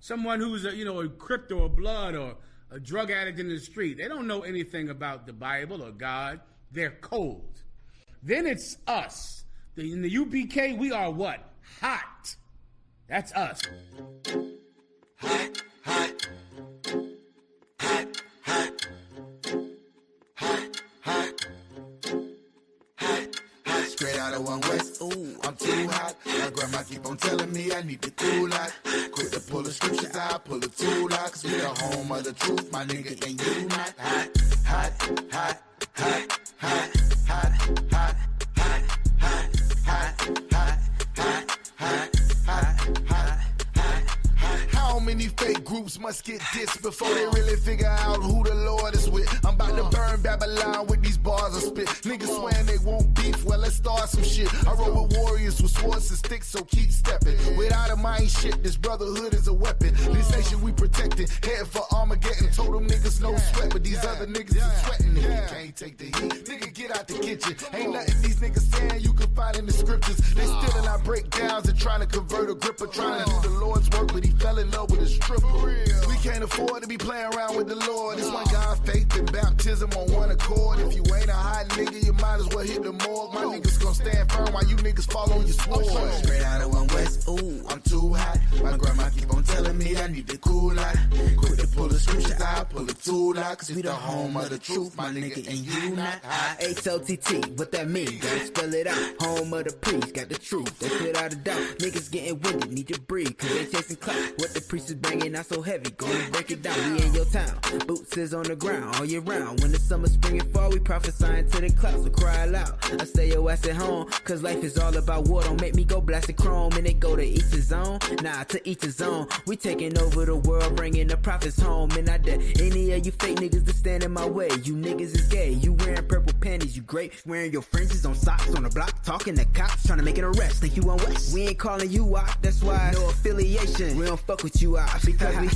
someone who's a Crip or a Blood or a drug addict in the street. They don't know anything about the Bible or God. They're cold. Then it's us. In the UPK, we are what? Hot. That's us. Hot, hot. Hot, hot. Hot, hot. Hot, hot. Straight out of 1 West. Ooh, I'm too hot. My grandma keep on telling me I need to cool out. Quit to pull the scriptures out, pull the tool out. Cause we the home of the truth, my nigga, and you not hot. Hot, hot, hot, hot, hot, hot, hot, hot, hot, hot, hot, hot, hot, hot. How many fake groups must get dissed before they really figure out who the Lord is with? I'm about to burn Babylon with these bars I spit. Niggas swearing they won't beef, well let's start some shit. I roll with warriors with swords and sticks, so keep stepping. Without a mind shit, this brotherhood is a weapon. This nation we protecting, head for Armageddon. Told them niggas no sweat, but these other niggas is sweating. If you can't take the heat, nigga get out the kitchen. Ain't nothing these niggas saying you can find in the scriptures. They stealing our breakdowns and trying to convert a gripper, trying to do the Lord's work, but he fell in love with a stripper. We can't afford to be playing around with the Lord. It's one God, faith, and baptism on one accord. If you ain't a hot nigga, you might as well hit the morgue. My niggas gon' stand firm while you niggas fall on your sword. Straight out of 1 West, ooh, I'm too hot. My grandma keep on telling me I need to cool out. Quit to pull the scriptures out, pull the tool out. Cause we the home of the truth, my nigga, and you not hot. H-O-T-T, what that mean? Gotta spell it out. Home of the priest, got the truth, that's without a doubt. Niggas getting winded, need to breathe, cause they chasing clout. What the priest is banging out so heavy, gonna break it down. We in your town, boots is on the ground all year round. When the summer, spring, and fall, we prophesying to the clouds, so cry loud. I stay your ass at home, cause life is all about war. Don't make me go blast the chrome, and they go to each his own. Nah, to each his own. We taking over the world, bringing the prophets home. And I dare any of you fake niggas to stand in my way. You niggas is gay, you wearing purple panties, you great. Wearing your fringes on socks on the block, talking to cops, trying to make an arrest. Think you on West? We ain't calling you out, that's why no affiliation. We don't fuck with you out, because we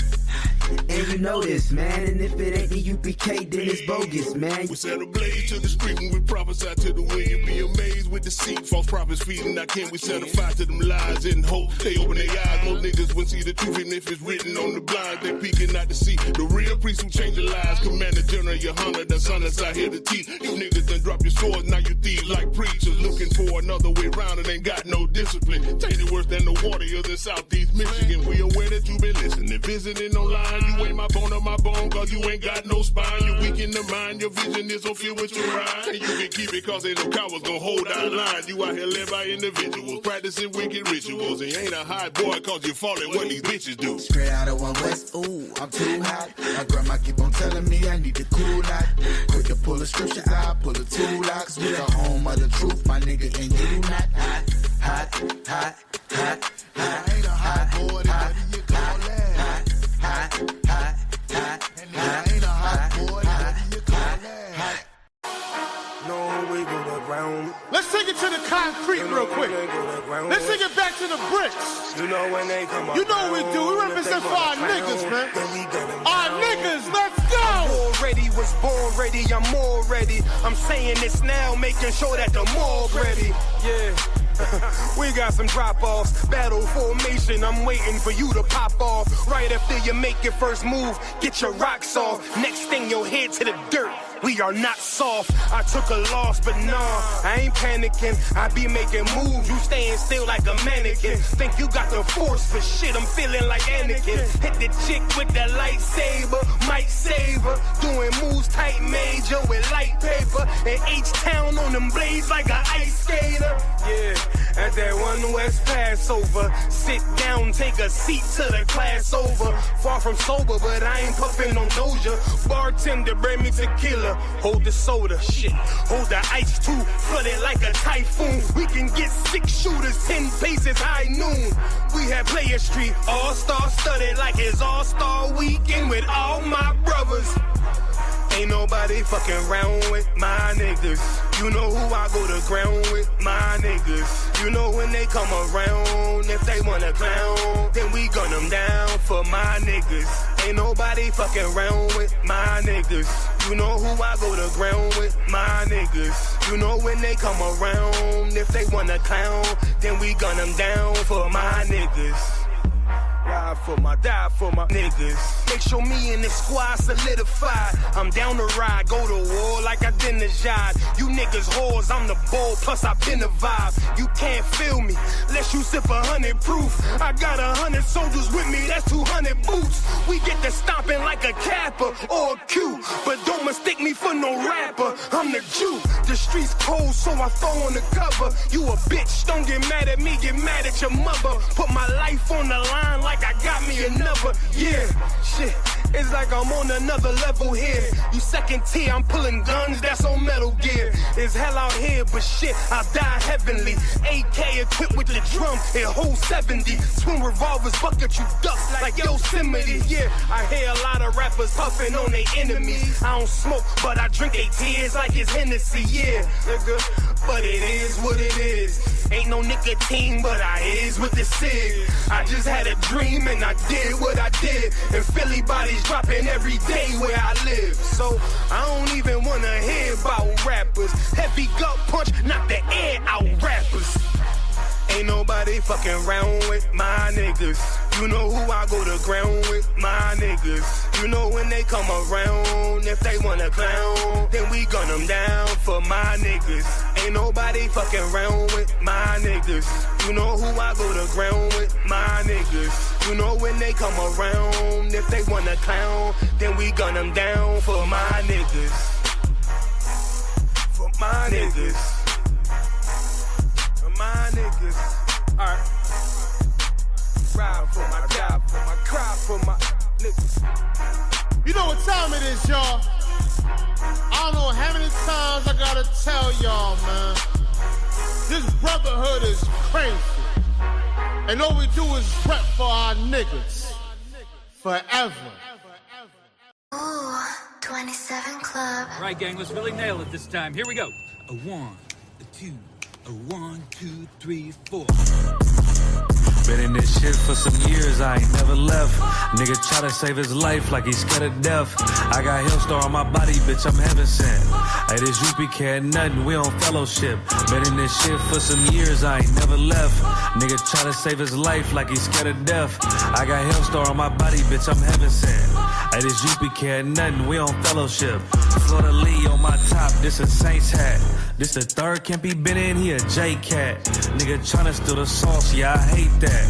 and you know this, man. And if it ain't the UPK, then it's bogus, man. We set a blaze to the street when we prophesy to the wind. You be amazed with deceit, false prophets feeding our kin. We set a fire to them lies in hope. They open their eyes, most niggas won't see the truth. And if it's written on the blind, they peeking out to see the real priest who change their lives. Commander General Yohana, the son that's out here to teach. You niggas done drop your swords, now you thieves like preachers. Looking for another way round and ain't got no discipline. Tainted worse than the warriors in Southeast Michigan. We aware that you been listening, visiting online. You ain't my bone or my bone, cause you ain't got no spine. You weak in the mind, your vision is on feel with your rhyme. And you can keep it cause ain't no cowards gon' hold our line. You out here led by individuals, practicing wicked rituals. And you ain't a hot boy cause you falling what these bitches do. Straight out of 1 West, ooh, I'm too hot. My grandma keep on telling me I need to cool out. Quit to pull the scriptures out, pull the tool out. Cause we the home of the truth, my nigga, and you not hot. Hot, hot, hot, hot. I ain't a hot boy, what do you call that? Hot, hot, hot, and I ain't a hot boy, what do you call that? No, we go to ground. Let's take it to the concrete real quick. Let's take it back to the bricks. You know when they come up. You know what we do. We represent for our niggas, man. Our niggas, let's go. Already was born ready. I'm more ready. I'm saying this now, making sure that the more ready. Yeah. We got some drop-offs, battle formation, I'm waiting for you to pop off. Right after you make your first move, get your rocks off. Next thing, your head to the dirt. We are not soft. I took a loss, but nah, I ain't panicking. I be making moves, you staying still like a mannequin. Think you got the force, but shit, I'm feeling like Anakin. Hit the chick with the lightsaber, might save her. Doing moves tight major with light paper. And H-Town on them blades like an ice skater. Yeah, at that 1 West Passover. Sit down, take a seat to the class over. Far from sober, but I ain't puffing on Doja. Bartender, bring me tequila. Hold the soda, shit. Hold the ice too, flood it like a typhoon. We can get 6 shooters, 10 paces, high noon. We have Player Street, all-star studded like it's all-star weekend with all my brothers. Ain't nobody fucking round with my niggas. You know who I go to ground with, my niggas. You know when they come around, if they wanna clown, then we gun them down for my niggas. Ain't nobody fucking round with my niggas. You know who I go to ground with, my niggas. You know when they come around, if they wanna clown, then we gun them down for my niggas. ride for my, die for my niggas. Make sure me and the squad solidified. I'm down to ride, go to war like I did the job. You niggas whores, I'm the ball, plus I been the vibe. You can't feel me, unless you sip 100 proof. I got 100 soldiers with me, that's 200 boots. We get to stomping like a Kappa or a Q, but don't mistake me for no rapper. I'm the Jew. The streets cold, so I throw on the cover. You a bitch, don't get mad at me, get mad at your mother. Put my life on the line like I got me another. Yeah, shit. It's like I'm on another level here. You second tier, I'm pulling guns, that's on Metal Gear. It's hell out here, but shit, I die heavenly. AK equipped with the drum, it holds 70. Twin revolvers, bucket you ducks like Yosemite. Yeah, I hear a lot of rappers puffing on their enemies. I don't smoke, but I drink their tears like it's Hennessy. Yeah, nigga, but it is what it is. Ain't no nicotine, but I is with the cig. I just had a dream and I did what I did. And Philly bodies dropping every day where I live. So I don't even wanna hear about rappers. Heavy gut punch, knock the air out rappers. Ain't nobody fucking round with my niggas. You know who I go to ground with, my niggas. You know when they come around, if they wanna clown, then we gun them down for my niggas. Ain't nobody fucking round with my niggas. You know who I go to ground with, my niggas. You know when they come around, if they wanna clown, then we gun them down for my niggas. For my niggas. My niggas, alright. Ride for my job, for my cry for my niggas. You know what time it is, y'all? I don't know how many times I gotta tell y'all, man. This brotherhood is crazy. And all we do is rep for our niggas. Forever. Ooh, 27 Club. All right, gang, let's really nail it this time. Here we go. A 1, a 2. A 1, 2, 3, 4. Been in this shit for some years, I ain't never left. Nigga try to save his life like he's scared of death. I got Hellstar on my body, bitch, I'm heaven sent. Hey, this UPK ain't nothing, we on fellowship. Been in this shit for some years, I ain't never left. Nigga try to save his life like he's scared of death. I got Hellstar on my body, bitch, I'm heaven sent. Hey, this UPK ain't nothing, we on fellowship. Florida Lee on my top, this a Saints hat. This the third Kempy been in, he a J-Cat. Nigga tryna steal the sauce, yeah, I hate that.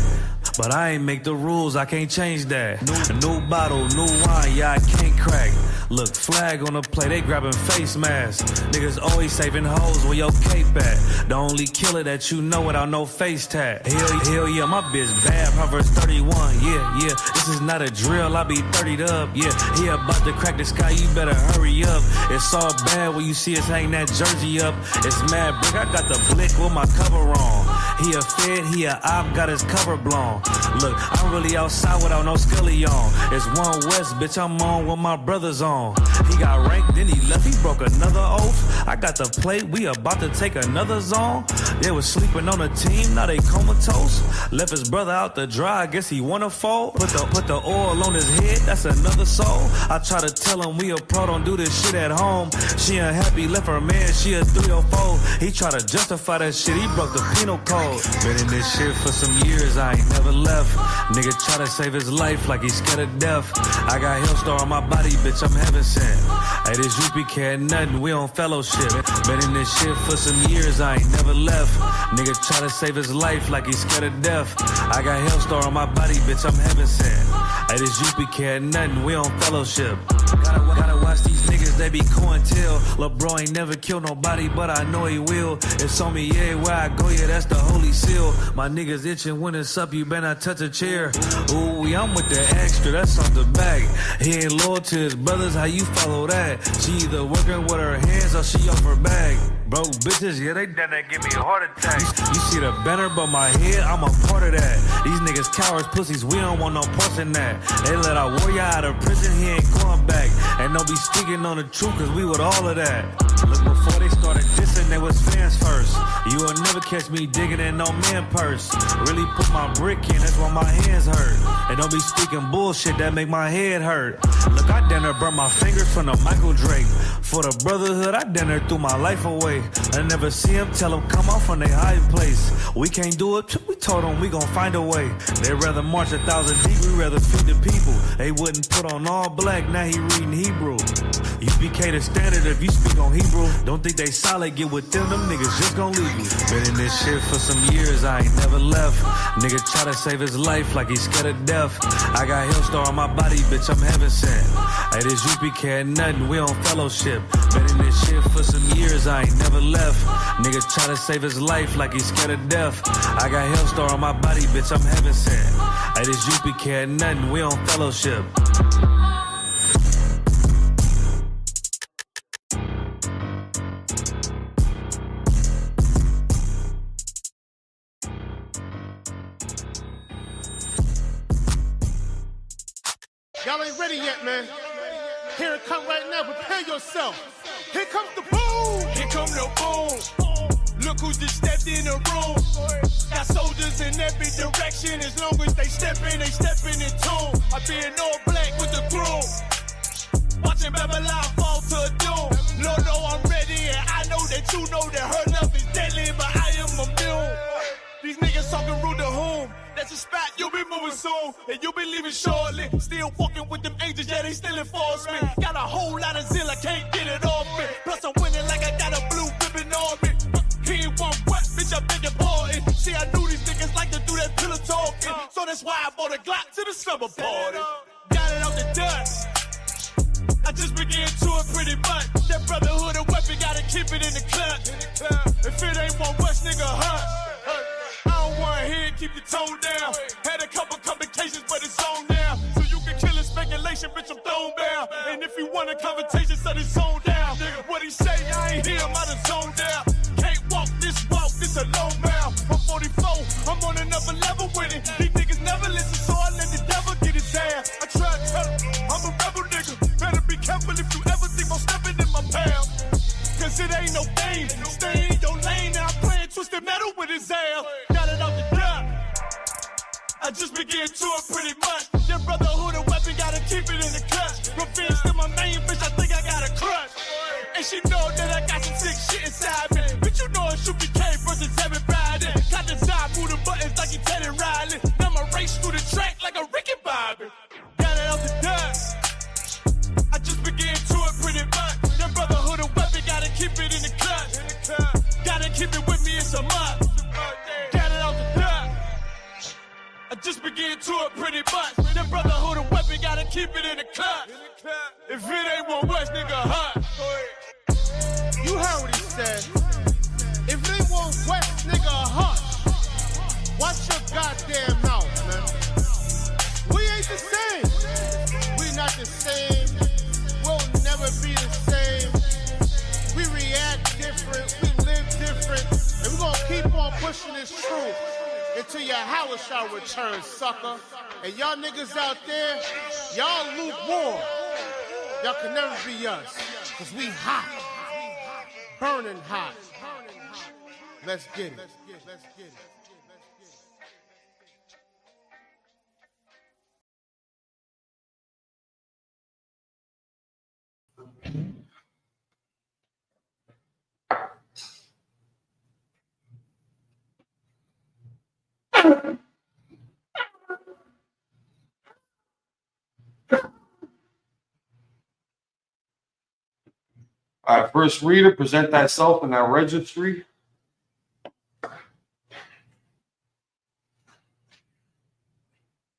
But I ain't make the rules, I can't change that. New bottle, new wine, yeah, I can't crack. Look, flag on the play, they grabbing face masks. Niggas always saving hoes where your cape at. The only killer that you know without no face tag. Hell yeah, my bitch bad, Proverbs 31, yeah. This is not a drill, I be 30'd up, yeah. He about to crack the sky, you better hurry up. It's all bad when you see us hang that jersey up. It's mad brick, I got the blick with my cover on. He a fed, he a op, got his cover blown. Look, I'm really outside without no scully on. It's 1 West, bitch, I'm on with my brothers on. He got ranked, then he left, he broke another oath. I got the plate, we about to take another zone. They was sleeping on the team, now they comatose. Left his brother out to dry, I guess he wanna fold. Put the oil on his head, that's another soul. I try to tell him we a pro, don't do this shit at home. She unhappy, left her man, she a 304. He try to justify that shit, he broke the penal code. Been in this shit for some years, I ain't never left. Nigga try to save his life like he's scared of death. I got Hellstar on my body, bitch, I'm heaven sent. Hey, this UPK ain't nothing, we on fellowship. Been in this shit for some years, I ain't never left. Nigga try to save his life like he's scared of death. I got Hellstar on my body, bitch, I'm heaven sent. Hey, this UPK ain't nothing, we on fellowship. Gotta watch these niggas, they be cointel. LeBron ain't never killed nobody, but I know he will. It's on me, yeah, where I go, yeah, that's the holy seal. My niggas itching when it's up, you better not touch a chair. Ooh, I'm with the extra, that's on the back. He ain't loyal to his brothers, how you follow that? She either working with her hands or she off her bag. Broke bitches, yeah, they done that, give me a heart attack. You see the banner, but my head, I'm a part of that. These niggas cowards, pussies, we don't want no parts in that. They let our warrior out of prison, he ain't going back. And don't be speaking on the truth, cause we with all of that. Look, before they started dissing, they was fans first. You will never catch me digging in no man purse. Really put my brick in, that's why my hands hurt. And don't be speaking bullshit, that make my head hurt. Look, I done burn my fingers from the Michael Drake. For the brotherhood, I done threw my life away. way. I never see them, tell them come off from their hiding place. We can't do it, we told them we gon' find a way. They'd rather march 1,000 deep, we rather feed the people. They wouldn't put on all black, now he reading Hebrew. UPK the standard if you speak on Hebrew. Don't think they solid, get with them niggas just gon' leave you. Been in this shit for some years, I ain't never left. Nigga try to save his life like he's scared of death. I got Hillstar on my body, bitch, I'm heaven sent. Hey, this UPK ain't nothing, we on fellowship. Been in this shit for some years, I ain't never left. Nigga try to save his life like he's scared of death. I got Hillstar on my body, bitch, I'm heaven sent. Hey, this UPK ain't nothing, we on fellowship. Y'all ain't ready yet, man. Here it come right now. Prepare yourself. Here comes the boom. Here come the boom. Look who just stepped in the room. Got soldiers in every direction. As long as they stepping in tune. I been all black with the groom. Watching Babylon fall to doom. Lord, know I'm ready, and I know that you know that her love is deadly, but I am immune. These niggas talking rude to whom? That's a spot, you'll be moving soon, and you'll be leaving shortly. Still walking with them angels, yeah, they still enforcement. Got a whole lot of zeal, I can't get it off me. Plus I'm winning like I got a blue ribbon on me. He ain't one what, bitch, I beg your pardon. See, I knew these niggas like to do that pillow talking, so that's why I bought a Glock to the slumber party. Got it out the dust. I just began to it pretty much. That brotherhood and weapon, gotta keep it in the clutch. If it ain't one West, nigga, hush. I don't wanna hear it, keep your tone down. Had a couple complications, but it's on now. So you can kill in speculation, bitch, I'm thrown down. And if you want a conversation, set his zone down. What he say, I ain't hear him, I done zoned down. Can't walk, this a low mouth. I'm 44, I'm on another level with it. These niggas never listen, so I let the devil get his ass. I try to tell him, I'm a rebel nigga. Better be careful if you ever think I'm stepping in my path. Cause it ain't no game. Stay in your lane, now I'm playing twisted metal with his ass. Got it out the gut. I just began to it pretty much. Your brotherhood and weapon, gotta keep it in the clutch. Revenge to my main bitch, I think I got a crush. And she know that I got some sick shit inside me. But you know it's UPK versus everybody. Got the side, move the buttons like he Teddy Riley. Now I race through the track like a Ricky Bobby. Got it out the dust. I just began to it pretty much. Your brotherhood and weapon, gotta keep it in the clutch. Gotta keep it with me, it's a must. Got it out the dust. I just began to it pretty much. Your brotherhood and weapon, gotta keep it in the clutch. If it ain't one West, nigga, hush. You heard what he said. If they want West, nigga, hush. Watch your goddamn mouth, man. We ain't the same. We not the same. We'll never be the same. We react different. We live different. And we're gonna keep on pushing this truth until your house shall return, sucker. And y'all niggas out there, y'all lukewarm. Y'all can never be us. Cause we hot. Burning hot. Let's get it. Let's get it. All right, first reader, present thyself in our registry.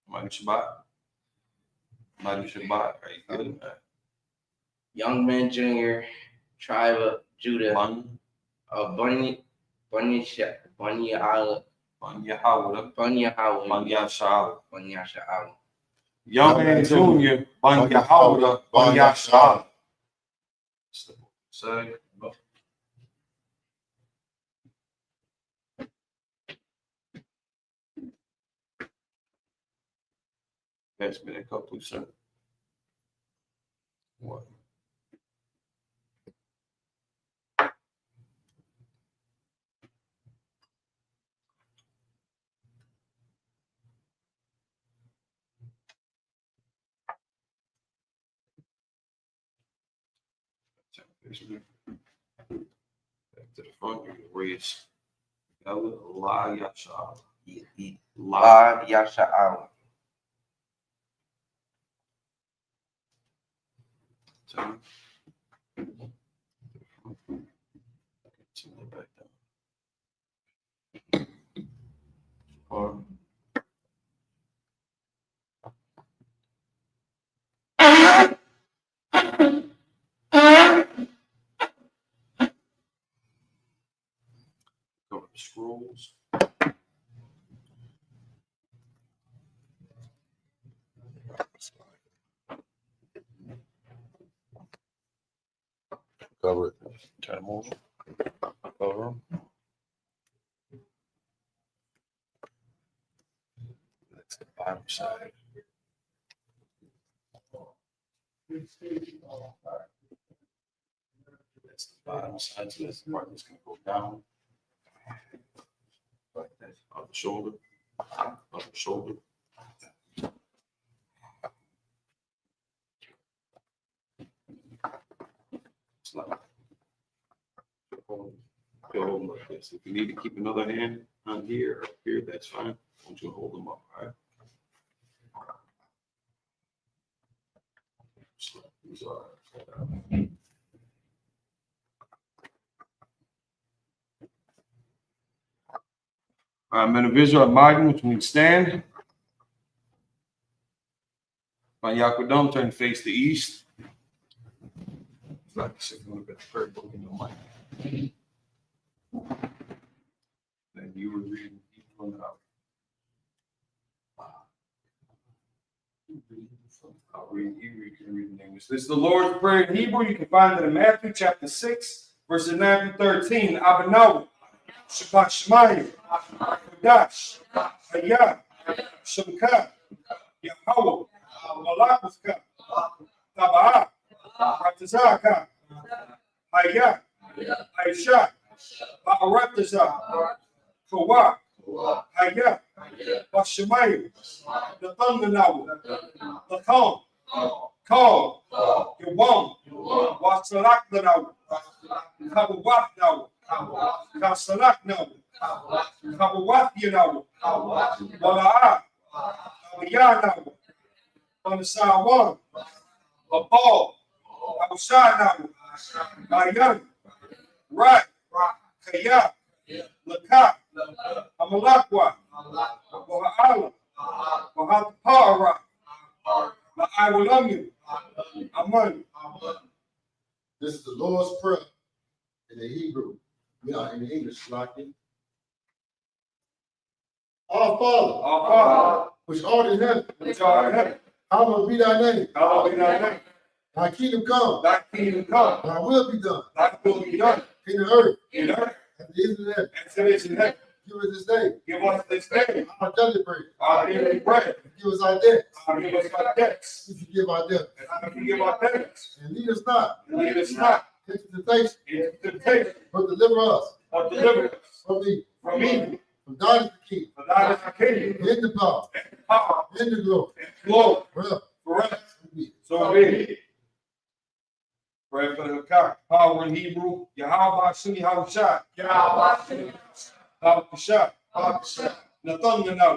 Madu Shabbat. Madu Shabbat. Are you good? Young Man Jr., Tribe of Judah, Bunny Howard. Young Man Jr., Bunny Howard, Bunny Howard. Say. That's been a couple of cents. What? to the front, you can raise La Yasha. La Yasha. Turn. Turn it back down. Arm. Go to the scrolls. Cover it. Turn them over. Cover them. That's the bottom side. That's the bottom side. So that's the part that's going to go down. Like that. On the shoulder. On the shoulder. It's like hold them like this. If you need to keep another hand on here or up here, that's fine. I want you to hold them up, all right? These are I'm in a visual margin, which means stand. My Yakudam turn face to east. It's like a little bit of prayer book in your mind. Then you were reading Hebrew and I'll read Hebrew, you can read in English. This is the Lord's Prayer in Hebrew. You can find it in Matthew chapter 6, verses 9 through 13. Abanaw, Shabbat Shemayim, Kodash, Hayah, Shamka, Yahweh, Malakuzka, Taba'ah, Ratazaka, Hayah, Aisha, Ba'arataza, Kawah, Hayah, Bashamayim, the Thundanaw, the Kong, Kong, Yawam, Wasalaknanaw, Kabawatnaw, Kasalaknaw, Kabawatyanaw, Wala'ah, Abiyanaw, Panasawan, Abal, Abusanaw, Ayan, Rat, Kaya, Lakat, Amalakwa, Waha'ala, Wahatapara, Ma'awalamyu, Aman. This is the Lord's Prayer in the Hebrew. We are in the English, Slocky. Our Father, which art in heaven, hallowed be thy name. Thy kingdom come. Thy will be done. In the earth. As it is in heaven. Give us this day. Our daily bread. Give us our debts. We forgive our debtors. And lead us not into temptation. But deliver us. From evil. For thine is the kingdom. And the power. And the glory. Forever. So be it. Pray for the power in Hebrew. Yahweh Shini Hawashah. Hawashah. Nathanaw.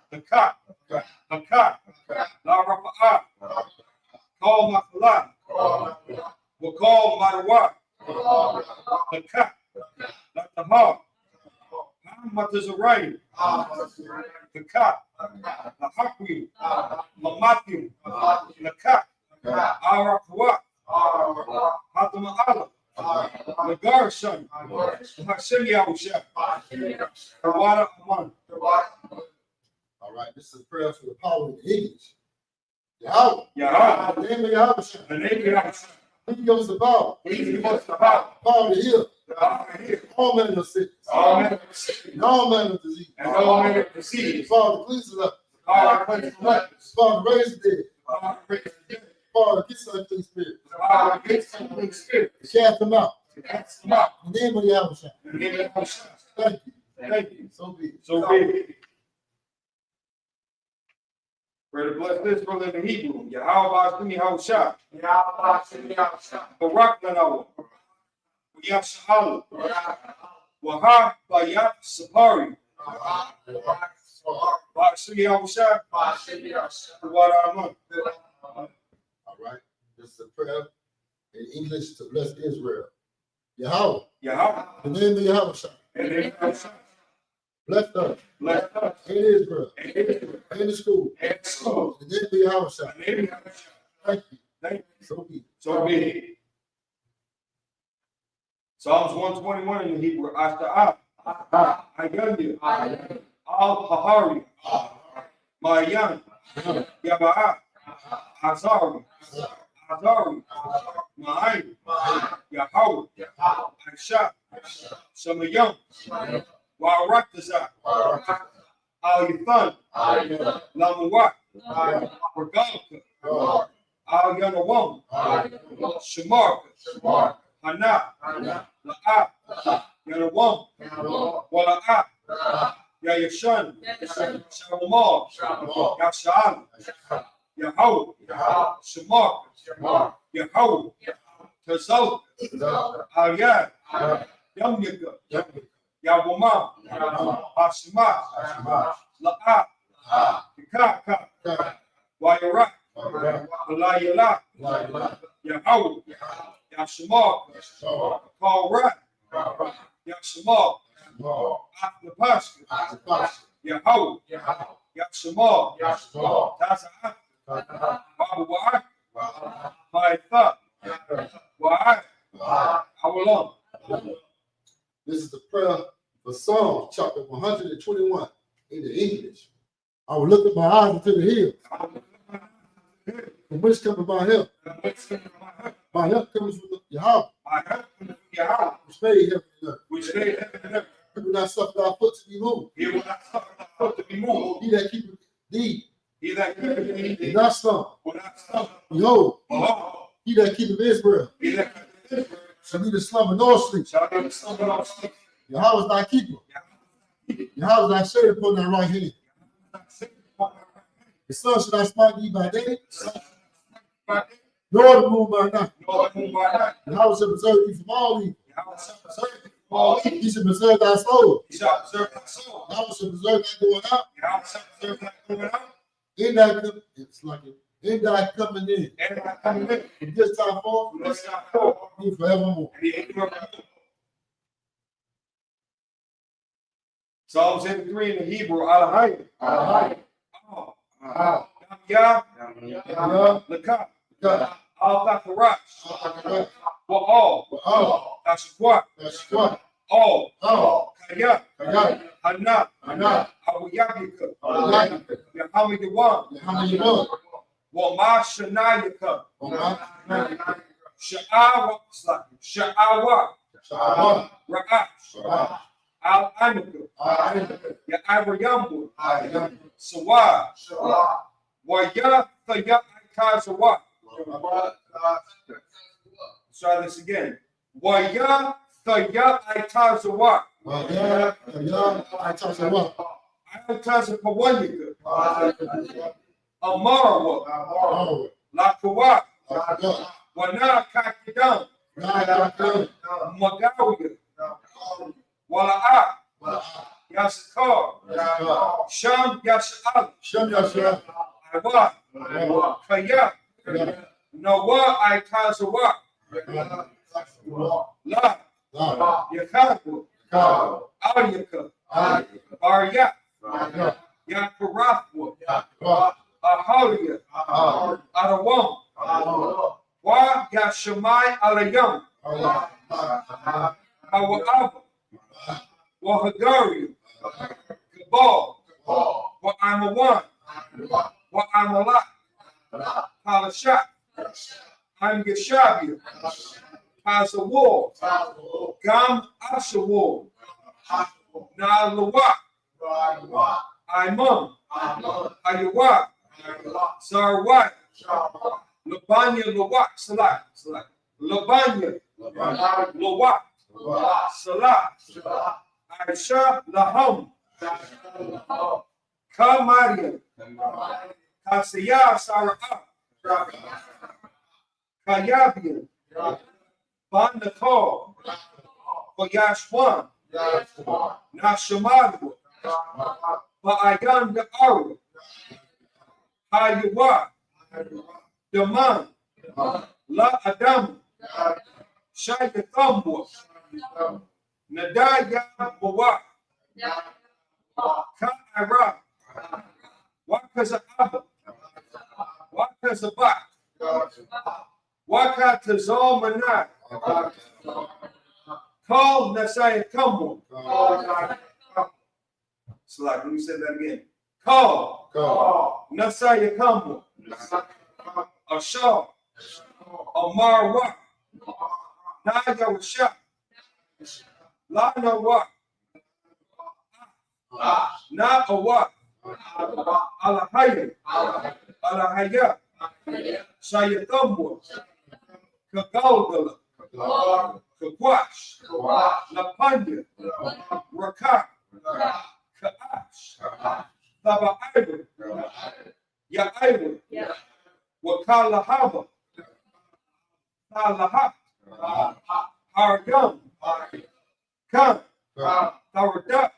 The cock. La Rafa'ah. Call Makala. We'll call Madawa. The cock. Not the heart. Matazarayu. The cock. The Haku. Mamathu. The cock. Arakwa. Hatama'ala, the Garson, Hashem Yahusha, Kawada Aman. All right, this is a prayer for the power of the English. Yahweh, the name of Yahusha, He gives the power, power to heal, all manner of sickness, and all manner of disease, Father, cleanse us up, Father, raise the dead, Father, get some clean spirit. Cast them out. In the name of Yahusha. Thank you. So be it. Pray to bless this brother in the Hebrew. Yahweh Shini Hawashah. Barak Nanawa. Yasha'ala. Waha Bayat Sapari. Bashiri Awashah. Waraman. All right. This is a prayer in English to bless Israel. Yahweh. Yahweh. The name of Yahweh. Bless us. Bless us. In Israel. In the school. school. The name of Yahweh. Thank you. Thank you. So be it. So be it. Psalms 121 in the Hebrew. Ashta'ah. Ayanya. Al-Hahari. Mayan. Yaba'ah. Azari. Azari. Ma'ayin. Yahweh. Aisha. Shamayam. Wa'aratazah. Al-Yathan. Lamuwat. Regalka. Al-Yanawam. Shamarka. Hana. La'ah. Yanawam. Wala'ah. Yayashan. Shalomar. Yasha'al. Yahweh. Shamarka. Yahweh. Tazal. Al-Yad. Yamyaka. Yawama. Hashima. La'ah. Kaka. Wayarak. Walayala. Yahweh. Yashima. Kalrak. Yashima. Aknapaska. Yahweh. Yashima. Taza'at. Wabu'at. Haitha. Wa'at. Awalam. This is the prayer for Psalm chapter 121 in the English. I will lift up my eyes into the hills. From which cometh my help? My help comes from Yahweh. Which made heaven and earth. He will not suffer thy foot to be moved. He that keepeth thee. Will not stumble. Behold, he that keepeth Israel. Shall neither slumber nor sleep. Yahweh is thy keeper. Yahweh is thy shade upon thy right hand. The sun shall not smite thee by day, nor the moon by night. Yahweh shall preserve thee from all evil. He shall preserve thy soul. Yahweh shall preserve thy going out. In thy coming in. From this time forth, and forevermore. Psalms 83 in the Hebrew. Alahayim. Yah. Lakah. Al-Bakarash. Wa'al. Ashikwat. All. Kaya. Hana. Awiyabika. Yahamidawan. Wama Shanayaka. Sha'awa. Ra'ash. Al-Anika. Ya'abrayambu. Sawa. Waya Thaya Kazawa. Try this again. Waya Thaya Kazawa. Altazapawanyika. Amarawa. Lakawa. Wana Kakidam. Magawiya. Wala'a. Yasakar. Sham Yasha'al. Iwa. Kaya. Nawa Itazawa. La. Yakaku. Aryaka. Arya. Yakarathwa. Ahaliya. Arawam. Wa Yashamai Alayam. Awa'ab. Wahagari. Kabal. Wa Amawan. Wa Amalat. Palashat. I'm Geshabia. Hazawar. Gam Ashawar. Nalawak. Imam. Ayawak. Zarwat. Labanya Lawak. Salat. Labanya. Lawak. Salat. Aisha Laham. Kamaria. Kasaya Sarah. Kayabian. Banakal, Bayashwan, Nashamadu, Ba'ayan the Aru, Hayuwa, Daman, La Adam, Shaya Thumbo, Nadaya Bawa, Ka'ara, Wakazaba, Wakazaba, Wakatazal Call Nasai Kumbo. So like, let me say that again. Call Nasai Kumbo. Ashar. Amarwa. Naya Washa. Lana Wa. Na Awa. Alahaya. Alahaya. Shayatumbo. Kagalgala. Kagwash, Lapanya, Raka, Kaash, Thaba Iber, Ya Iber, Wakala Haba, Talahat, Hargam, Kam, Taradak,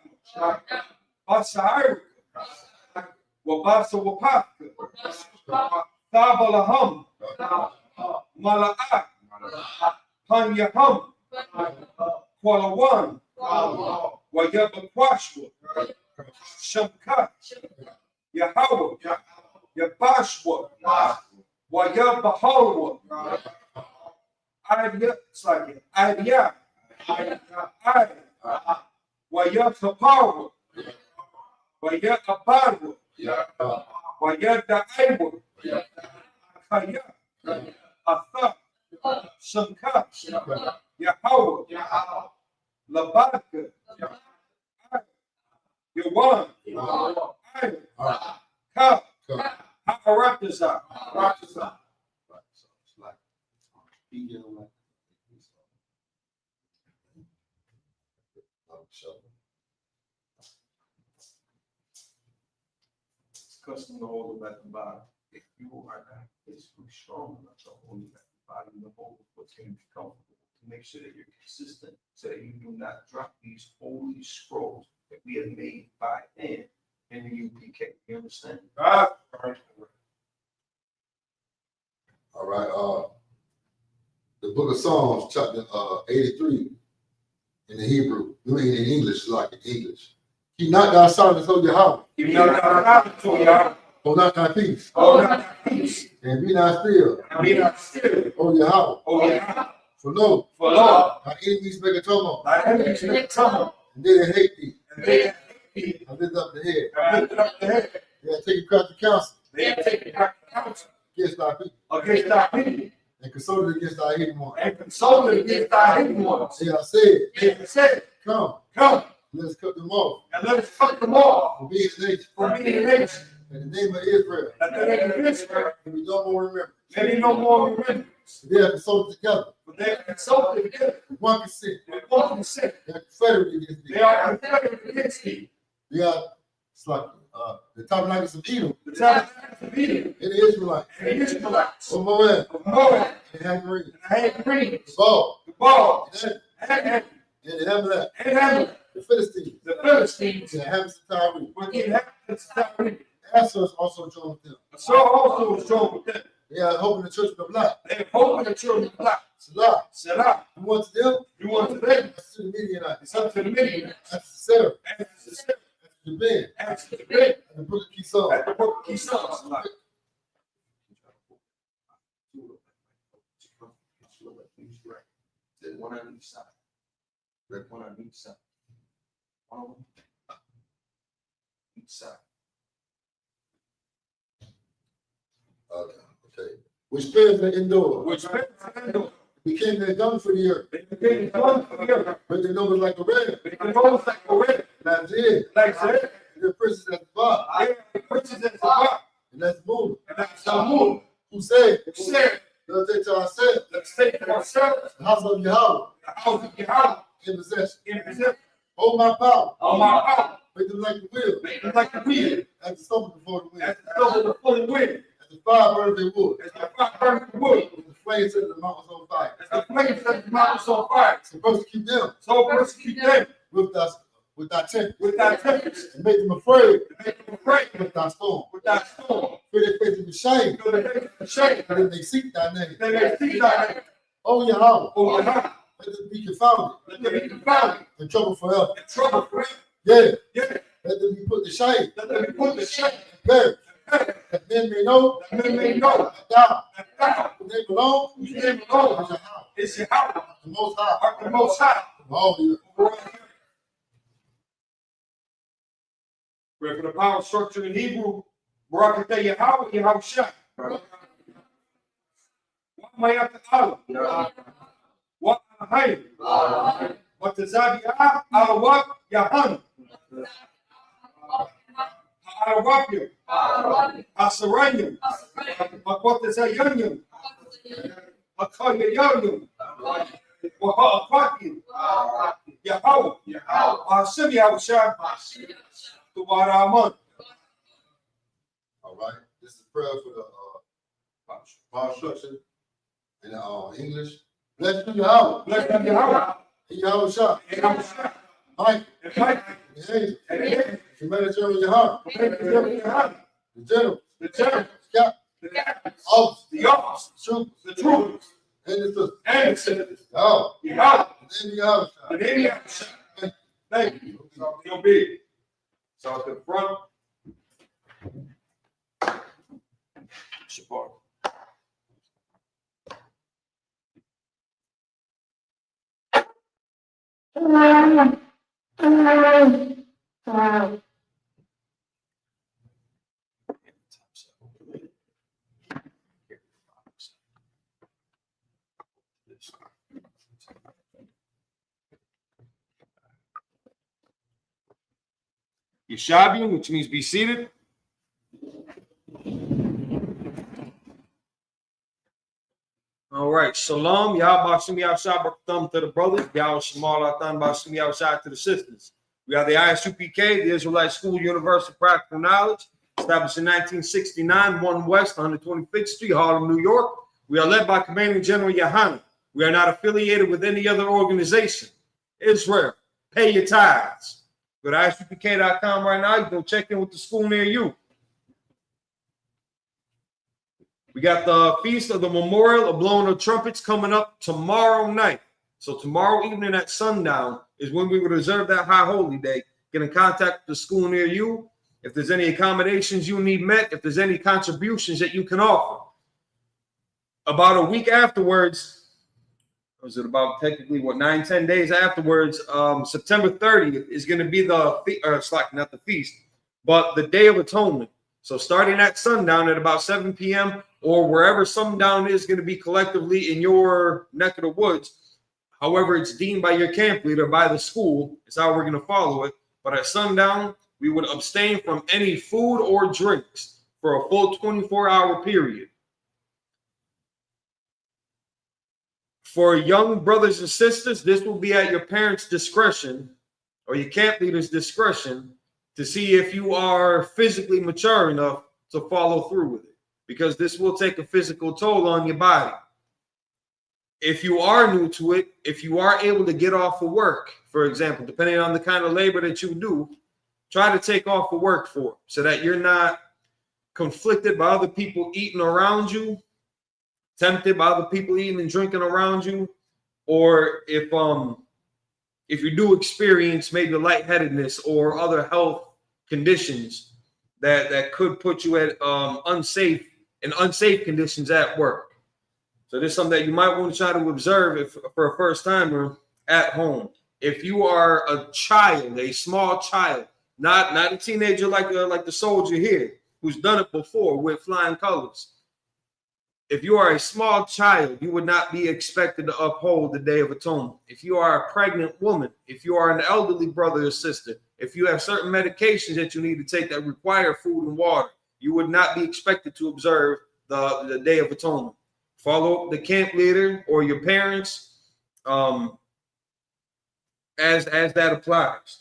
Basa Iber, Wabasa Wapaka, Thabalaham, Mala'at, Panyaham, Kualawan, Wayabakwashwa, Shamkat, Yahawah, Yabashwa, Wayabahalwa, Idya, Wayatapawa, Wayatabarwa, Wayadaiwa, Kaya, Atha, Shamkat, Yahawah, Labaka, Yawan, Ka, Hakarataza, it's custom to hold it at the bottom. If you are not physically strong enough to hold it at the bottom, the hold what's going to be comfortable. To make sure that you're consistent, so that you do not drop these holy scrolls that we have made by hand in the UPK. You understand? All right. The book of Psalms, chapter 83, in the Hebrew. I mean, in English, like in English. Keep not thy silence, O Yahweh. Keep not thy silence, O Yahweh. Hold not thy peace. Hold not thy peace. And be not still. And be not still. O Yahweh. O Yahweh. For lo, thy enemies make a tumult. Thy enemies make a tumult. And they that hate thee. And they that hate thee. I lift up the head. I lift up the head. They have taken crafty counsel. They have taken crafty counsel. Against thy people. Against thy people. And consulted against thy hidden ones. And consulted against thy hidden ones. They have said. They have said. Come. Come. Let us cut them off. And let us cut them off. For being a nation. For being a nation. In the name of Israel. That the name of Israel. And we no more remember. Maybe no more remembrance. They have consulted together. But they have consulted together. With one consent. With one consent. They are confederate against thee. They are confederate against thee. They are, it's like the tabernacles of Edom. The tabernacles of Edom. And the Israelites. And the Israelites. Of Moab. Of Moab. And the Hagarenes. And the Hagarenes. The Baal. The Baal. And the Amalek. And Amalek. The Philistines. The Philistines. The inhabitants of Tyre. With the inhabitants of Tyre. Asher also joined with them. So also was joined with them. They are hoping the children of Lot. They are hoping the children of Lot. Salah. Salah. You want to them? You want to them? That's to the Midianites. It's up to the Midianites. That's to Sarah. That's to Sarah. That's to Ben. That's to Ben. And the book of Kison. At the book of Kison. One on each side. One on each side. One on each side. Okay. Which bears they endure. Which bears they endure. Became their gun for the earth. They became gun for the earth. But their numbers like a red. But their numbers like a red. That's it. Like that. Their princes at the bottom. Their princes at the bottom. And that's Moon. And that's the Moon. Who said? Who said? Let's take to ourselves. Let's take to ourselves. The house of Yahweh. The house of Yahweh. In possession. In possession. Hold my power. Hold my power. Make them like the wheel. Make them like the wheel. As the stumble before the wind. As the stumble before the wind. As the fire burns their wood. As the fire burns the wood. The flames set the mountains on fire. As the flames set the mountains on fire. So persecute them. So persecute them. With thy tempest. With thy tempest. And make them afraid. And make them afraid. With thy storm. With thy storm. Fill their faces with shame. Fill their faces with shame. And then they seek thy name. Then they seek thy name. Oh Yahweh. Oh Yahweh. Let them be confounded. Let them be confounded. In trouble forever. In trouble forever. Yeah. Yeah. Let them be put to shame. Let them be put to shame. Perish. That men may know. That men may know. That thou. That thou. Whose name alone. Whose name alone. Is Yahweh. Is Yahweh. The Most High. The Most High. All the earth. Pray for the power structure in Hebrew. Barakatah Yahweh, Yahweh Shai. What Mayat Allah? What Ahayim? What Tazabiyah? Alawak Yahan. Alawakya. Asaranyam. What Tazayanyam? Akayayanyam. Wahakwakim. Yahweh. Asim Yahweh Shai. All right. This is prayer for the power structure in English. Bless you, Yahweh. Bless you, Yahweh. Yahweh Shah. Mike. The angels. Humanitarian in your heart. The general. The general. The office. The office. The troops. And the sisters. And the sisters. Yahweh. Yahweh. The name of Yahweh Shah. The name of Yahweh Shah. Thank you. You'll be. So at the front. Support. Yeshabian, which means be seated. All right, Shalom, Yahweh Bashim Yahshua Thumb to the brothers, Yahweh Shemal Atan Bashim Yahshua to the sisters. We are the ISUPK, the Israelite School Universal Practical Knowledge, established in 1969, 1 West, 125th Street, Harlem, New York. We are led by Commanding General Yahana. We are not affiliated with any other organization. Israel, pay your tithes. Go to ISUPK.com right now. You can check in with the school near you. We got the Feast of the Memorial of Blowing of Trumpets coming up tomorrow night. So tomorrow evening at sundown is when we would observe that high holy day. Get in contact with the school near you. If there's any accommodations you need met, if there's any contributions that you can offer. About a week afterwards, was it about technically 9-10 days afterwards, September 30th is going to be it's like not the feast, but the Day of Atonement. So starting at sundown at about 7 p.m. or wherever sundown is going to be collectively in your neck of the woods. However, it's deemed by your camp leader, by the school, is how we're going to follow it. But at sundown, we would abstain from any food or drinks for a full 24-hour period. For young brothers and sisters, this will be at your parents' discretion or your camp leader's discretion to see if you are physically mature enough to follow through with it, because this will take a physical toll on your body. If you are new to it, if you are able to get off of work, for example, depending on the kind of labor that you do, try to take off of work for it so that you're not conflicted by other people eating around you, tempted by other people eating and drinking around you, or if you do experience maybe lightheadedness or other health conditions that could put you at unsafe conditions at work. So this is something that you might want to try to observe for a first timer at home. If you are a child, a small child, not a teenager like the soldier here who's done it before with flying colors. If you are a small child, you would not be expected to uphold the Day of Atonement. If you are a pregnant woman, if you are an elderly brother or sister, if you have certain medications that you need to take that require food and water, you would not be expected to observe the Day of Atonement. Follow the camp leader or your parents as that applies.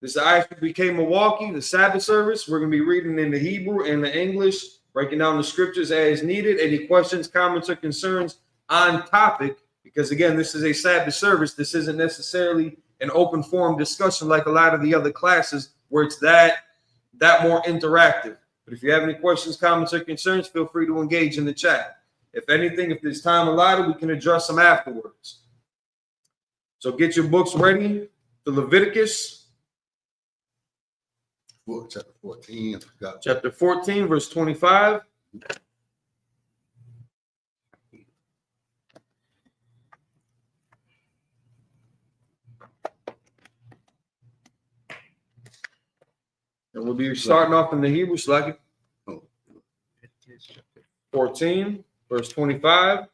This is ISUPK Milwaukee, the Sabbath service. We're going to be reading in the Hebrew and the English breaking down the scriptures as needed. Any questions, comments, or concerns on topic? Because again, this is a Sabbath service. This isn't necessarily an open forum discussion like a lot of the other classes where it's that more interactive. But if you have any questions, comments, or concerns, feel free to engage in the chat. If anything, if there's time allotted, we can address them afterwards. So get your books ready to Leviticus. Chapter 14. Chapter 14, verse 25. And we'll be starting off in the Hebrew, Slacky. 14, verse 25.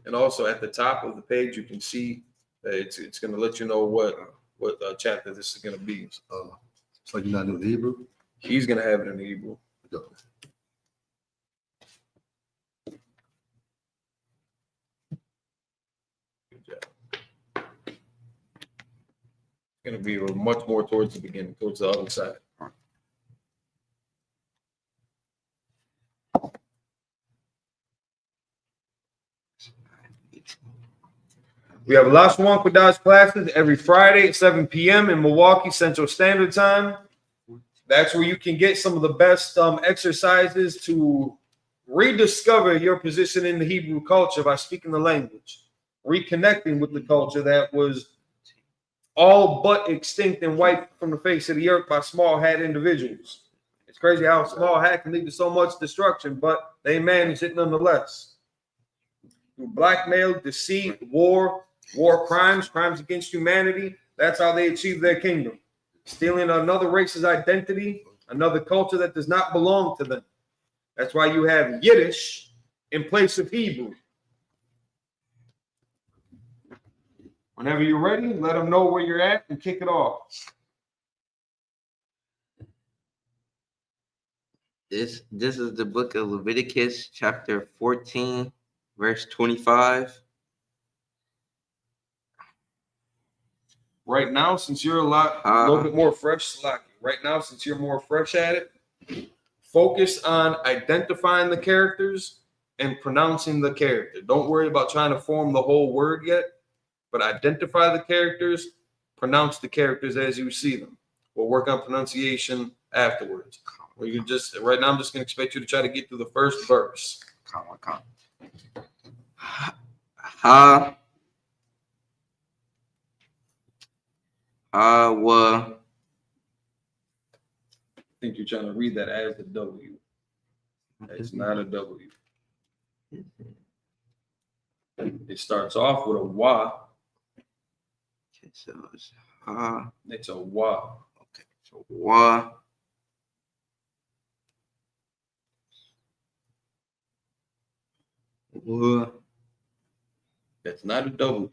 And also at the top of the page, you can see that it's going to let you know what chapter this is going to be. So you're not doing the Hebrew? He's going to have it in the Hebrew. Good job. It's going to be much more towards the beginning, towards the other side. We have Lashwan Kodash classes every Friday at 7 p.m. in Milwaukee Central Standard Time. That's where you can get some of the best exercises to rediscover your position in the Hebrew culture by speaking the language, reconnecting with the culture that was all but extinct and wiped from the face of the earth by small hat individuals. It's crazy how a small hat can lead to so much destruction, but they managed it nonetheless. Through blackmail, deceit, war crimes, crimes against humanity, that's how they achieved their kingdom. Stealing another race's identity, another culture that does not belong to them. That's why you have Yiddish in place of Hebrew. Whenever you're ready, let them know where you're at and kick it off. This is the book of Leviticus, chapter 14, verse 25. Right now, since you're a little bit more fresh, right now, since you're more fresh at it, focus on identifying the characters and pronouncing the character. Don't worry about trying to form the whole word yet, but identify the characters, pronounce the characters as you see them. We'll work on pronunciation afterwards. Right now, I'm just going to expect you to try to get through the first verse. I think you're trying to read that as a W. It's not a W. It starts off with a wa. Okay, so it's It's a wa. Okay, so wa. That's not a W.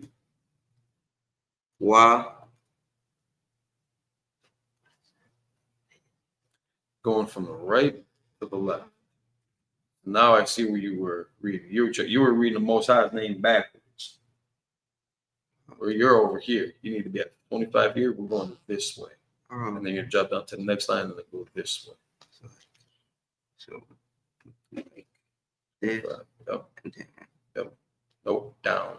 Wa. Going from the right to the left. Now I see where you were reading. You were reading the Most High's name backwards. Where you're over here. You need to be at 25 here. We're going this way. And then you jump down to the next line and then go this way. So this. Yep. Nope. Down.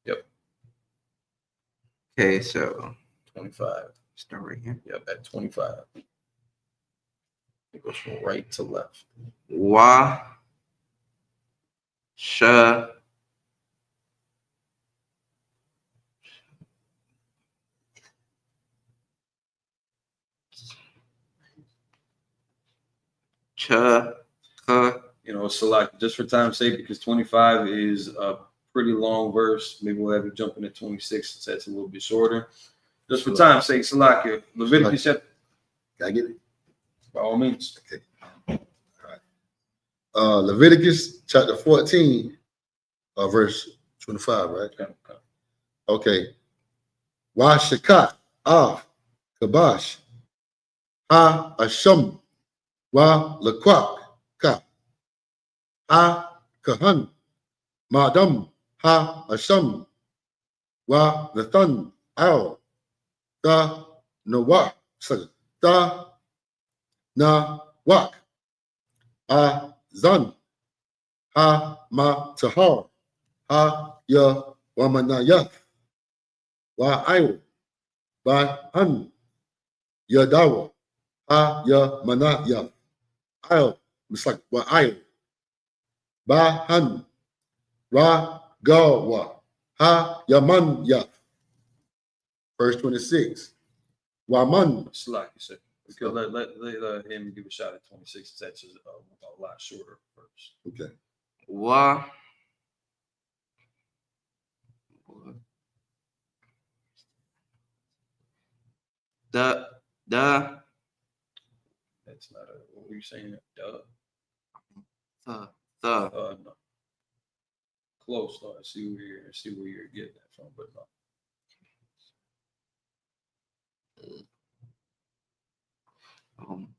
Yep. Okay, so 25. Start right here. Yep, at 25. It goes from right to left. Wa. Sha. Cha. So like just for time's sake, because 25 is a pretty long verse. Maybe we'll have you jump in at 26 since that's a little bit shorter. Just for time's sake, Salakia, Leviticus chapter. Can I get it? By all means. Okay. All right. Leviticus chapter 14, verse 25, right? Okay. Wa shakat af kabash ha asham wa lakwak ka ha kahan madam ha asham wa lathan al. The Noah, Ta na wak. A zan. Ha ma tahar. Ha ya wamanayat. Wa ayo. Ba an. Ya dawa. Ha ya manayat. Ayo. Misak wa ayo. Ba han. Ra gawa. Ha yaman ya. Verse 26. Waman. Slack, you said. Because let him give a shot at 26. That's just a lot shorter verse. Okay. Wa. The. That's not a. What were you saying? Duh. The. No. Close. I see where you're getting that from, but no.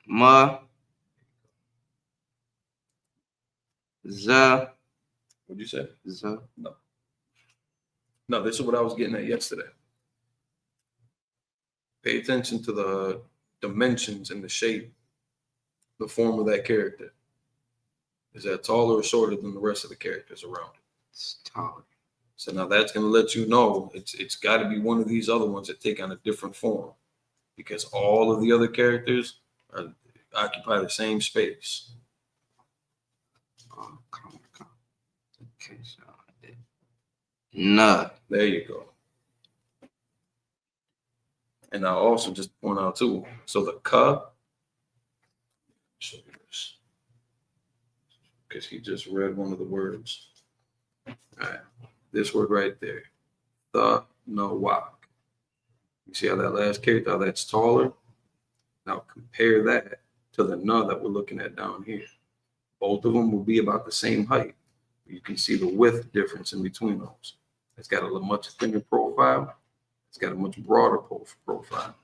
Ma. The. What'd you say? The. No. No, this is what I was getting at yesterday. Pay attention to the dimensions and the shape, the form of that character. Is that taller or shorter than the rest of the characters around it? It's taller. So now that's going to let you know it's got to be one of these other ones that take on a different form, because all of the other characters occupy the same space. Oh, come. Okay, so nah. There you go. And I'll also just point out too. So the ka. Show you this, because he just read one of the words. All right, this word right there, the no wak. You see how that last character, how that's taller? Now compare that to the na that we're looking at down here. Both of them will be about the same height. You can see the width difference in between those. It's got a much thinner profile. It's got a much broader profile.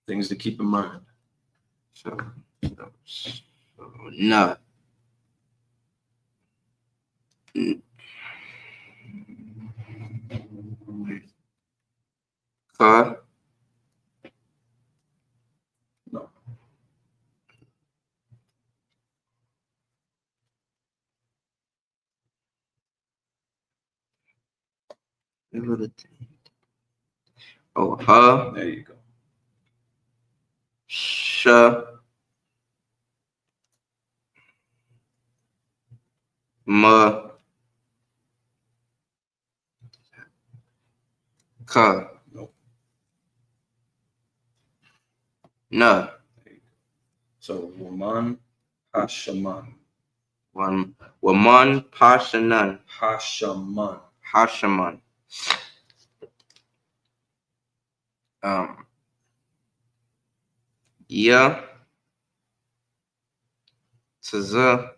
Things to keep in mind. So no. Ka. No. Oh, ha. There you go. Sha. Ma. Ka. Nope. No. So Waman Hashaman. Waman Pashanan. Hashaman. Ya. Tza.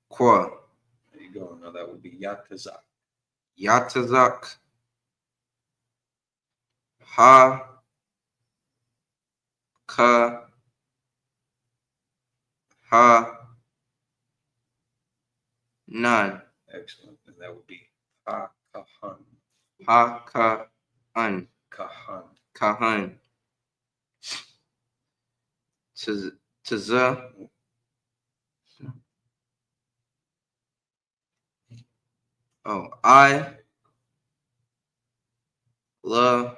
Kwa. There you go. Now that would be Yatazak. Yatazak. Ha. Ka. Ha. Nan. Excellent. And that would be Ha-Kahan. Ha-Ka-un. Kahan. Kahan. Tza. Oh, I. La.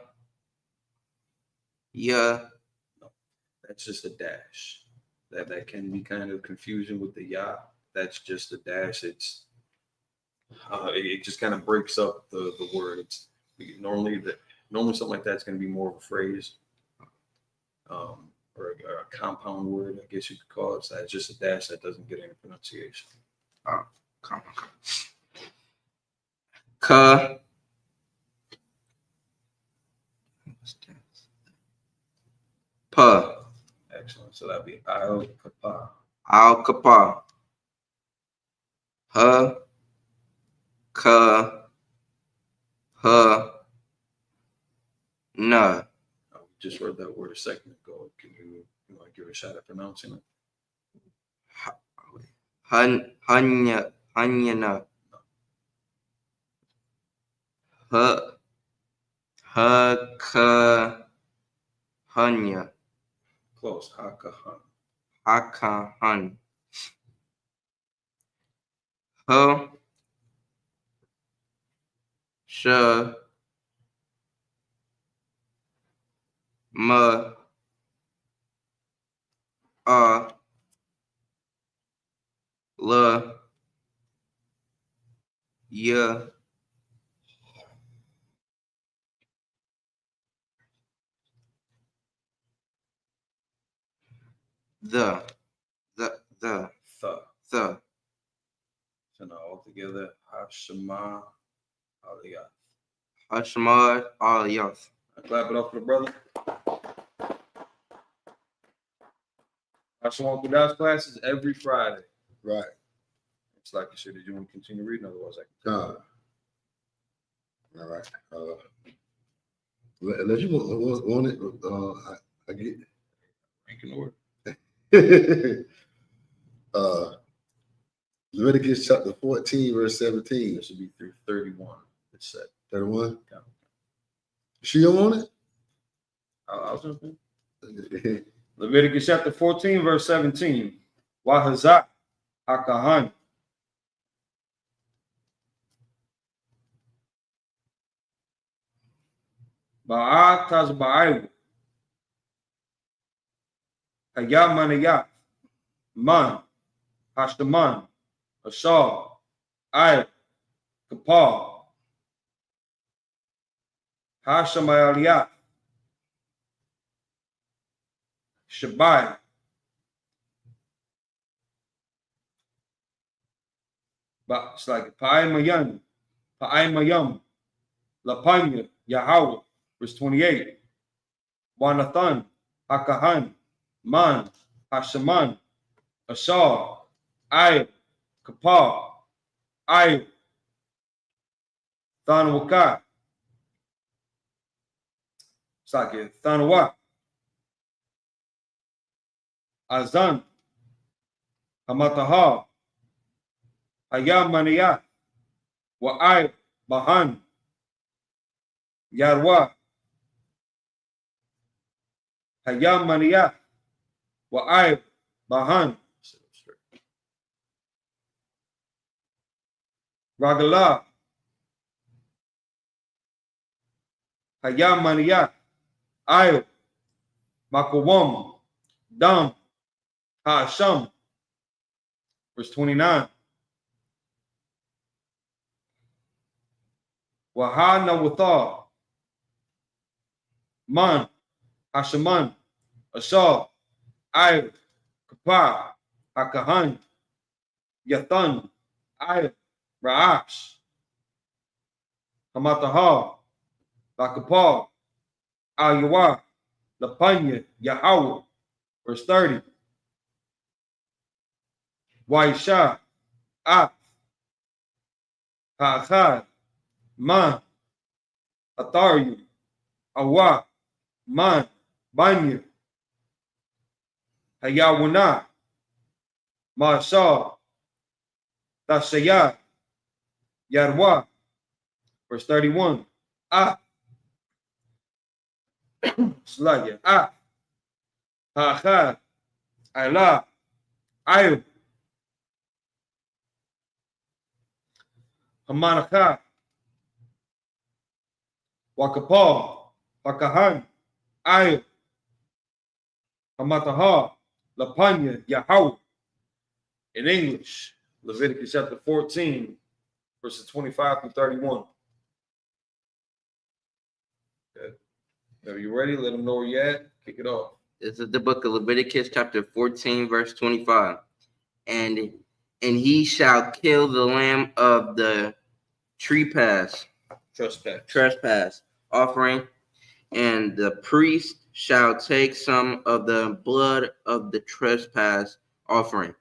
Ya. No, that's just a dash. That can be kind of confusing with the ya. That's just a dash. It's it just kind of breaks up the word. It's normally something like that's going to be more of a phrase, or a compound word, I guess you could call it. So it's just a dash that doesn't get any pronunciation. Ka. Pa. Excellent. So that'd be al kapa. Al kapa. Ha. Ka. Ha. Na. We just read that word a second ago. Can you want to give a shot at pronouncing it? Hanyana. Ha. Ha. Ka. Hanya. Close. Hakahan. Hakahan. Ha. Sha. Ma. La. Ya. The. Tha. The. So now all together. Hashema Aliyah. Hashmad Aliyah. Clap it up for the brother. Hashema Kuda's class is every Friday. Right. It's like you said, did you want to continue reading? Otherwise, I can. All right. Unless you want it, I get rank in order. Leviticus chapter 14, verse 17. This should be through 31. It's set. 31? Yeah. She don't want it? I'll jump in. Leviticus chapter 14, verse 17. Wahazak Hakahan. Ba'ataz ba'ayu. Hayam manayat. Man. Hashtaman. Ashar. Ay. Kapal. Hashamayaliyat. Shabai. But it's like Pa'aymayam. Pa'aymayam. Lapanya. Yahweh. Verse 28. Wanathan. Hakahan. Man. Hashaman. Ashar. Ay. Kapal. Ay. Thanawaka. It's like it. Thanawa. Azan. Hamataha. Hayam Maniyat. Wa'ay. Bahan. Yarwa. Hayam Maniyat. Wa'ay. Bahan. Ragala. Hayam Maniyat. Ayo. Makawam. Dam. Hasham. Verse 29. Wahana Wathar. Man. Hashaman. Ashar. Ayo. Kapar. Hakahan. Yathan. Ayo. Ra'ash. Hamataha. Lakapal. Al-Yawa. Lapanya. Yahweh. Verse 30. Waisha. Af. Ha'achad. Man. Atharyu. Awa. Man. Banya. Hayawana. Ma'ashah. Tashayat. Yarwa. Verse 31. Ah. Slugya. Ah. Ha'achad. Ayla. Ayu. Hamanakah. Wakapal. Hakahan. Ayu. Hamataha. Lapanya. Yahweh. In English, Leviticus chapter 14, verses 25 through 31. Okay. Are you ready? Let them know where you're at. Kick it off. This is the book of Leviticus chapter 14, verse 25. And he shall kill the lamb of the trespass offering, and the priest shall take some of the blood of the trespass offering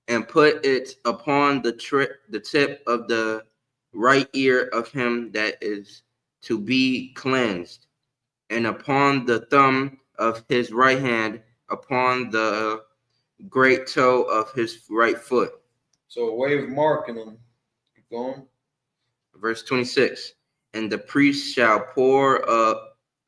and put it upon the tip of the right ear of him that is to be cleansed, and upon the thumb of his right hand, upon the great toe of his right foot. So a way of marking them. Keep going. Verse 26. And the priest shall pour of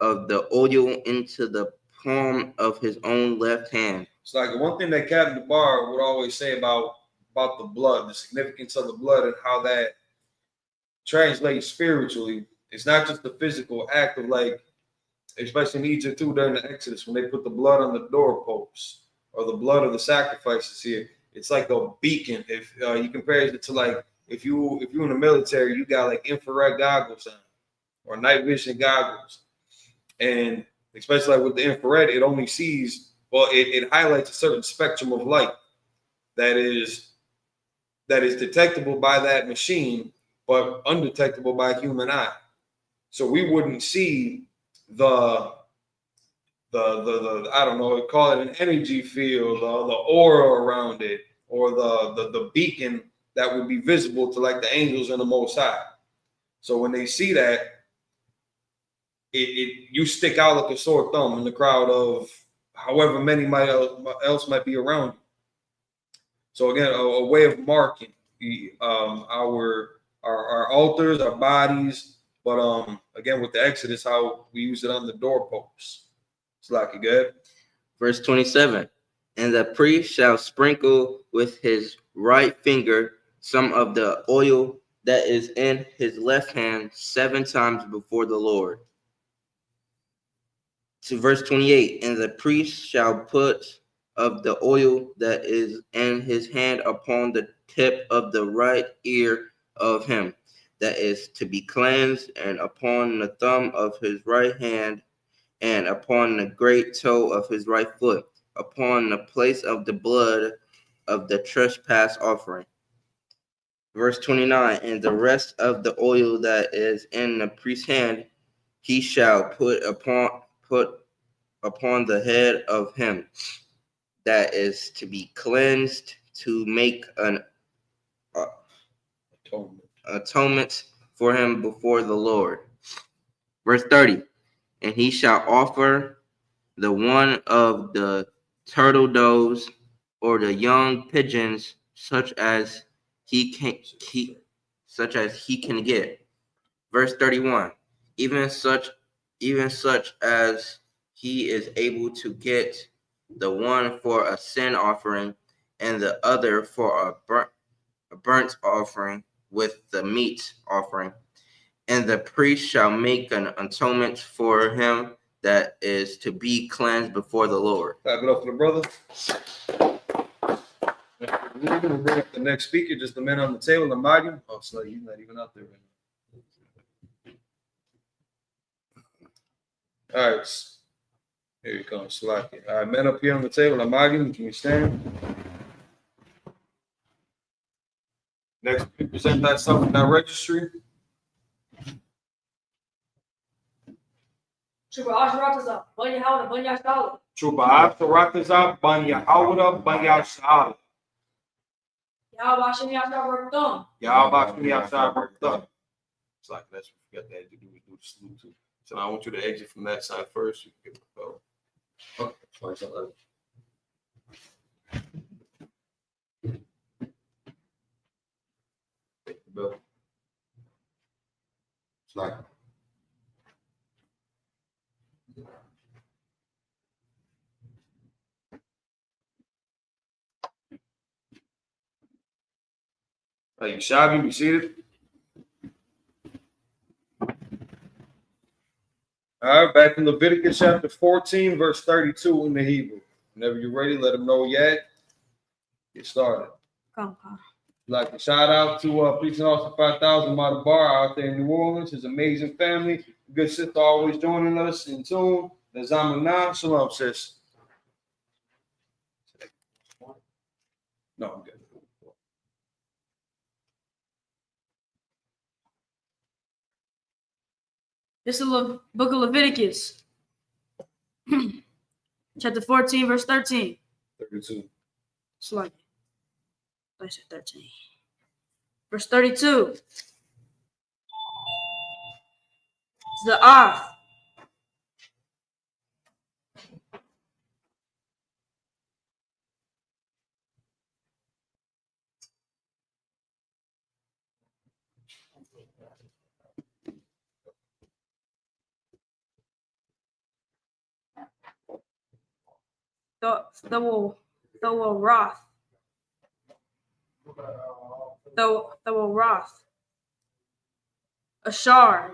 the oil into the palm of his own left hand. It's like one thing that Captain DeBar would always say about the blood, the significance of the blood, and how that translates spiritually. It's not just the physical act of, like, especially in Egypt too, during the Exodus, when they put the blood on the doorposts or the blood of the sacrifices here. It's like a beacon. If you compare it to, like, if you in the military, you got like infrared goggles on or night vision goggles, and especially like with the infrared, it only sees, well, it highlights a certain spectrum of light that is detectable by that machine, but undetectable by human eye. So we wouldn't see the I don't know, call it an energy field, the aura around it, or the beacon that would be visible to, like, the angels in the Most High. So when they see that, you stick out like a sore thumb in the crowd of however many else might be around you. So again, a way of marking our altars, our bodies, but again with the Exodus, how we use it on the doorposts. It's like it good. Verse 27, and the priest shall sprinkle with his right finger some of the oil that is in his left hand 7 times before the Lord. To verse 28, and the priest shall put of the oil that is in his hand upon the tip of the right ear of him that is to be cleansed, and upon the thumb of his right hand, and upon the great toe of his right foot, upon the place of the blood of the trespass offering. Verse 29, and the rest of the oil that is in the priest's hand he shall put upon the head of him that is to be cleansed, to make an atonement for him before the Lord. Verse 30, and he shall offer the one of the turtle doves or the young pigeons, such as he can get. Verse 31, even such as he is able to get, the one for a sin offering and the other for a burnt offering with the meat offering. And the priest shall make an atonement for him that is to be cleansed before the Lord. Clap it up for the brother. We're going to bring up the next speaker, just the man on the table, the Mahdi. Oh, so he's not even out there right now. All right. Here he comes, Slaki. All right, men up here on the table, the Mahdi, can you stand? Next, we present that stuff in that registry. Trooper Asharatazah, Banya Howda, Banya Shala. Trooper Asharatazah, Banya Howda, Banya Shala. Yahweh Yahweh Yahweh Yahweh. It's like that's what we got to do is do the salute too. So now I want you to exit from that side first. You can get the bell. Okay, sorry, something. Take the bell. It's like. Hey, Shabi, be seated. All right, back in Leviticus chapter 14, verse 32 in the Hebrew. Whenever you're ready, let them know yet. Get started. Come. Like to shout out to Preaching Austin 5000 Bar out there in New Orleans. His amazing family. Good sister always joining us in tune. The Zamana. Shalom, sis. No, I'm good. This is the book of Leviticus, chapter 14, verse 13. 32. Slide. I said 13. Verse 32. It's the off. Thowaroth. Thowaroth. Ashar.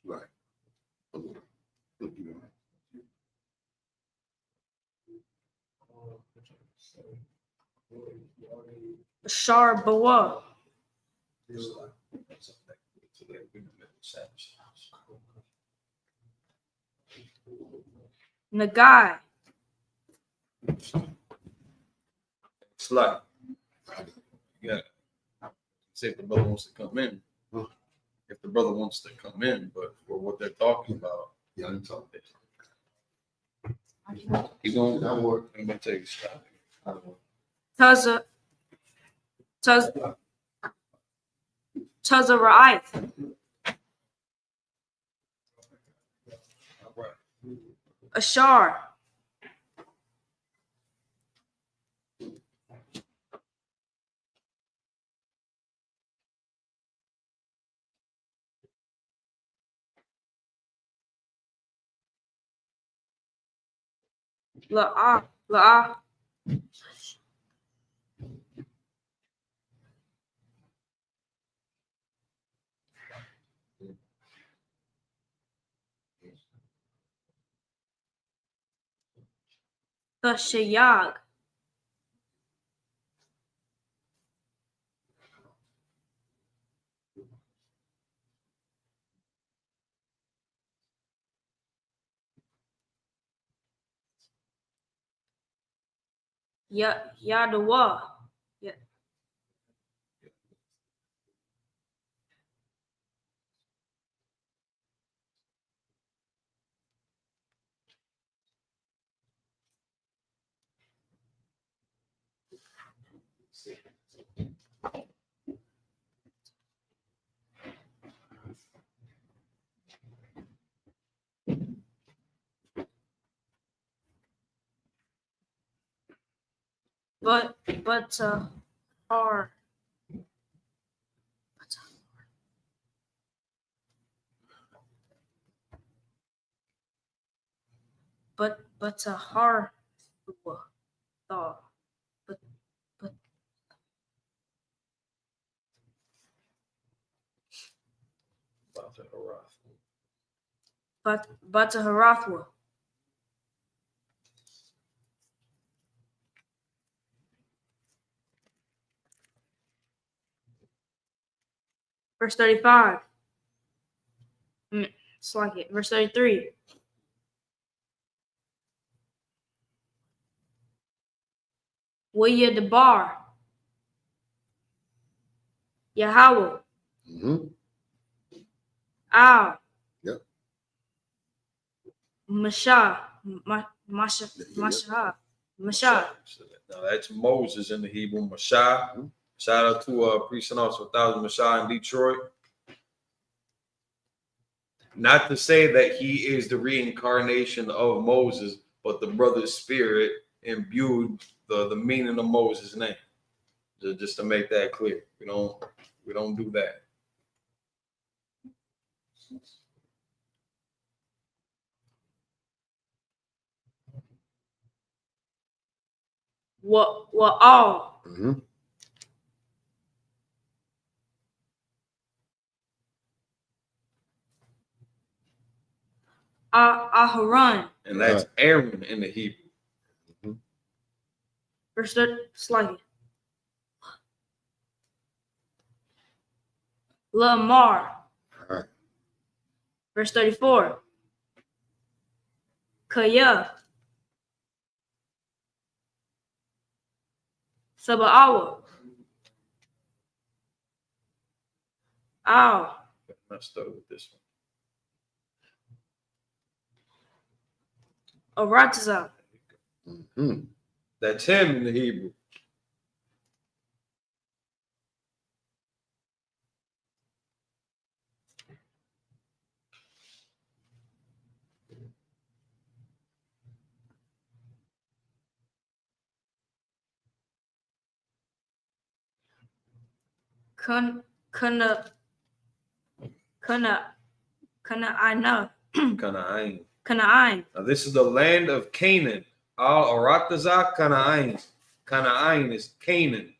Right. Ashar Bawa. Nagai. It's like, yeah. Say if the brother wants to come in. If the brother wants to come in, but for what they're talking about, yeah, I'm talking. He's gonna work. I'm gonna take a shot. Tazara'ith. Ashar. La'ah. Shayag. Yadawa. Yeah. But har. But har. Thought. But Harathwa. Verse 35. It's like it. Verse 33. Waya Debar. Yahweh. Al. Yep. Masha. Now that's Moses in the Hebrew, Mashah. Shout out to Priest and also 1,000 Mashah in Detroit. Not to say that he is the reincarnation of Moses, but the brother's spirit imbued the meaning of Moses' name. Just to make that clear. We don't do that. What all? Aharon. And that's Aaron in the Hebrew. Verse 30, slightly. Lamar. Verse 34. Kaya. Saba'awa. Ow. Let's start with this one. Aratiza. That's him in the Hebrew. Canaan. Canaan. Now this is the land of Canaan. Al Arataza Canaan. Canaan is Canaan.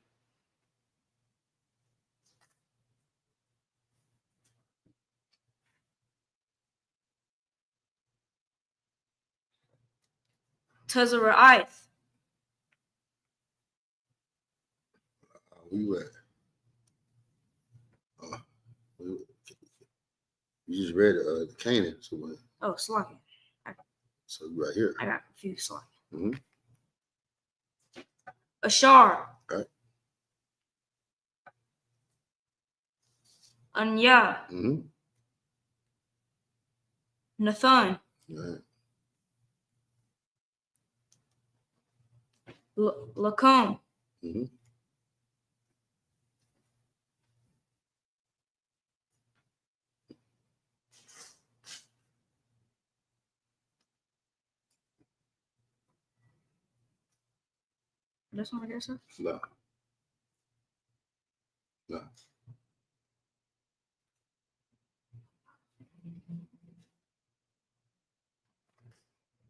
Tazara'ith. Where you at? You just read Canaan. So, Oh, Slocky. so right here. I got confused. Slocky. Mm-hmm. Ashar. Right. Anya. Mm-hmm. Nathan. Right. Lacombe. Mm-hmm. This one right here, sir? No. No.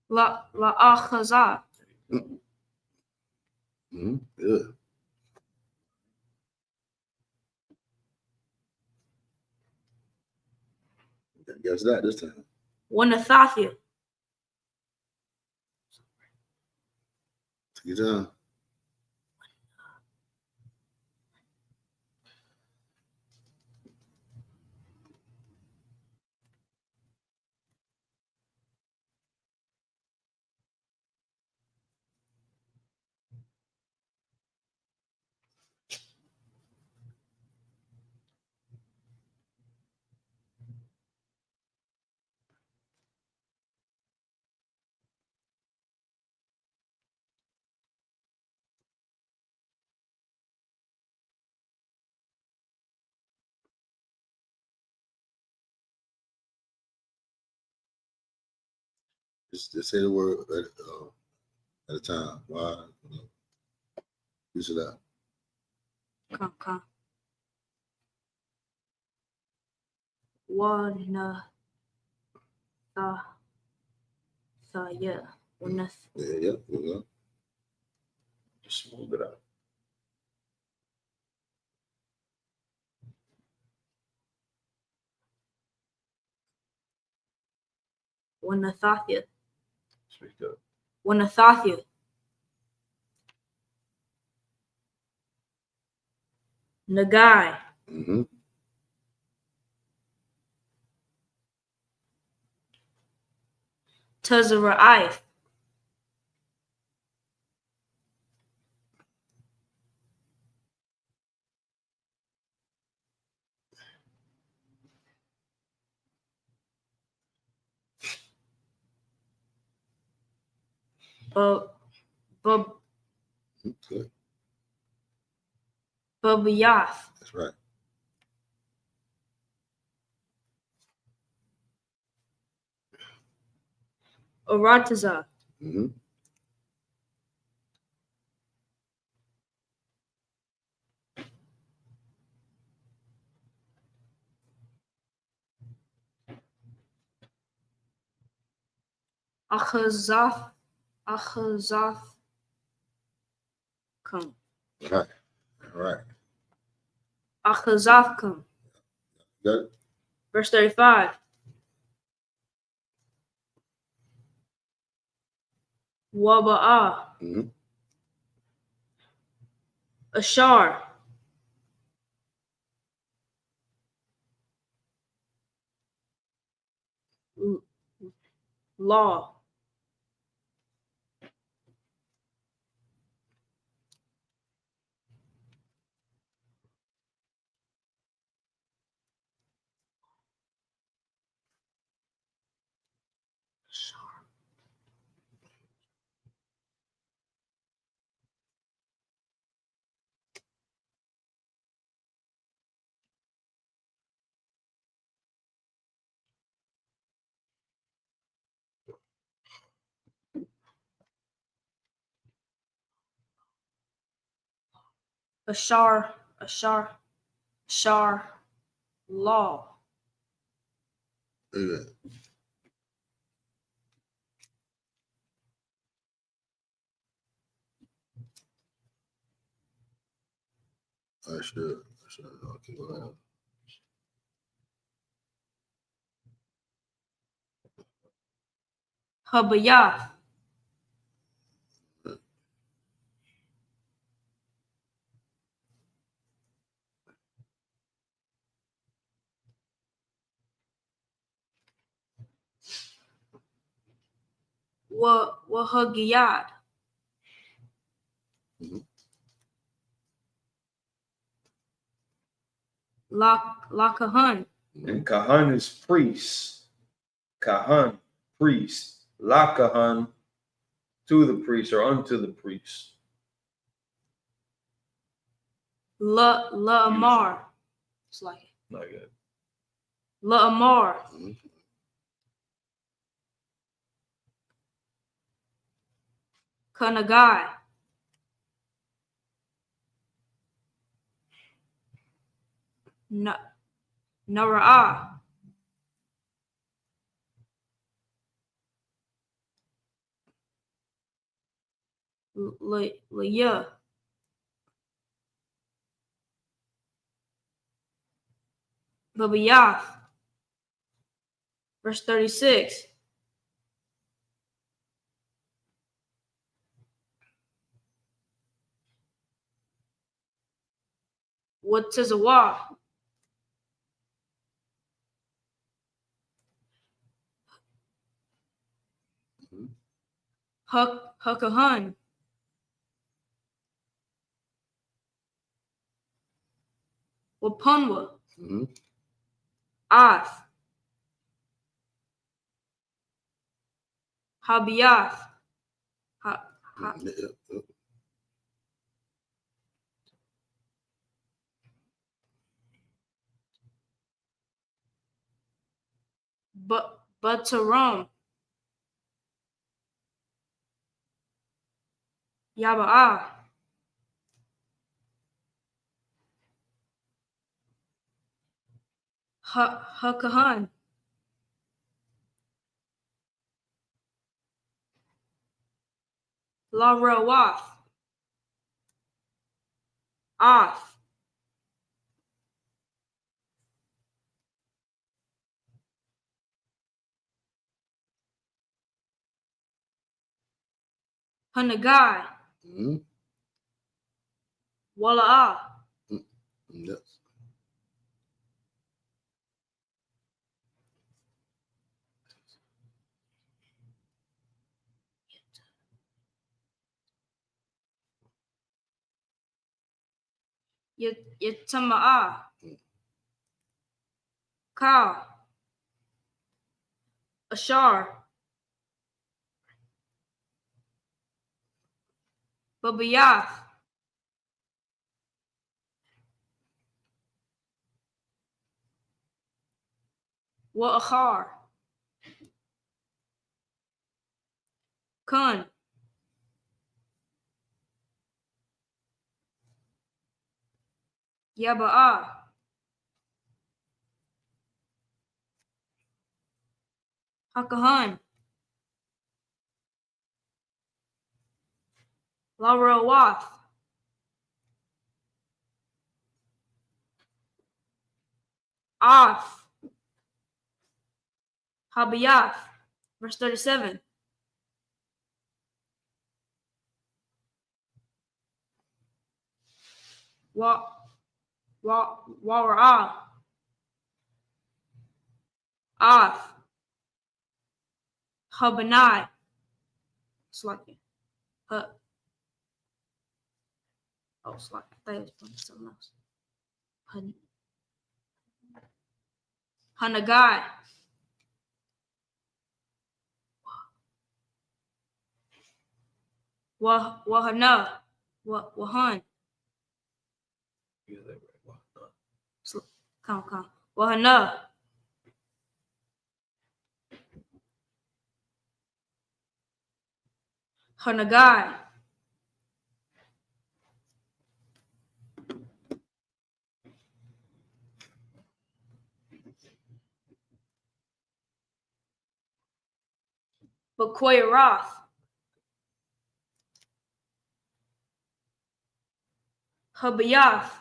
La Achaza. Mm-hmm. Good. Guess that this time. Wanathathia. Take your time. Just say the word at a time. Why? Use it out. Come. Wanathathia. Yeah. There you go. Just smooth it out. Wanathathia. Speak up. Wanathathia. Nagai. Mm-hmm. Tazara'ith. Good. Babiyath. That's right. Arataza. Mm-hmm. Achazath. Come. All right. Achazathkum. Got it? Verse 35. Waba'ah. Mm-hmm. Ashar. Law. Ashar. Law. Yeah. I should. Okay, well. Habayath. Wahagiyad. Lakahan. And Kahan is priest. Kahan, priest. Lakahan, to the priest or unto the priest. La Amar. It's like it. Not good. La Amar. Kanagai. Nara'ah. Laya. Babayath. Verse 36. What Tizawah? Hukahan. Wapunwa. Ath. Habiyath. Bataram. Yaba'ah. Hukahan. La Rawath. Ath. Hanagai. Wala'ah. Yes. Yatama'ah. Ka. Ashar. Babayath. Wa'achar. Kun. Yaba'ah. Hakahan. La Rawath. Ath. Habiyath. Verse 37. Wara'ah. Ath. Habanai. It's like it. It's like I thought it was putting something else. Hanagai. Wahana. Wahan. Come. Wahana. Hanagai. Bakoyarath. Habayath.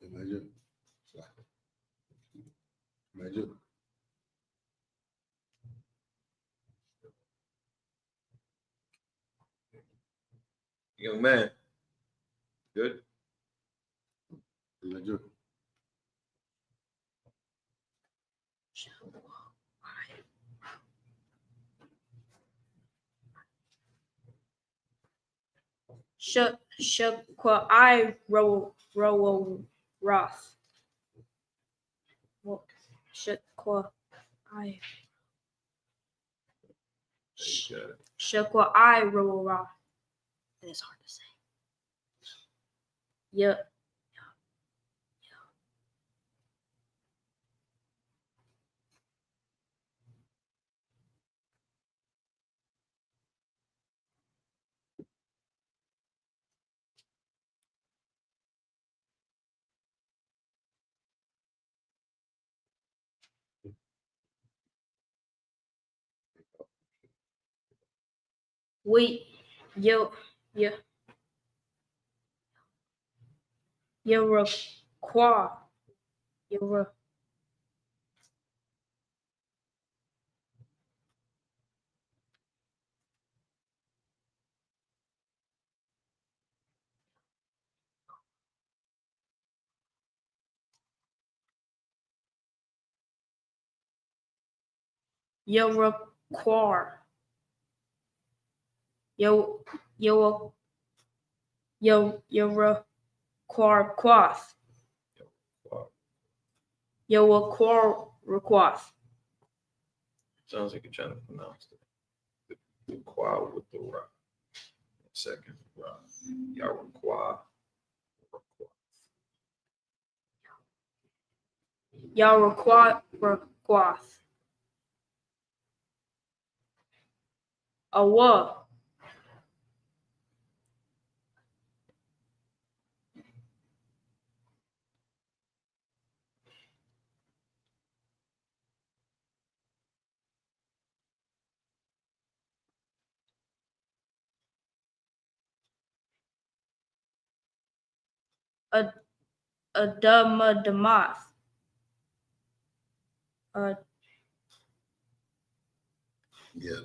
Imagine. Imagine. Young man. Good. Imagine. Shakwai Roworath. Shakwai. Shakwai Roworath. It's hard to say. Yep. We Yora Yoraquar. Yoraquarquath. Yoraquarquath. Sounds like you're trying to pronounce the qua with the ra. Second ra. Yarakwa. Yoraquarquath. Awa. Adamadamoth. Yeah.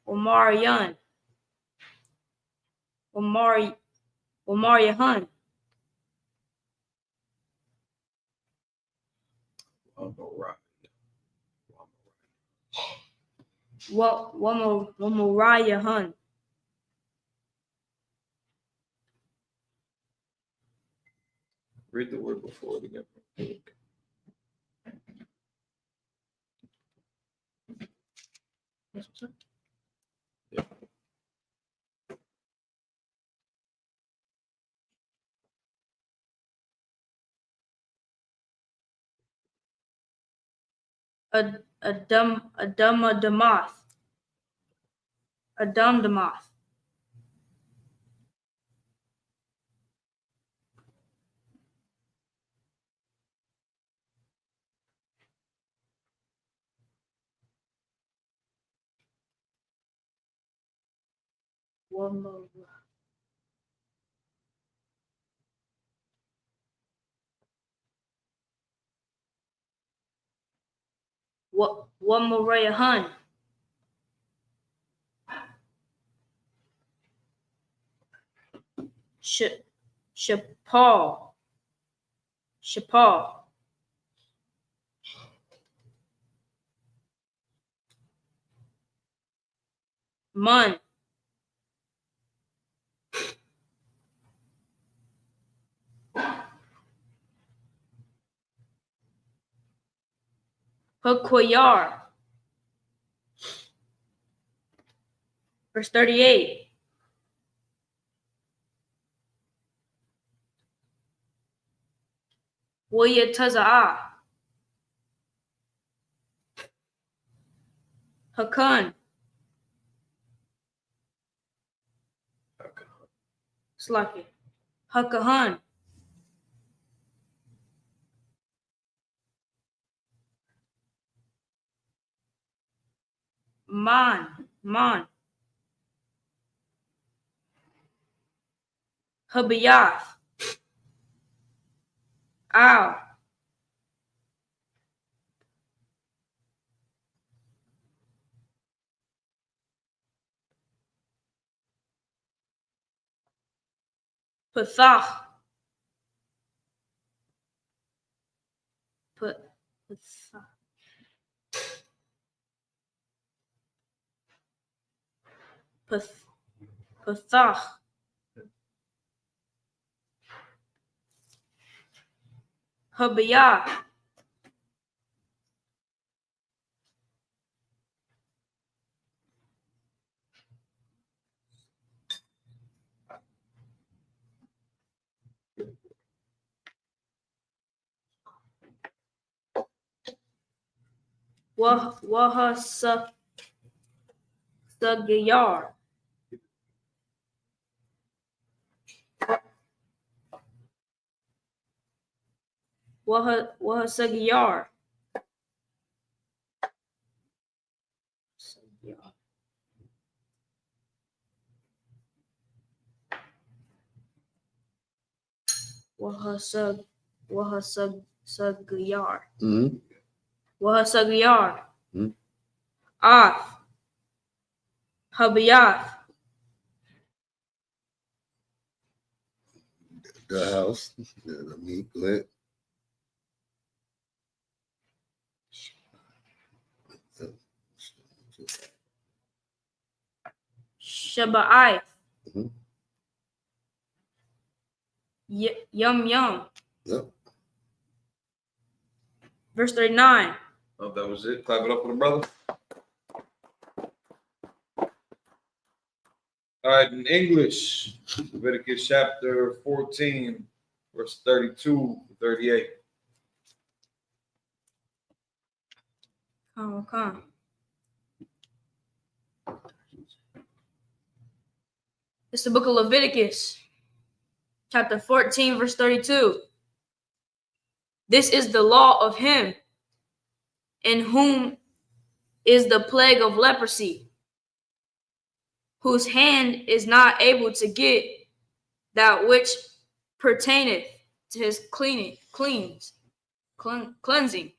Omarion. Omariahan. Wamariahan. Read the word before it again. Yeah. Adamadamoth. Adamdamoth. Wamariahan. Shapal. Mun. Hukoyar. Verse 38. ويتزعى Hakan. Slaki. Hakahan. Man. Habiyath. Ow. Pathach. Pathach. Habiyah. Wahasagiyar. Wahasagiyar. Wahasagiyar. Wahasagiyar. Ath. Habiyath. The house, the meat, lit. Shaba'ai. Yum. Yep. Verse 39. Oh, that was it. Clap it up for the brother. All right, in English, Leviticus chapter 14, verse 32 to 38. Come. It's the book of Leviticus, chapter 14, verse 32. This is the law of him in whom is the plague of leprosy, whose hand is not able to get that which pertaineth to his cleansing.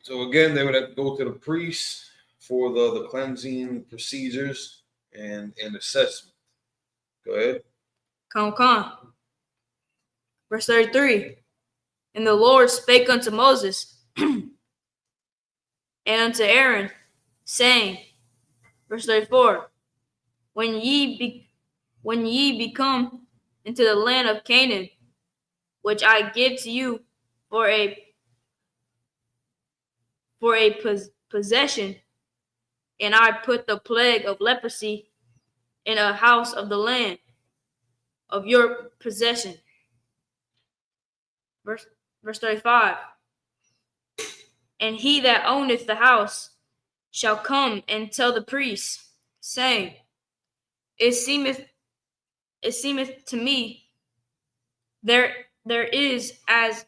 So again, they would have to go to the priest for the cleansing procedures and assessment. Go ahead. Come. Verse 33. And the Lord spake unto Moses and unto Aaron, saying, verse 34, when ye become into the land of Canaan, which I give to you for a possession, and I put the plague of leprosy in a house of the land of your possession. Verse 35. And he that owneth the house shall come and tell the priest, saying, It seemeth to me there is as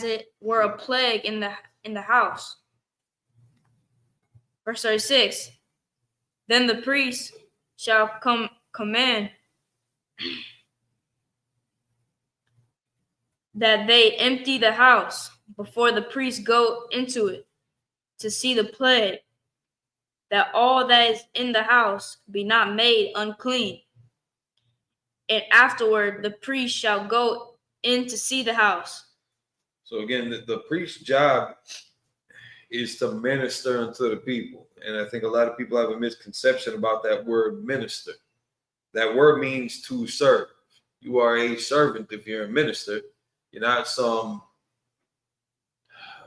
it were a plague in the house. Verse 36. Then the priest shall command that they empty the house before the priest go into it to see the plague, that all that is in the house be not made unclean. And afterward the priest shall go in to see the house. So again, the priest's job is to minister unto the people. And I think a lot of people have a misconception about that word minister. That word means to serve. You are a servant if you're a minister. You're not some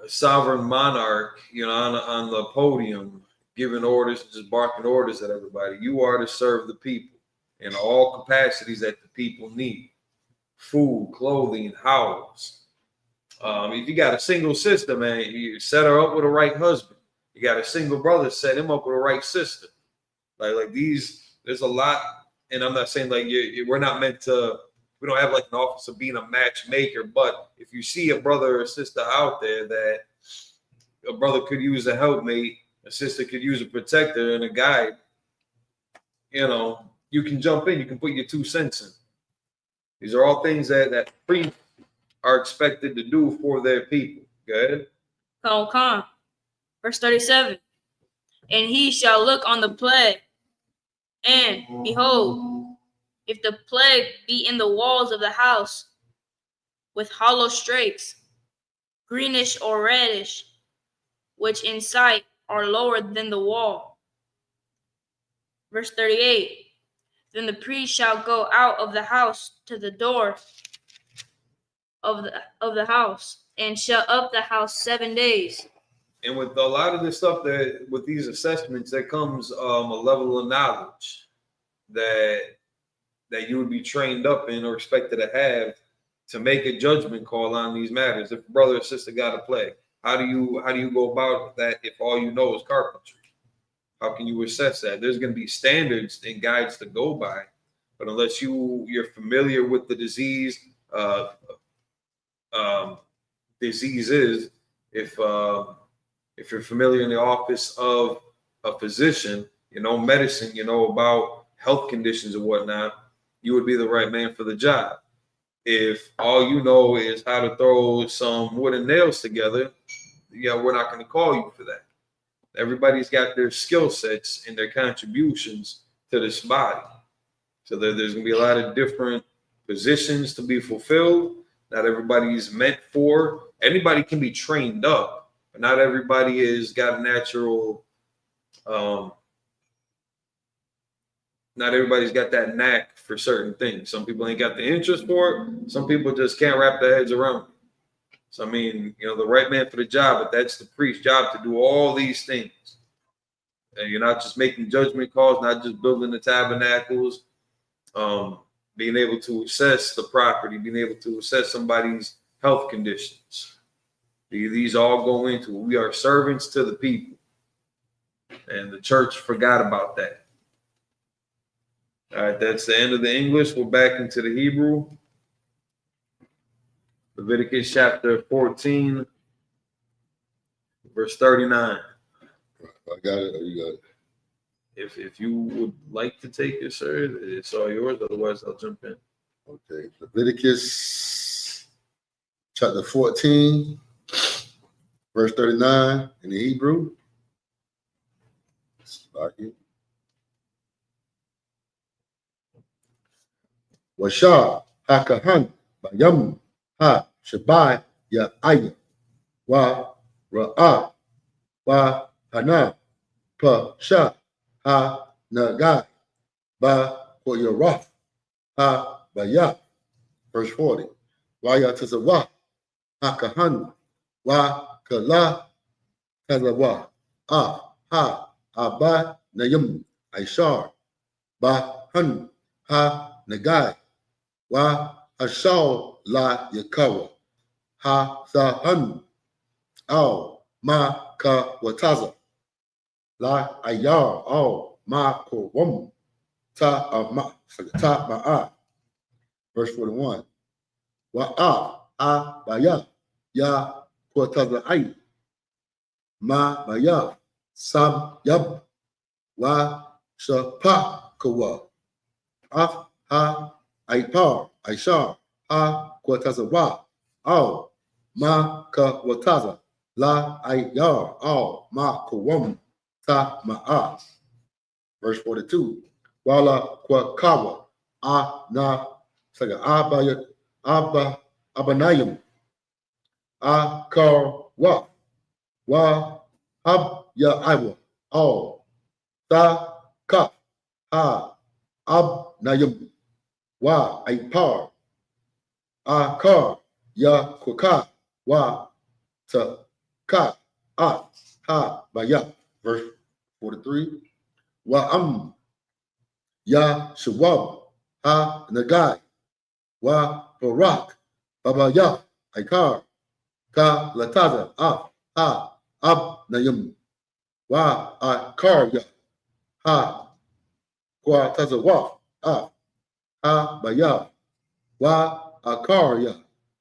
sovereign monarch, on the podium, giving orders and just barking orders at everybody. You are to serve the people in all capacities that the people need. Food, clothing, house. If you got a single sister, man, you set her up with a right husband. You got a single brother, set him up with a right sister. Like these, there's a lot. And I'm not saying like we're not meant to, we don't have like an office of being a matchmaker, but if you see a brother or sister out there that a brother could use a helpmate, a sister could use a protector and a guide, you know, you can jump in, you can put your 2 cents in. These are all things that priests are expected to do for their people. Go ahead. Come. Verse 37. And he shall look on the plague, and behold, if the plague be in the walls of the house, with hollow strakes, greenish or reddish, which in sight are lower than the wall. Verse 38. Then the priest shall go out of the house to the door of the house, and shut up the house 7 days. And with a lot of this stuff, that with these assessments, there comes a level of knowledge that you would be trained up in or expected to have to make a judgment call on these matters. If a brother or sister got a plague, how do you go about that if all you know is carpentry? How can you assess that? There's going to be standards and guides to go by, but unless you're familiar with the disease, diseases, if you're familiar in the office of a physician, you know medicine, you know about health conditions and whatnot, you would be the right man for the job. If all you know is how to throw some wooden nails together, we're not going to call you for that. Everybody's got their skill sets and their contributions to this body. So there's going to be a lot of different positions to be fulfilled. Not everybody's meant for. Anybody can be trained up, but not everybody is got a natural. Not everybody's got that knack for certain things. Some people ain't got the interest for it. Some people just can't wrap their heads around it. So I mean, the right man for the job, but that's the priest's job to do all these things. And you're not just making judgment calls, not just building the tabernacles, being able to assess the property, being able to assess somebody's health conditions. These all go into it. We are servants to the people. And the church forgot about that. All right, that's the end of the English. We're back into the Hebrew. Leviticus chapter 14, verse 39. I got it. You got it. If you would like to take it, sir, it's all yours. Otherwise, I'll jump in. Okay. Leviticus chapter 14, verse 39 in the Hebrew. Washa hakahan bayam ha shabai ya ayah wa ra'a wa hana pa sha ha nagai ba koyoraf ha baya. Verse 40. Waya tazawa hakahan wa kala kazawa ha aba nayim aishar ba han ha nagai wa ashal la yakawa ha sahan au ma ka wataza la ayar au ma ko wom ta ma'a. Verse 41. Wa baya ya wataza ay ma baya sam yab wa shapa kawa ha Aipar, Aishar, Ha Quatazawa, Al, Ma Ka Wataza, La Ayar, Al, Ma Kawam, Ta Ma'a. Verse 42. Wala Kwakawa, Na Saga Abanayim, Kar Wa Hab Ya Iwa, Al, Ta Ka, Ha Abnayim. Wa aipar akar ya kuka wa ta ka ha baya. Verse 43. Wa ya shawab ha nagai wa barak baba ya aikar ka lataza ha ab nayum wa akar ya ha kwa taza wa ha baya wa akar ya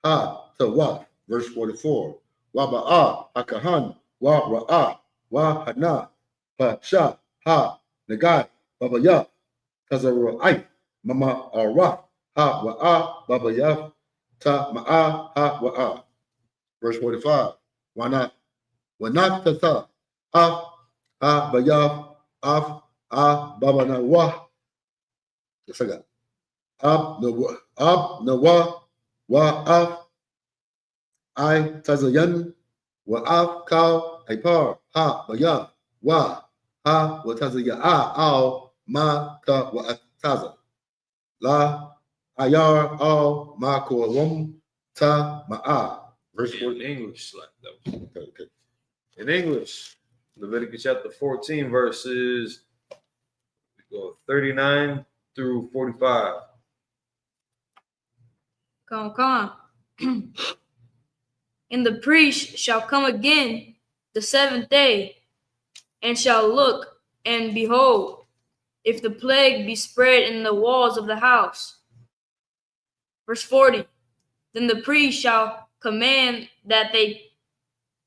ha tawa. Verse 44. Wa ba'a akahan wa ra'a wa hana pa sha ha nagai baba ya Tazara'ai, Mama Ara, Ha Wa'a, Baba Ya, Ta Ma'a, Ha Wa'a. Verse 45. Why not? Wanat Tata, Af, Ha Baya, Af, Baba Na Wa. Yes, I got. Ab Nawa, Wa Af, I Tazayan, Wa Af Kau, Aipar, Ha Baya, Wa, Ha Watazaya, Ao, Ma Ka Wa Taza. La ayar al makorum ta ma'a. Verse 4. In English, like that. Okay. In English, Leviticus chapter 14, verses 39 through 45. Come on. And the priest shall come again the seventh day, and shall look, and behold, if the plague be spread in the walls of the house. Verse 40. Then the priest shall command that they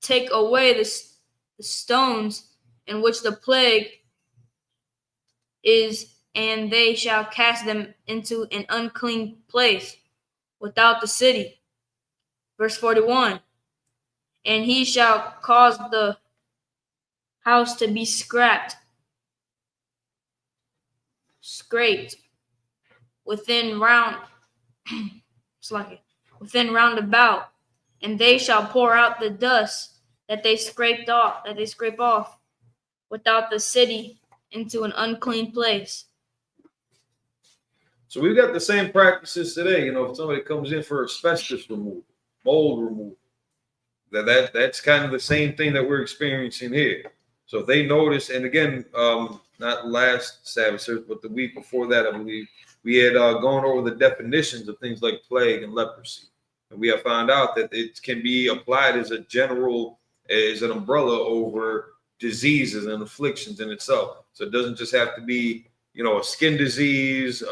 take away the stones in which the plague is, and they shall cast them into an unclean place without the city. Verse 41. And he shall cause the house to be scraped within round about, and they shall pour out the dust that they scrape off without the city into an unclean place. So we've got the same practices today. If somebody comes in for asbestos removal, mold removal, that's kind of the same thing that we're experiencing here. So if they notice, and again, not last Sabbath service, but the week before that, I believe, we had gone over the definitions of things like plague and leprosy. And we have found out that it can be applied as an umbrella over diseases and afflictions in itself. So it doesn't just have to be, a skin disease,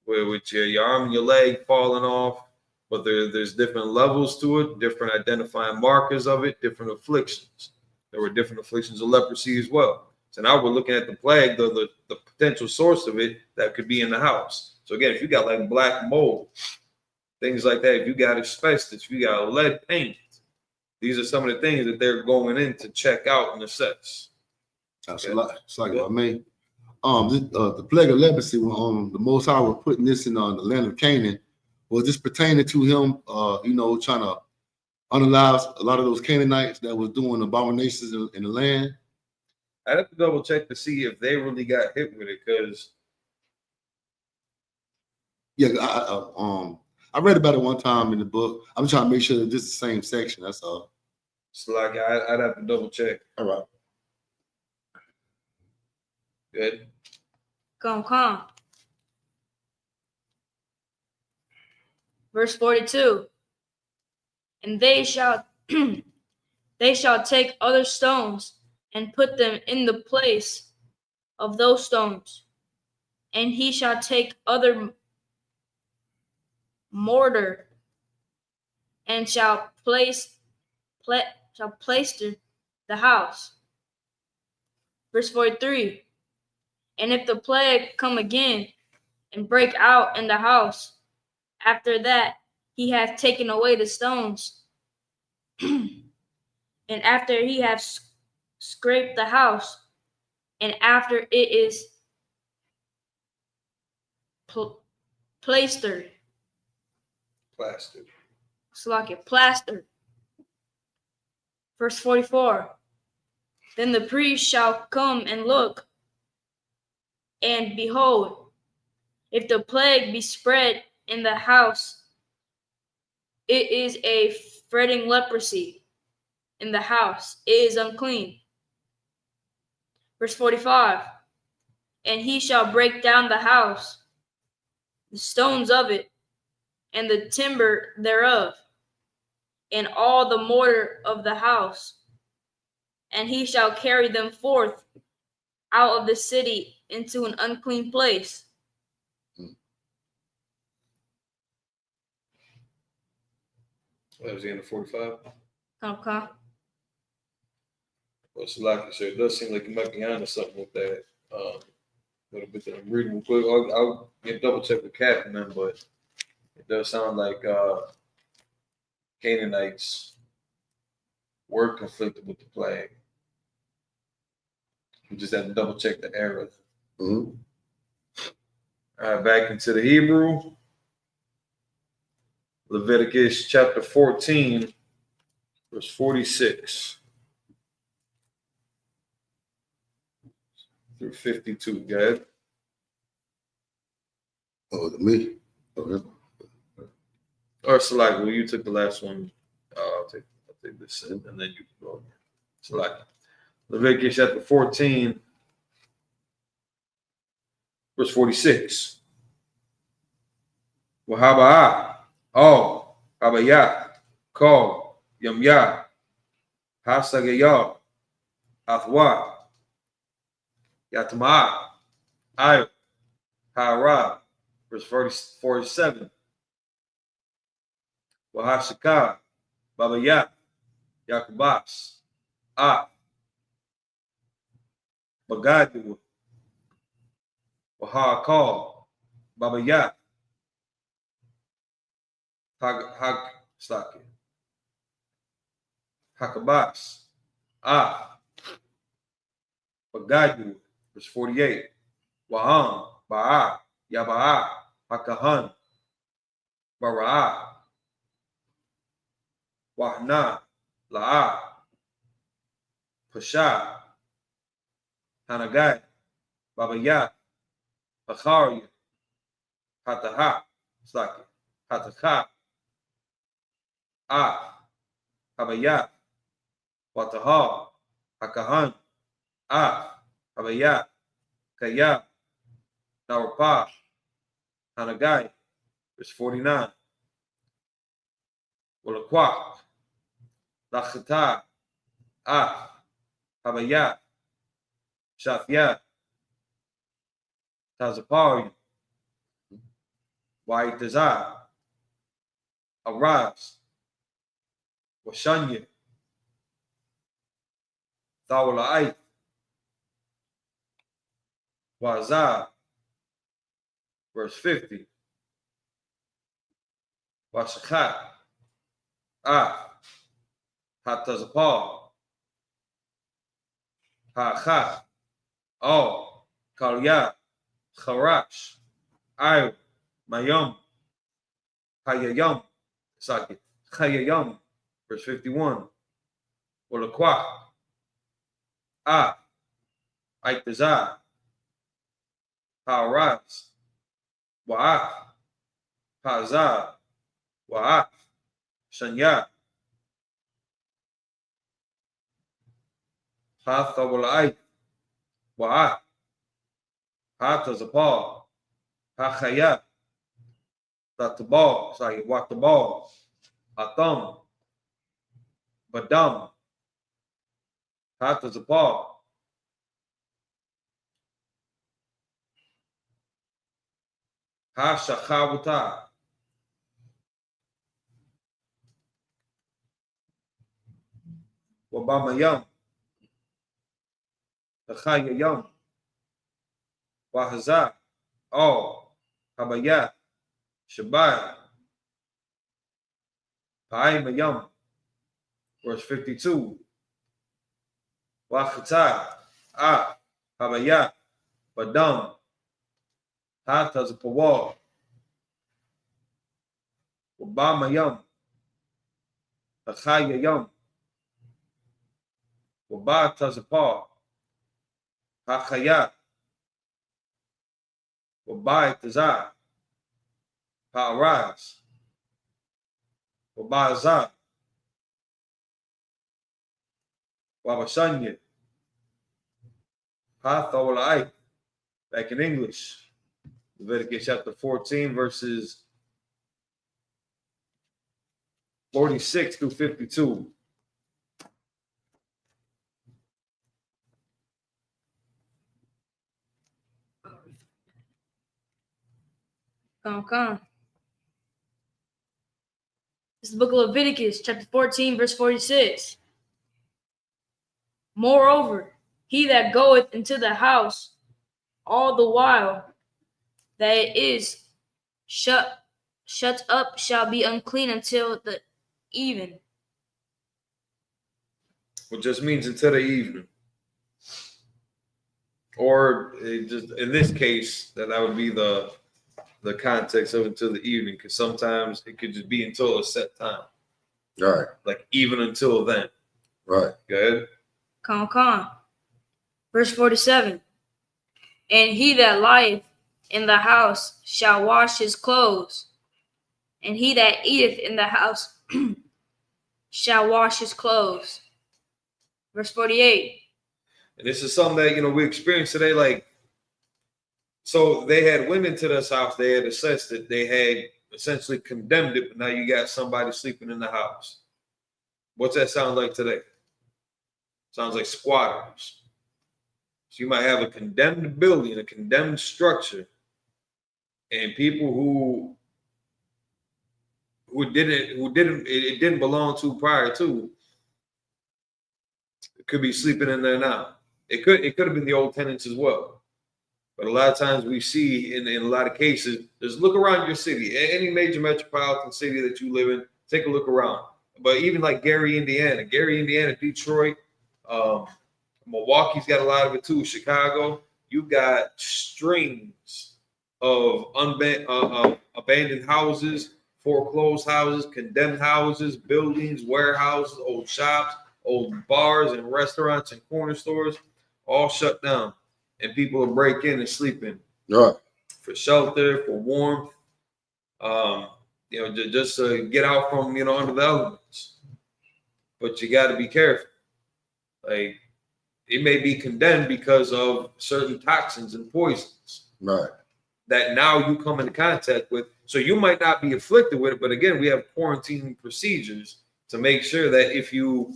with your arm and your leg falling off, but there's different levels to it, different identifying markers of it, different afflictions. There were different afflictions of leprosy as well. So now we're looking at the plague, the potential source of it that could be in the house. So again, if you got like black mold, things like that, if you got asbestos, if you got lead paint, these are some of the things that they're going in to check out and assess. That's a lot. It's like I mean, the plague of leprosy, when the Most High was putting this in the land of Canaan, was this pertaining to him, trying to unalive a lot of those Canaanites that was doing abominations in the land? I'd have to double check to see if they really got hit with it, because I read about it one time in the book. I'm trying to make sure that this is the same section. That's all. It's like I'd have to double check. All right. Good. Come. Verse 42. And they shall take other stones and put them in the place of those stones, and he shall take other mortar and shall plaster the house. Verse 43. And if the plague come again and break out in the house, after that he hath taken away the stones, and after he hath scraped the house, and after it is plastered. Verse 44. Then the priest shall come and look, and behold, if the plague be spread in the house, it is a fretting leprosy in the house, it is unclean. Verse 45. And he shall break down the house, the stones of it, and the timber thereof, and all the mortar of the house, and he shall carry them forth out of the city into an unclean place. That was the end of 45. Okay. Well, so like you said, it does seem like you might be onto something with that. Little bit that I'm reading real quick. I'll get double check with Cap and them, but it does sound like Canaanites were conflicted with the plague. We just have to double check the error. Mm-hmm. All right, back into the Hebrew. Leviticus chapter 14, verse 46 through 52. Go ahead. Oh, me? Okay. Or Select, well, you took the last one. I'll take this, and then you can go. Select. Leviticus chapter 14, verse 46. Wahaba'a, oh, Abaya, Ko, Yamya, Hasagaya, Athwa, Yatma, Ayo, Hara, verse 47. Wahashika, Babaya, Yakubas, Bagadu, Wahakal, Babaya, Hakabas, Bagadu, verse 48. Waham, Ba'a, Yaba'a, Hakahan, Bara'a, Wahna, La'a, Pasha, Hanagai, Babaya, Hacharia, Hataha, Hataha, Habaya, Wataha, Hakahan, Habaya, Kaya, Narapa, Hanagai, verse 49. Walakwak, Lachata, Habaya, Shafia, Tazapari, Waitaza, Araz, Washanya, Thawala'ait, Wazah, verse 50. Washakhat, Hatazapar, Ha'achat, Kalya, Kharash, Ayo, Mayom, Hayayam, Chayayam, verse 51. Walakwak, Aitazah, Ha'araz, Wa'af, Ha'azah, Wa'af, Shanya, Hathawala'ait, Wa'af, Hatazapar, Hachayat, Tatabal, Watabal, Atham, Badam, Hatazapar, Hashachawata, Wabamayam, Hachayayam, Wahazah, Habaya, Shabbat, Paimayam, verse 52. Wachata, Habaya, Badam, Hatazapawal, Wabamayam, Hachayayam, Wabatazapar, Hachayat, Wabaitazah, Ha'araz, Wabazah, Wabashanya, Hatholai. Back in English. Leviticus chapter 14, verses 46 through 52. Come. This is the book of Leviticus, chapter 14, verse 46. Moreover, he that goeth into the house all the while that it is shut up shall be unclean until the even. Which just means until the evening. Or it just in this case, that would be the context of until the evening, because sometimes it could just be until a set time. Right. Like even until then. Right. Go ahead. Come. Verse 47. And he that lieth in the house shall wash his clothes, and he that eateth in the house shall wash his clothes. Verse 48. And this is something that, we experience today. Like, so they had went into this house, they had assessed it, they had essentially condemned it, but now you got somebody sleeping in the house. What's that sound like today? Sounds like squatters. So you might have a condemned building, a condemned structure, and people who it didn't belong to prior to could be sleeping in there now. It could have been the old tenants as well. But a lot of times we see in a lot of cases, just look around your city, any major metropolitan city that you live in, take a look around. But even like Gary, Indiana, Detroit, Milwaukee's got a lot of it too. Chicago, you've got strings of abandoned houses, foreclosed houses, condemned houses, buildings, warehouses, old shops, old bars and restaurants and corner stores, all shut down. And people will break in and sleep in. Right. For shelter, for warmth, just to get out from, under the elements. But you got to be careful. Like, it may be condemned because of certain toxins and poisons. Right. That now you come into contact with. So you might not be afflicted with it, but again, we have quarantine procedures to make sure that if you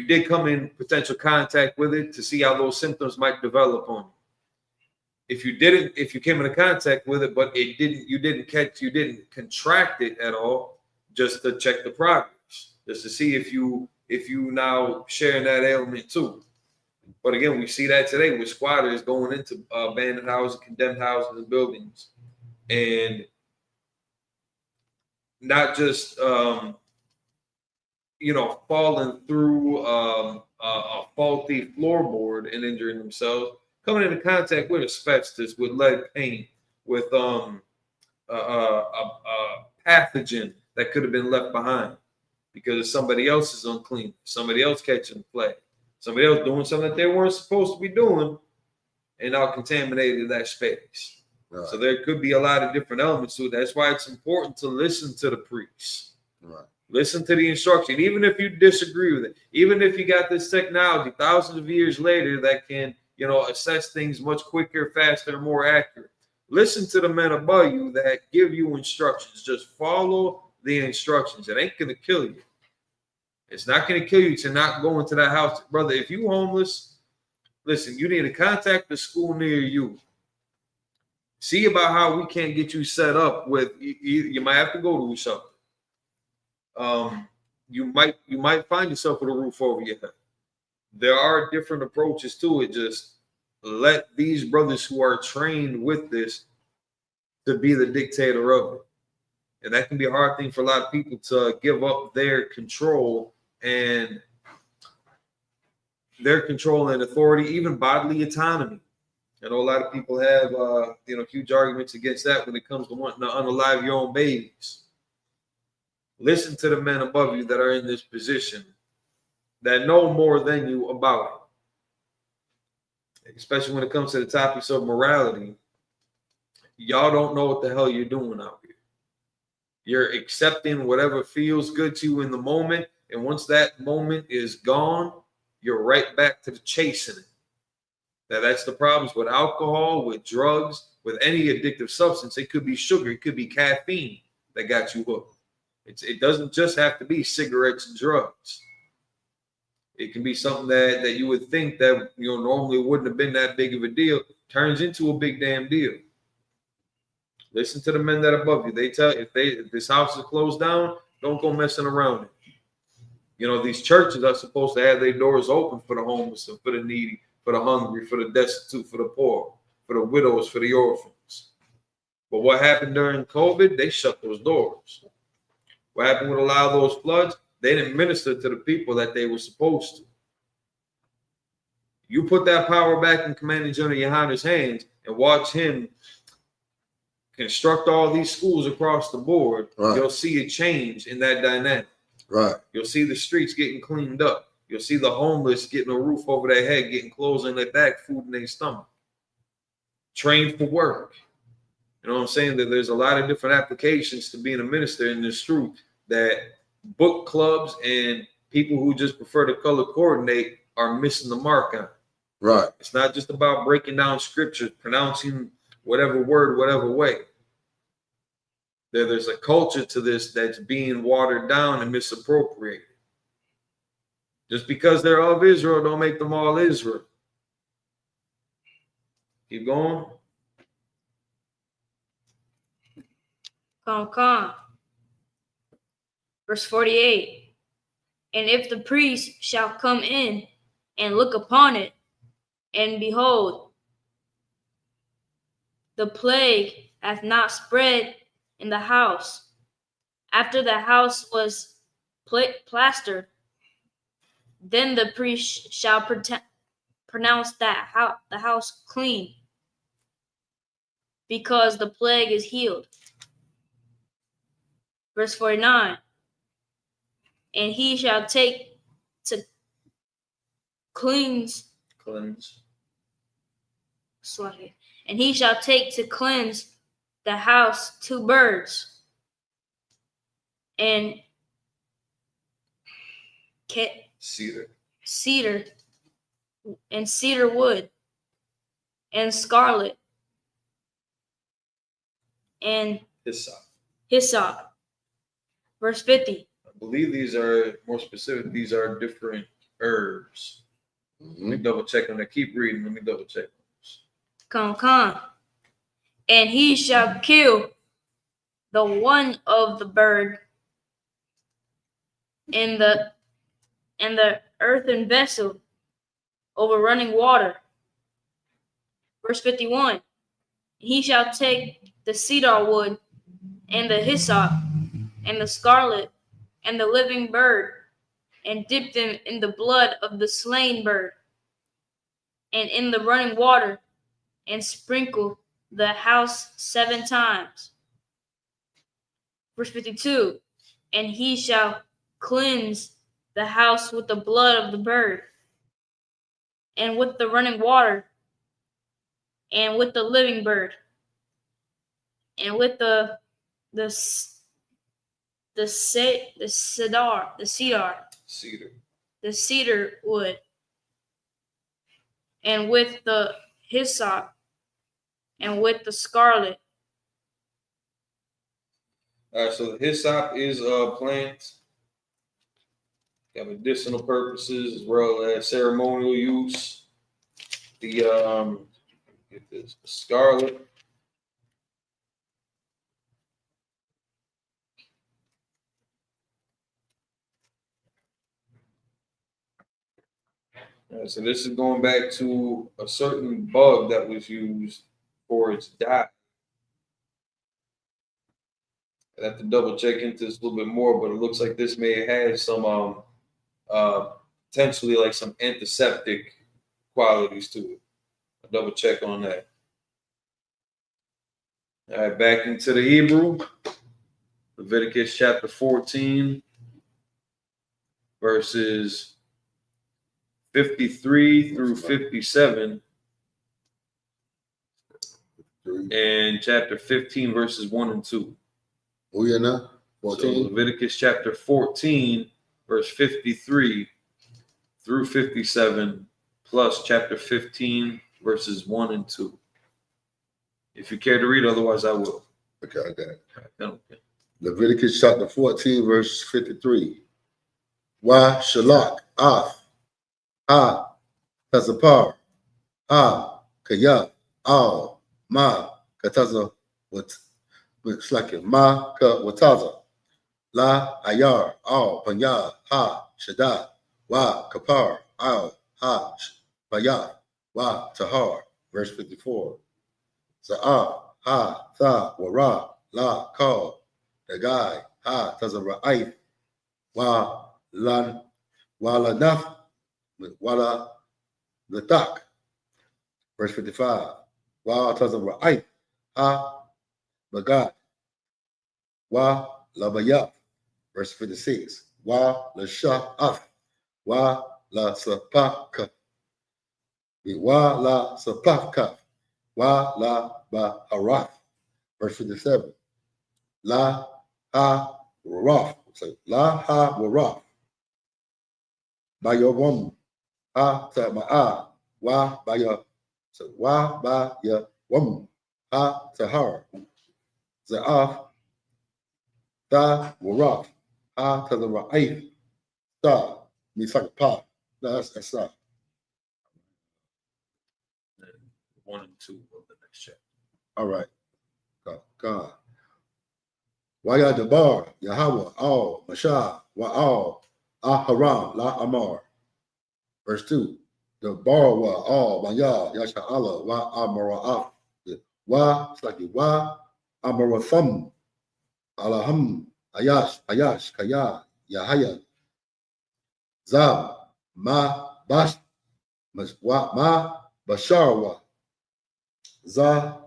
did come in potential contact with it, to see how those symptoms might develop on you. If you came into contact with it, but you didn't contract it at all, just to check the progress, just to see if you now sharing that ailment too. But again, we see that today with squatters going into abandoned houses, condemned houses, and buildings, and not just falling through a faulty floorboard and injuring themselves, coming into contact with asbestos, with lead paint, with a pathogen that could have been left behind because somebody else is unclean, somebody else catching the plague, somebody else doing something that they weren't supposed to be doing, and now contaminated that space. Right. So there could be a lot of different elements to it. That's why it's important to listen to the priests. Right. Listen to the instruction, even if you disagree with it, even if you got this technology thousands of years later that can, assess things much quicker, faster, and more accurate. Listen to the men above you that give you instructions. Just follow the instructions. It ain't going to kill you. It's not going to kill you to not go into that house. Brother, if you homeless, listen, you need to contact the school near you. See about how we can't get you set up with, you might have to go to something. You might find yourself with a roof over your head. There are different approaches to it. Just let these brothers who are trained with this to be the dictator of it. And that can be a hard thing for a lot of people to give up their control and authority, even bodily autonomy. I know a lot of people have huge arguments against that when it comes to wanting to unalive your own babies. Listen to the men above you that are in this position that know more than you about it. Especially when it comes to the topics of morality. Y'all don't know what the hell you're doing out here. You're accepting whatever feels good to you in the moment. And once that moment is gone, you're right back to the chasing it. That's the problems with alcohol, with drugs, with any addictive substance. It could be sugar, it could be caffeine that got you hooked. It doesn't just have to be cigarettes and drugs. It can be something that you would think that normally wouldn't have been that big of a deal, turns into a big damn deal. Listen to the men that are above you. They tell if this house is closed down, don't go messing around it. These churches are supposed to have their doors open for the homeless and for the needy, for the hungry, for the destitute, for the poor, for the widows, for the orphans. But what happened during COVID? They shut those doors. What happened with a lot of those floods? They didn't minister to the people that they were supposed to. You put that power back in Commanding General Yohanna's hands and watch him construct all these schools across the board. Right. You'll see a change in that dynamic. Right. You'll see the streets getting cleaned up. You'll see the homeless getting a roof over their head, getting clothes on their back, food in their stomach. Trained for work. You know what I'm saying? That there's a lot of different applications to being a minister in this truth that book clubs and people who just prefer to color coordinate are missing the mark on. Right. It's not just about breaking down scriptures, pronouncing whatever word, whatever way. There's a culture to this that's being watered down and misappropriated. Just because they're of Israel, don't make them all Israel. Keep going. Come. Verse 48. And if the priest shall come in and look upon it, and behold, the plague hath not spread in the house, after the house was plastered, then the priest shall pronounce that the house clean, because the plague is healed. Verse 49. And he shall take to cleanse. And he shall take to cleanse the house 2 birds and cedar and cedar wood and scarlet and hyssop. Verse 50. I believe these are more specific. These are different herbs. Let me double check on that. Keep reading. Let me double check. Come. And he shall kill the one of the bird in the earthen vessel over running water. Verse 51. He shall take the cedar wood and the hyssop and the scarlet and the living bird, and dip them in the blood of the slain bird, and in the running water, and sprinkle the house 7 times. Verse 52, and he shall cleanse the house with the blood of the bird, and with the running water, and with the living bird, and with the cedar wood, and with the hyssop, and with the scarlet. All right, so the hyssop is a plant. Got medicinal purposes as well as ceremonial use. The scarlet. So this is going back to a certain bug that was used for its dye. I have to double check into this a little bit more, but it looks like this may have some potentially like some antiseptic qualities to it. I'll double check on that. All right, back into the Hebrew. Leviticus chapter 14, verses 53 through 57, and chapter 15, verses 1 and 2. Oh, yeah, now? 14. So Leviticus chapter 14, verse 53 through 57, plus chapter 15, verses 1 and 2. If you care to read, otherwise I will. Okay, I got it. Okay. Leviticus chapter 14, verse 53. Wa shalak af ha tazapar ha kaya al ma kataza what looks like it ma ka wataza la ayar al panya ha shada wa kapar al ha paya wa tahar. Verse 54. Za'ah ha tha wara la kal dagai ha tazara'if wa lan wala naf wala latak. Verse 55. Wa tazara'if ha bagat wa labaya. Verse 56. Wa la sha'af wa la sapaka wa la sapaka wa la ba'araf. Verse 57. La ha waraf. So la ha waraf. By your woman. Ha ta ma'a. Wa by your. So wa by your woman. Ha ta her. Za'af. Ta waraf. Ha ta the ra'if. Ta. Means like a pa. No, that's not. 1 and 2 of the next chapter. All right. God. Waya Dabar, Yahweh, Al, Mashah, Wa'al, Aharam, La Amar. Verse 2. The bar wa all Maya, Yasha Allah, Wa Amara'af. Wa, it's like Wa Amaratham, Alaham, Ayash, Kaya, Yahaya. Zab, Ma Bash, Ma Basharwa. Za,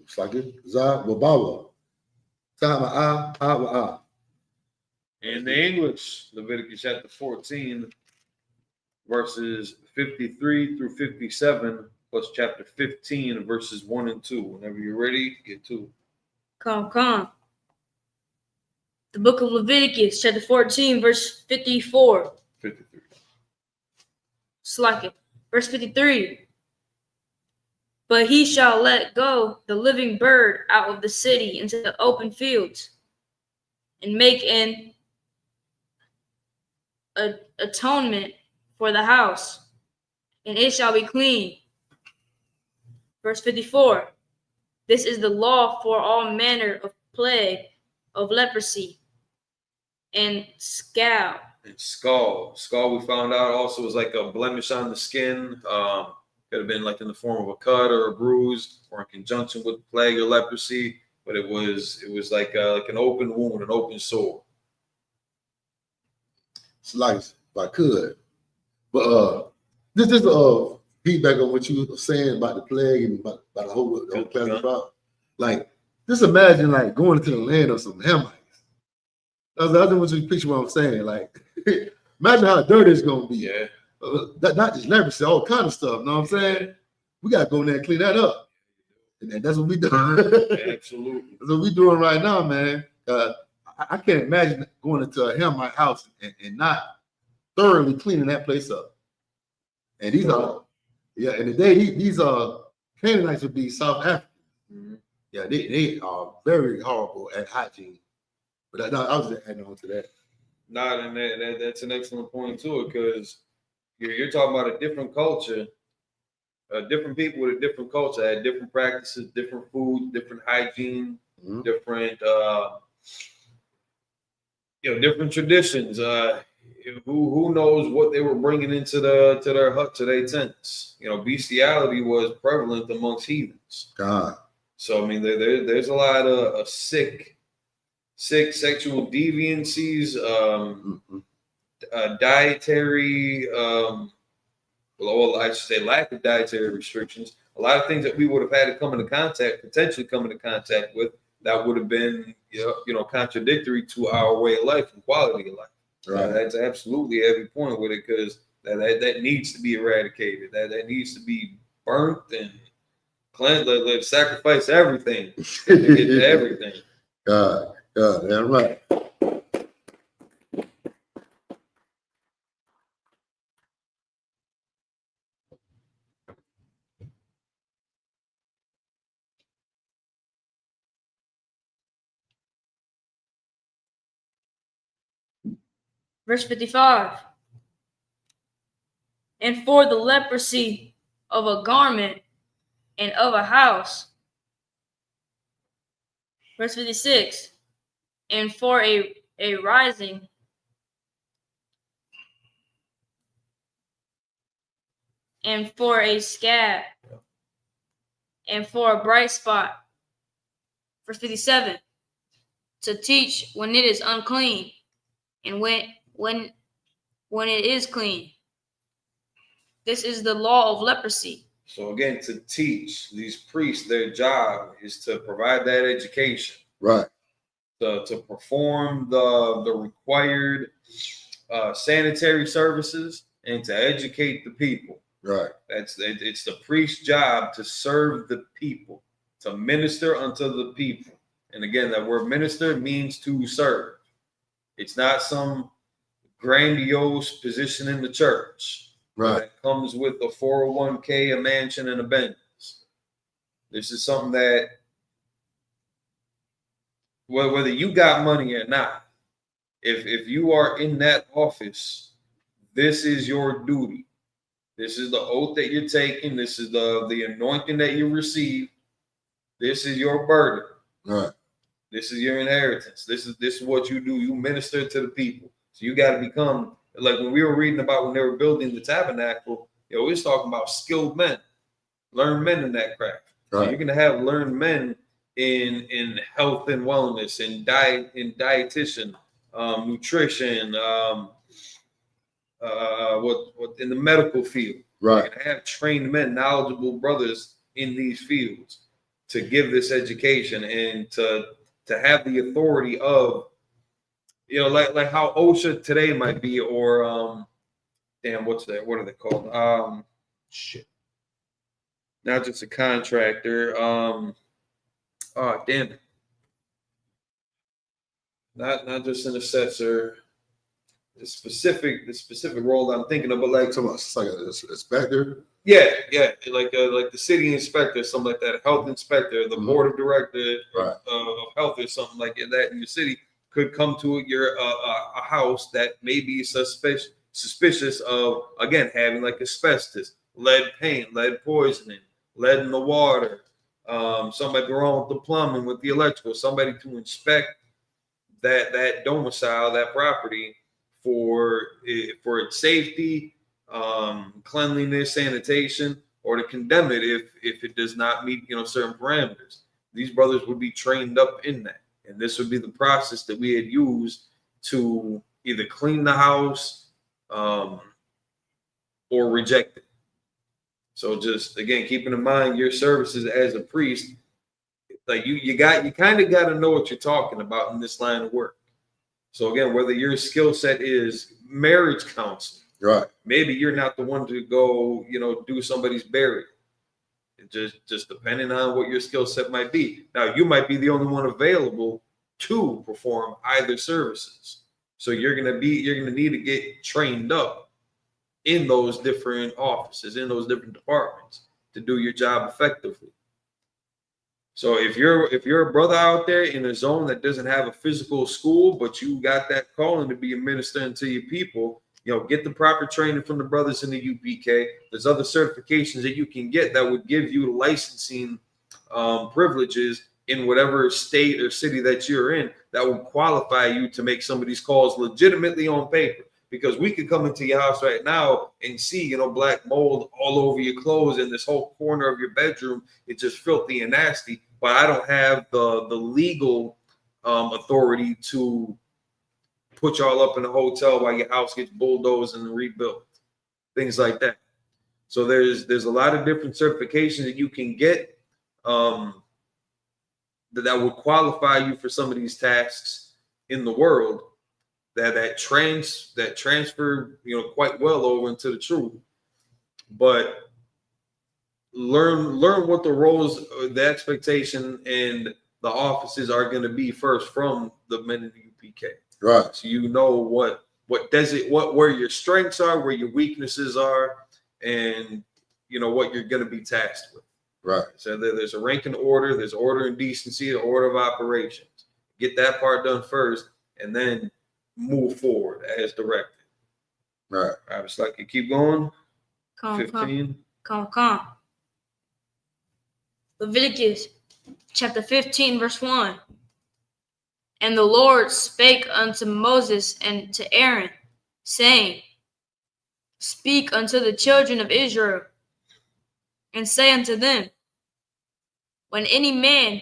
it's like it. Za Wabawa. Tama'a Hawa'a. In the English, Leviticus chapter 14, verses 53 through 57, plus chapter 15, verses 1 and 2. Whenever you're ready, get to it. Come. The book of Leviticus, chapter 14, verse 54. 53. Slack it. Verse 53. But he shall let go the living bird out of the city into the open fields, and make an atonement for the house, and it shall be clean. Verse 54. This is the law for all manner of plague of leprosy and scab. And skull. Skull, we found out, also is like a blemish on the skin. Could have been like in the form of a cut or a bruise, or in conjunction with plague or leprosy. But it was like an open wound, an open sore. Slice, if I could. But this feedback on what you were saying about the plague and about the whole plague about. Like, just imagine like going into the land of some Hamites. I don't want you to picture what I'm saying. Like, imagine how dirty it's gonna be. Yeah. Not just leprosy, all kind of stuff. You know what I'm saying? We gotta go in there and clean that up. And that's what we doing. Absolutely. That's what we doing right now, man. I can't imagine going into a Hamite house and not thoroughly cleaning that place up. And these are, and today these Canaanites would be South African. Mm-hmm. Yeah, they are very horrible at hygiene. But I was just adding on to that. And that's an excellent point too, because you're talking about a different culture, different people with a different culture had different practices, different food, different hygiene, different different traditions. Who knows what they were bringing into their hut, to their tents? Bestiality was prevalent amongst heathens. God. So I mean, there's a lot of sick sexual deviancies, dietary, well, I should say lack of dietary restrictions. A lot of things that we would have had to potentially come into contact with, that would have been, contradictory to our way of life and quality of life. Right. That's absolutely every point with it, because that needs to be eradicated. That needs to be burnt and cleansed. Let's sacrifice everything to get to everything. God, that's right. Verse 55. And for the leprosy of a garment and of a house. Verse 56. And for a rising and for a scab and for a bright spot. Verse 57. To teach when it is unclean and when it is clean. This is the law of leprosy. So again, to teach these priests, their job is to provide that education. Right. To perform the required sanitary services and to educate the people. Right. It's the priest's job to serve the people, to minister unto the people. And again, that word minister means to serve. It's not some grandiose position in the church. Right. That comes with a 401k, a mansion, and a Benz. This is something that, whether you got money or not, if you are in that office, this is your duty. This is the oath that you're taking. This is the anointing that you receive. This is your burden. Right. This is your inheritance. This is what you do. You minister to the people. So you got to become, like when we were reading about when they were building the tabernacle, we was talking about skilled men, learned men in that craft. Right. So you're gonna have learned men in health and wellness, in dietitian, nutrition, what in the medical field. Right. You're gonna have trained men, knowledgeable brothers in these fields to give this education and to have the authority of, like how OSHA today might be, or what's that? What are they called? Not just a contractor. Damn it. Not just an assessor. The specific role that I'm thinking of, but like it's like an inspector. Yeah, like the city inspector, something like that, a health inspector, the board of director of health or something like that in your city could come to a house that may be suspicious of, again, having like asbestos, lead paint, lead poisoning, lead in the water, something might be wrong with the plumbing, with the electrical, somebody to inspect that domicile, that property for its safety, cleanliness, sanitation, or to condemn it if it does not meet certain parameters. These brothers would be trained up in that, and this would be the process that we had used to either clean the house or reject it. So just again, keeping in mind your services as a priest, like you kind of got to know what you're talking about in this line of work. So again, whether your skill set is marriage counseling, right? Maybe you're not the one to go, do somebody's burial. It just depending on what your skill set might be. Now, you might be the only one available to perform either services. So you're gonna need to get trained up in those different offices, in those different departments to do your job effectively. So if you're a brother out there in a zone that doesn't have a physical school, but you got that calling to be a minister unto your people, get the proper training from the brothers in the UPK. There's other certifications that you can get that would give you licensing privileges in whatever state or city that you're in that will qualify you to make some of these calls legitimately on paper. Because we could come into your house right now and see, black mold all over your clothes and this whole corner of your bedroom. It's just filthy and nasty. But I don't have the legal authority to put y'all up in a hotel while your house gets bulldozed and rebuilt. Things like that. So there's a lot of different certifications that you can get that would qualify you for some of these tasks in the world. That transfer quite well over into the truth, but learn what the roles, the expectation, and the offices are going to be first from the men in the UPK. Right. So where your strengths are, where your weaknesses are, and what you're going to be tasked with. Right. So there's a rank and order, there's order and decency, the order of operations. Get that part done first, and then move forward as directed. Right. All right, it's like you keep going. Come, 15. come. Leviticus chapter 15, verse 1. And the Lord spake unto Moses and to Aaron, saying, Speak unto the children of Israel, and say unto them, When any man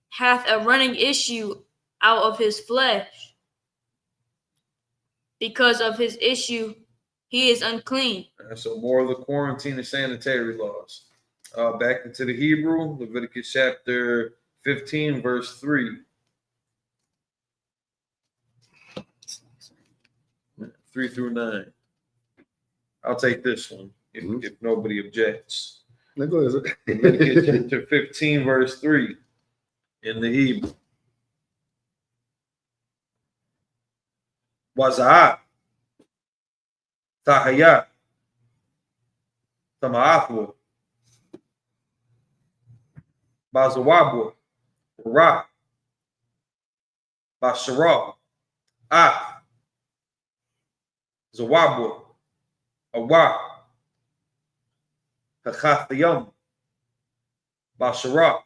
hath a running issue out of his flesh, because of his issue he is unclean. So more of the quarantine and sanitary laws. Back into the Hebrew, Leviticus chapter 15, verse 3. 3 through 9. I'll take this one if nobody objects. Leviticus chapter 15, verse 3 in the Hebrew. Waza'ah, Tahayah, Tama'athwa, Bazawabwa, Ra, Bashara, Zawabwa, Awa, Hachathayam, Bashara,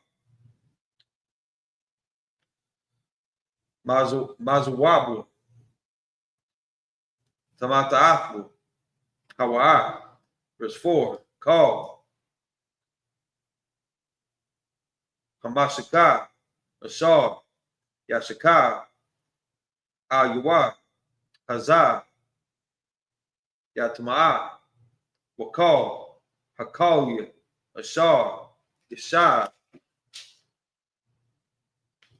Mazawabwa, Tamata'athwa, Hawa'a. Verse 4, call. Hamashaka, Ashar, Yashaka, Al-Yuwa, Hazah, Yatma'a, Wakal, Hakalia, Ashar, Yashar,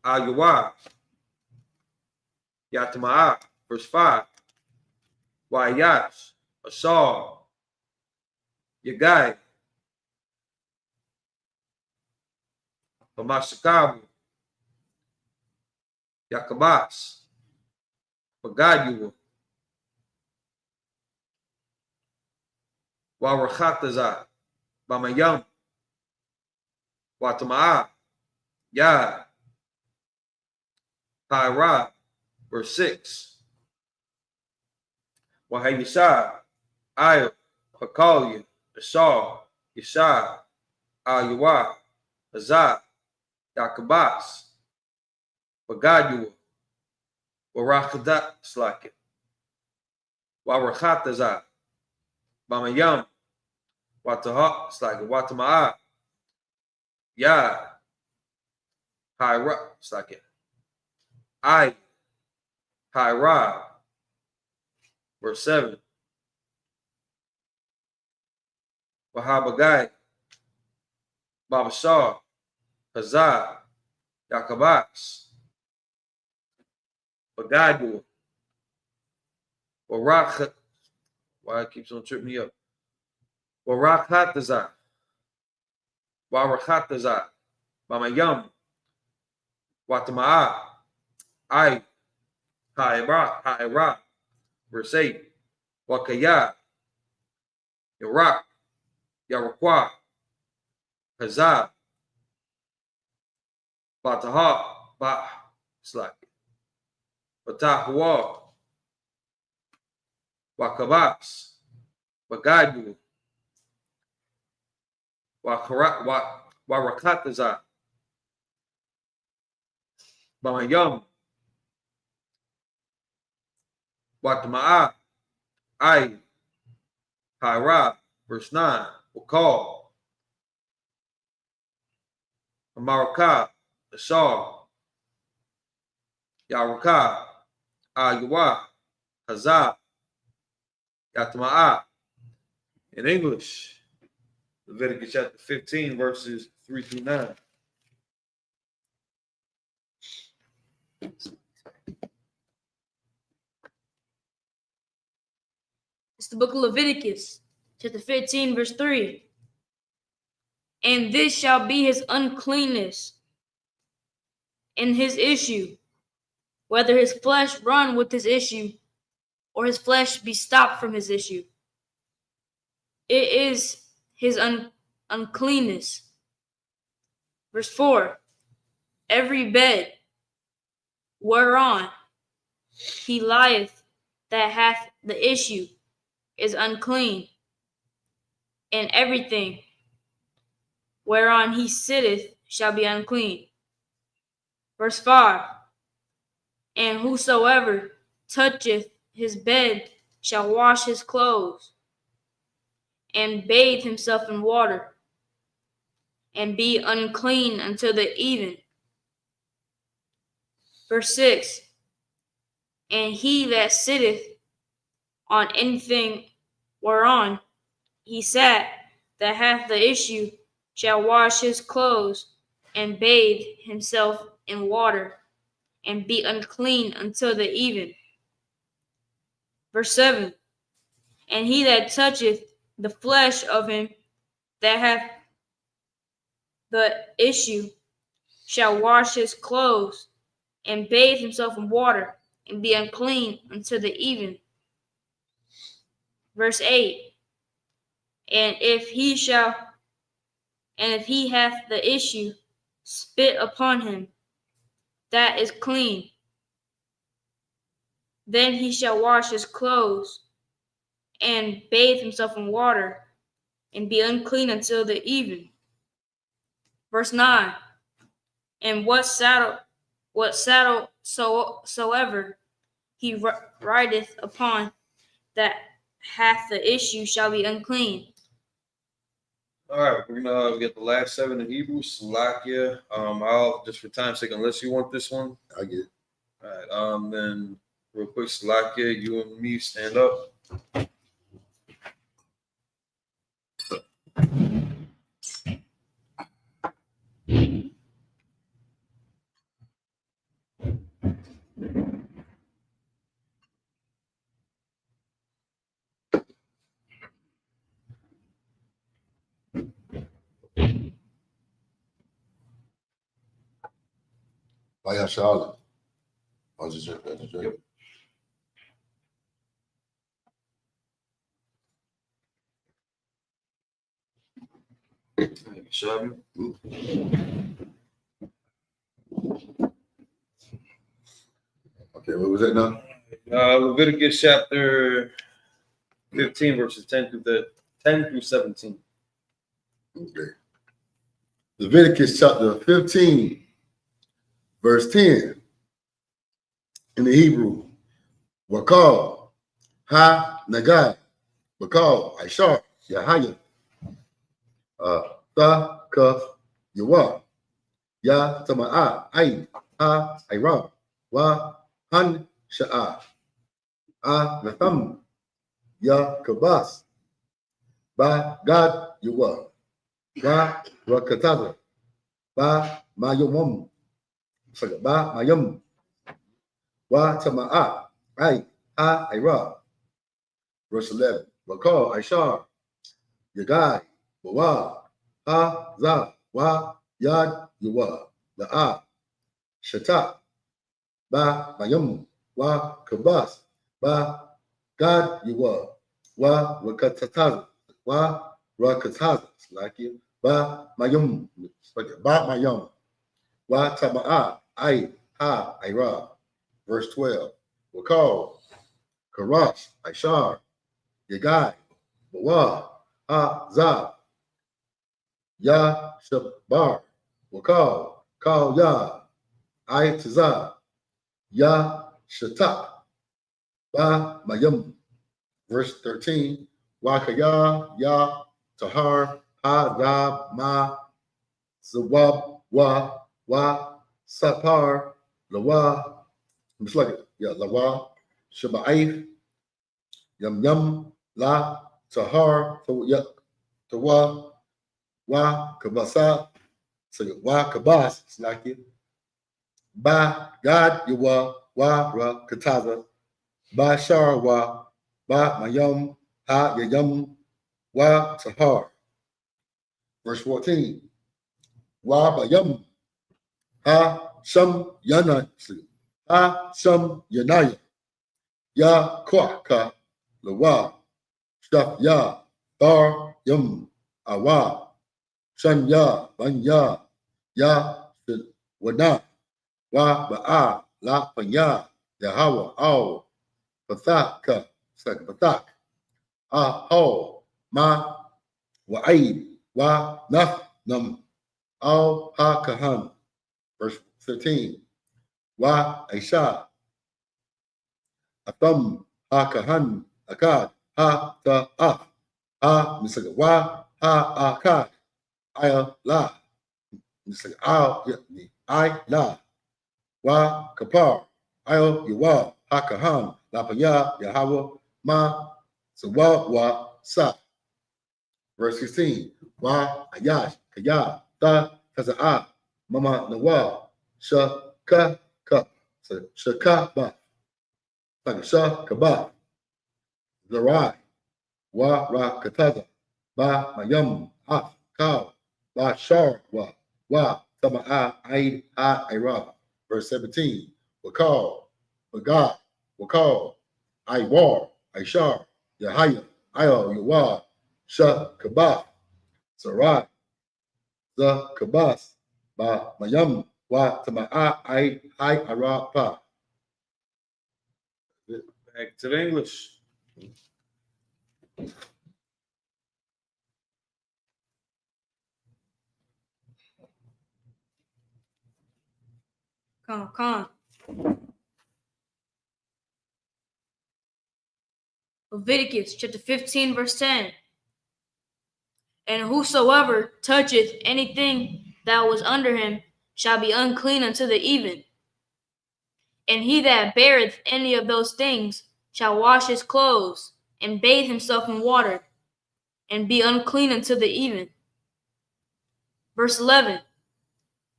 Al-Yuwa, Yatma'a. Verse 5, Wayash, Ashar, Yagai, Hamashakabu, Yakabas, Bagayua, Warachataza, Bamayam, Watama'a, Ya, Paira. Verse 6, Wahayisha, Ayo, Hakalia, Ashar, Yeshai, Al-Yuwa, Hazah, Yakabas, Bagadua, Warakadat Slakin, Warakataza, Bamayam, Wataha Slakin, Watama'a, Ya, Hira Slakin, I, Hira. Verse 7, Wahabagai, Babashar, Hazah, Yakabas, Bagadu, Warak. Why it keeps on tripping me up? Warakataza, Warakataza, Bamayam, Watama'a, I, Haira. Verse 8, Wakaya, Yarak, Yarakwa, Hazah, Bataha, Bah, Slack, Batahua, Wakabas, Bagadu, Warakataza, Bamayam, Watama'a, I, Hira. Verse 9, Wakal, Amaraka, Ashar, Yaraka, Ayuwa, Hazah, Yatma'a. In English, Leviticus chapter 15, verses 3 through 9. It's the book of Leviticus, chapter 15, verse 3. And this shall be his uncleanness in his issue, whether his flesh run with his issue, or his flesh be stopped from his issue. It is his uncleanness. Verse 4, every bed whereon he lieth that hath the issue is unclean, and everything whereon he sitteth shall be unclean. Verse 5. And whosoever toucheth his bed shall wash his clothes, and bathe himself in water, and be unclean until the even. Verse 6. And he that sitteth on anything whereon he sat that hath the issue shall wash his clothes, and bathe himself in water, and be unclean until the even. Verse 7. And he that toucheth the flesh of him that hath the issue shall wash his clothes, and bathe himself in water, and be unclean until the even. Verse 8. And if he hath the issue spit upon him that is clean, then he shall wash his clothes, and bathe himself in water, and be unclean until the even. Verse 9. And what saddle soever he rideth upon that hath the issue shall be unclean. All right, we're gonna get the last 7 in Hebrew. Salakia. I'll just for time's sake, unless you want this one, I get it. All right. Then real quick, Salakia, you and me stand up. Why y'all Charlotte? I was just joking. Yep. Shabby. Okay, what was that now? Leviticus chapter 15, verses 10 through 17. Okay. Leviticus chapter 15, verse 10. In the Hebrew, Wakal, Ha Nagai, Wakal, Aishar, Yahaya, Ta Kaf, Yawa, Ya Tama'a, Ain, Ha Iram, Wa Han Sha'a, A Natham, Ya Kabas, Ba Gad Yawa, Wa Rakataza, Ba Mayomum, Ba Mayum, Wa Tama'a, Ai, Ha Ira. Verse 11. Wakal, Aishar, Yagai, Wa, Ha Za, Wa Yad Yawa, La'a, Shata, Ba Mayum, Wa Kabas, Ba Gad Yawa, Wa Rakataz, Wa Rakataz, like you, Ba Mayum, Ba Mayum, Wa Tama'a, Ai, Ha Ira. Verse 12. Wakal, Karash, Aishar, Yagai, Bawa, Ha Za, Ya Shabar, Wakal, Kal Ya, Ai Taza, Ya Shatak, Ba Mayum. Verse 13. Wakaya, Ya Tahar, Ha Za, Ma, Zawab, Wa, Sapar, Lawa, it's like it. Yeah, Lawa, Shaba'if, Yum, La, Tahar, Tawa, Wa, Kabasa, so Wa, Kabas, it's like it. Ba, God, Yawa, Wa, Ra, Kataza, Ba, Shar, Wa, Ba, Mayum, Ha, Yayum, Wa, Tahar. Verse 14. Wa, Bayum, Ha, Sham, Yana, Ha, Sham, Yanaya, Ya, Kwaka, Lawa, Shaf, Ya, Bar, Yum, Awa, Shan, Ya, Ban, Ya, Wana, Wa, Ba'a, La, Panya, Yahweh, Al, Pathaka, second Pathak, Ho, Ma, Wa'id, Wa, Naf, Num, Al, Ha, Kahan. Verse 15. Wa, Aisha, Atham, Ha, Kahan, Akad, Ha, Ta, Af, Ha, Misaga, Wa, Ha, Akad, Aya, La, Misaga, Al, I, La, Wa, Kapar, Ayo, Yawa, Ha, Kahan, La, Paya, Yahweh, Ma, Sawa, Wa, Sa. Verse 16. Wa, Ayash, Kaya, Ta, Taza'a, Mama, Nawa, Sha, Ka, Ka. So, Shaka, Ba. Like Sha, Kaba. Zarai. Wa, Ra, Kataza. Ba, Mayam, Af, Ka. Ba, Shar, Wa, Tama'a, Aid, Ha, Ira. Verse 17. Wakal, Bagad, Wakal, Iwar, Ishar, Yahaya, Ayo, Yawa, Sha, Kabah, Sarai, the Kabas, Ba, Mayam, Wa, Tama'a, I, Ara, Pa. Back to the English. Come. Leviticus chapter 15, verse 10. And whosoever toucheth anything that was under him shall be unclean unto the even. And he that beareth any of those things shall wash his clothes and bathe himself in water and be unclean unto the even. Verse 11.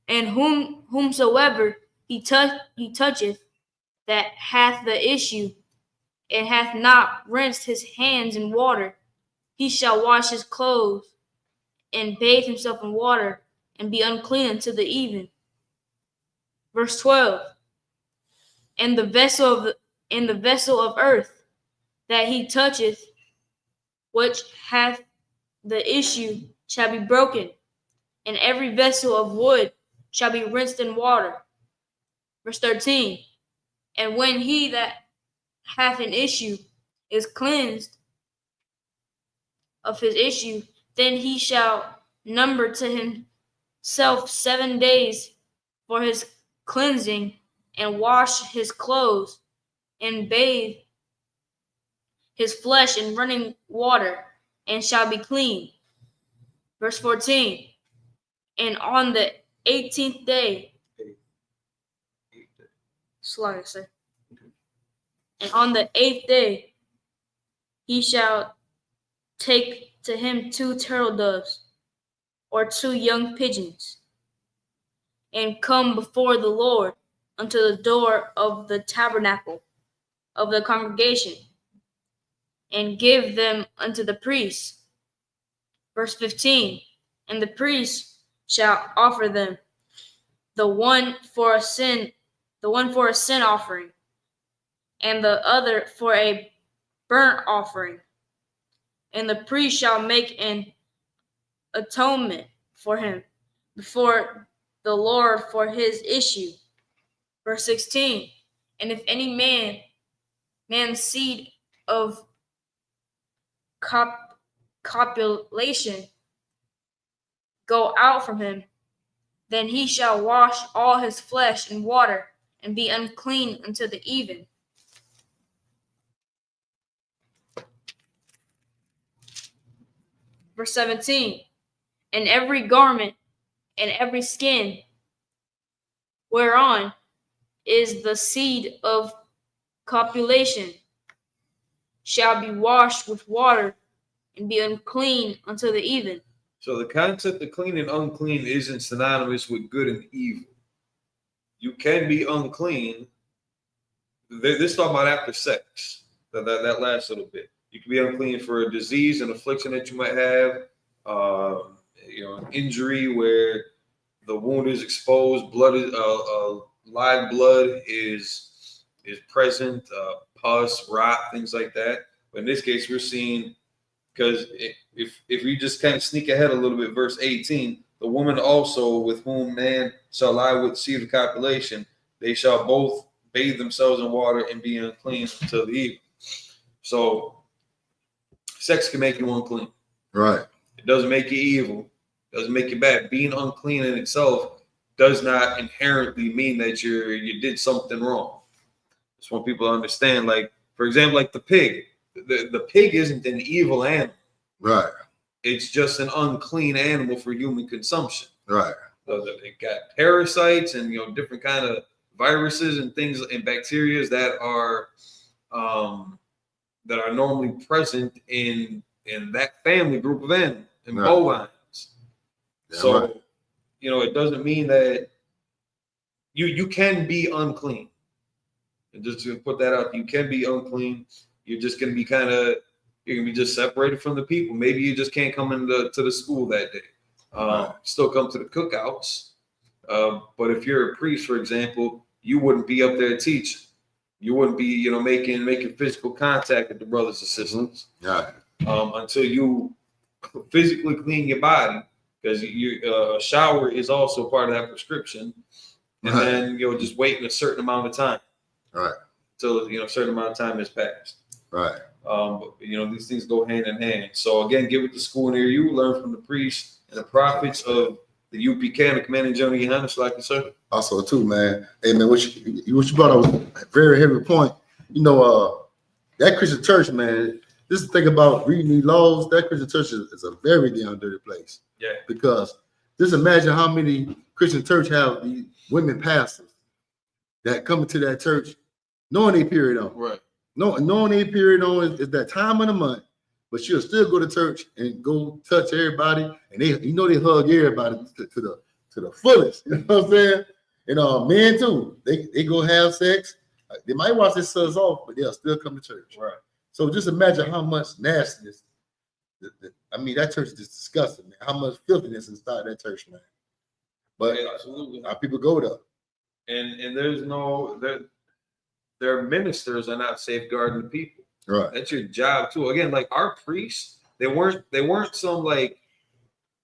And whomsoever he toucheth that hath the issue and hath not rinsed his hands in water, he shall wash his clothes and bathe himself in water and be unclean unto the even. Verse 12. And the vessel of earth that he toucheth, which hath the issue, shall be broken, and every vessel of wood shall be rinsed in water. Verse 13. And when he that hath an issue is cleansed of his issue, then he shall number to himself 7 days for his cleansing, and wash his clothes, and bathe his flesh in running water, and shall be clean. Verse 14. And on the 18th day, and on the 8th day, he shall take to him 2 turtle doves, or 2 young pigeons, and come before the Lord unto the door of the tabernacle of the congregation, and give them unto the priest. Verse 15. And the priest shall offer them, the one for a sin offering, and the other for a burnt offering. And the priest shall make an atonement for him before the Lord for his issue. Verse 16. And if any man's seed of copulation go out from him, then he shall wash all his flesh in water and be unclean unto the even. Verse 17. And every garment and every skin whereon is the seed of copulation shall be washed with water and be unclean unto the even. So the concept of clean and unclean isn't synonymous with good and evil. You can be unclean. This is talking about after sex. That last little bit. You can be unclean for a disease, an affliction that you might have, an injury where the wound is exposed, blood is live blood is present, pus, rot, things like that. But in this case, we're seeing, because if we just kind of sneak ahead a little bit, verse 18, the woman also with whom man shall lie with seed of copulation, they shall both bathe themselves in water and be unclean until the evening. So sex can make you unclean. Right. It doesn't make you evil. It doesn't make you bad. Being unclean in itself does not inherently mean that you did something wrong. Just want people to understand. Like, for example, like the pig. The pig isn't an evil animal. Right. It's just an unclean animal for human consumption. Right. So it got parasites and different kind of viruses and things and bacteria that are normally present in that family group of animals, in bovines. Yeah, so right. It doesn't mean that you can be unclean. And just to put that out, you can be unclean. You're just going to be you're going to be just separated from the people. Maybe you just can't come into the school that day. Still come to the cookouts. But if you're a priest, for example, you wouldn't be up there teaching. You wouldn't be, making physical contact with the brothers and sisters. Right. Until you physically clean your body, because a shower is also part of that prescription. And then just waiting a certain amount of time. Right. Until a certain amount of time has passed. Right. But these things go hand in hand. So again, get with the school near you, learn from the priests and the prophets of the UPK and the Commanding General Yohanes, like you said. Also, too, man. Hey, man, what you brought up was a very heavy point. That Christian church, man. This is the thing about reading these laws. That Christian church is a very damn dirty place. Yeah. Because just imagine how many Christian church have these women pastors that come into that church knowing they period on. Right. Knowing they period on is that time of the month, but she'll still go to church and go touch everybody, and they hug everybody to the fullest. You know what I'm saying? And men too, they go have sex. They might watch their sons off, but they'll still come to church. Right. So just imagine how much nastiness. That church is just disgusting, man. How much filthiness inside that church, man. But absolutely, our people go there. And their ministers are not safeguarding the people. Right. That's your job too. Again, like our priests, they weren't some like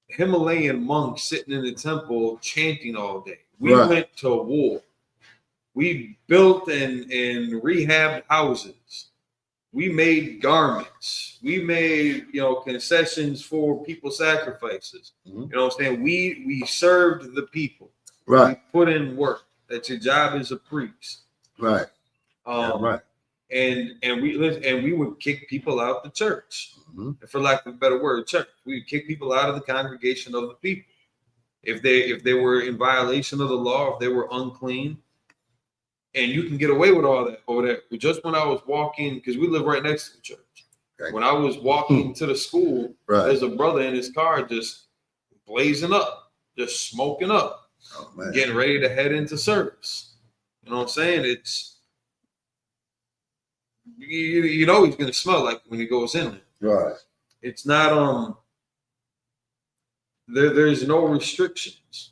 Himalayan monks sitting in the temple chanting all day. We went to war. We built and rehabbed houses. We made garments. We made concessions for people sacrifices. Mm-hmm. You know what I'm saying? We served the people. Right. We put in work. That's your job as a priest. Right. Right. And we would kick people out the church. Mm-hmm. For lack of a better word, church. We would kick people out of the congregation of the people. If they were in violation of the law, if they were unclean. And you can get away with all that over there. But just when I was walking, because we live right next to the church. Okay. When I was walking to the school, there's a brother in his car just blazing up, just smoking up, getting ready to head into service. You know what I'm saying? It's he's going to smell like when he goes in there. Right. It's not there's no restrictions.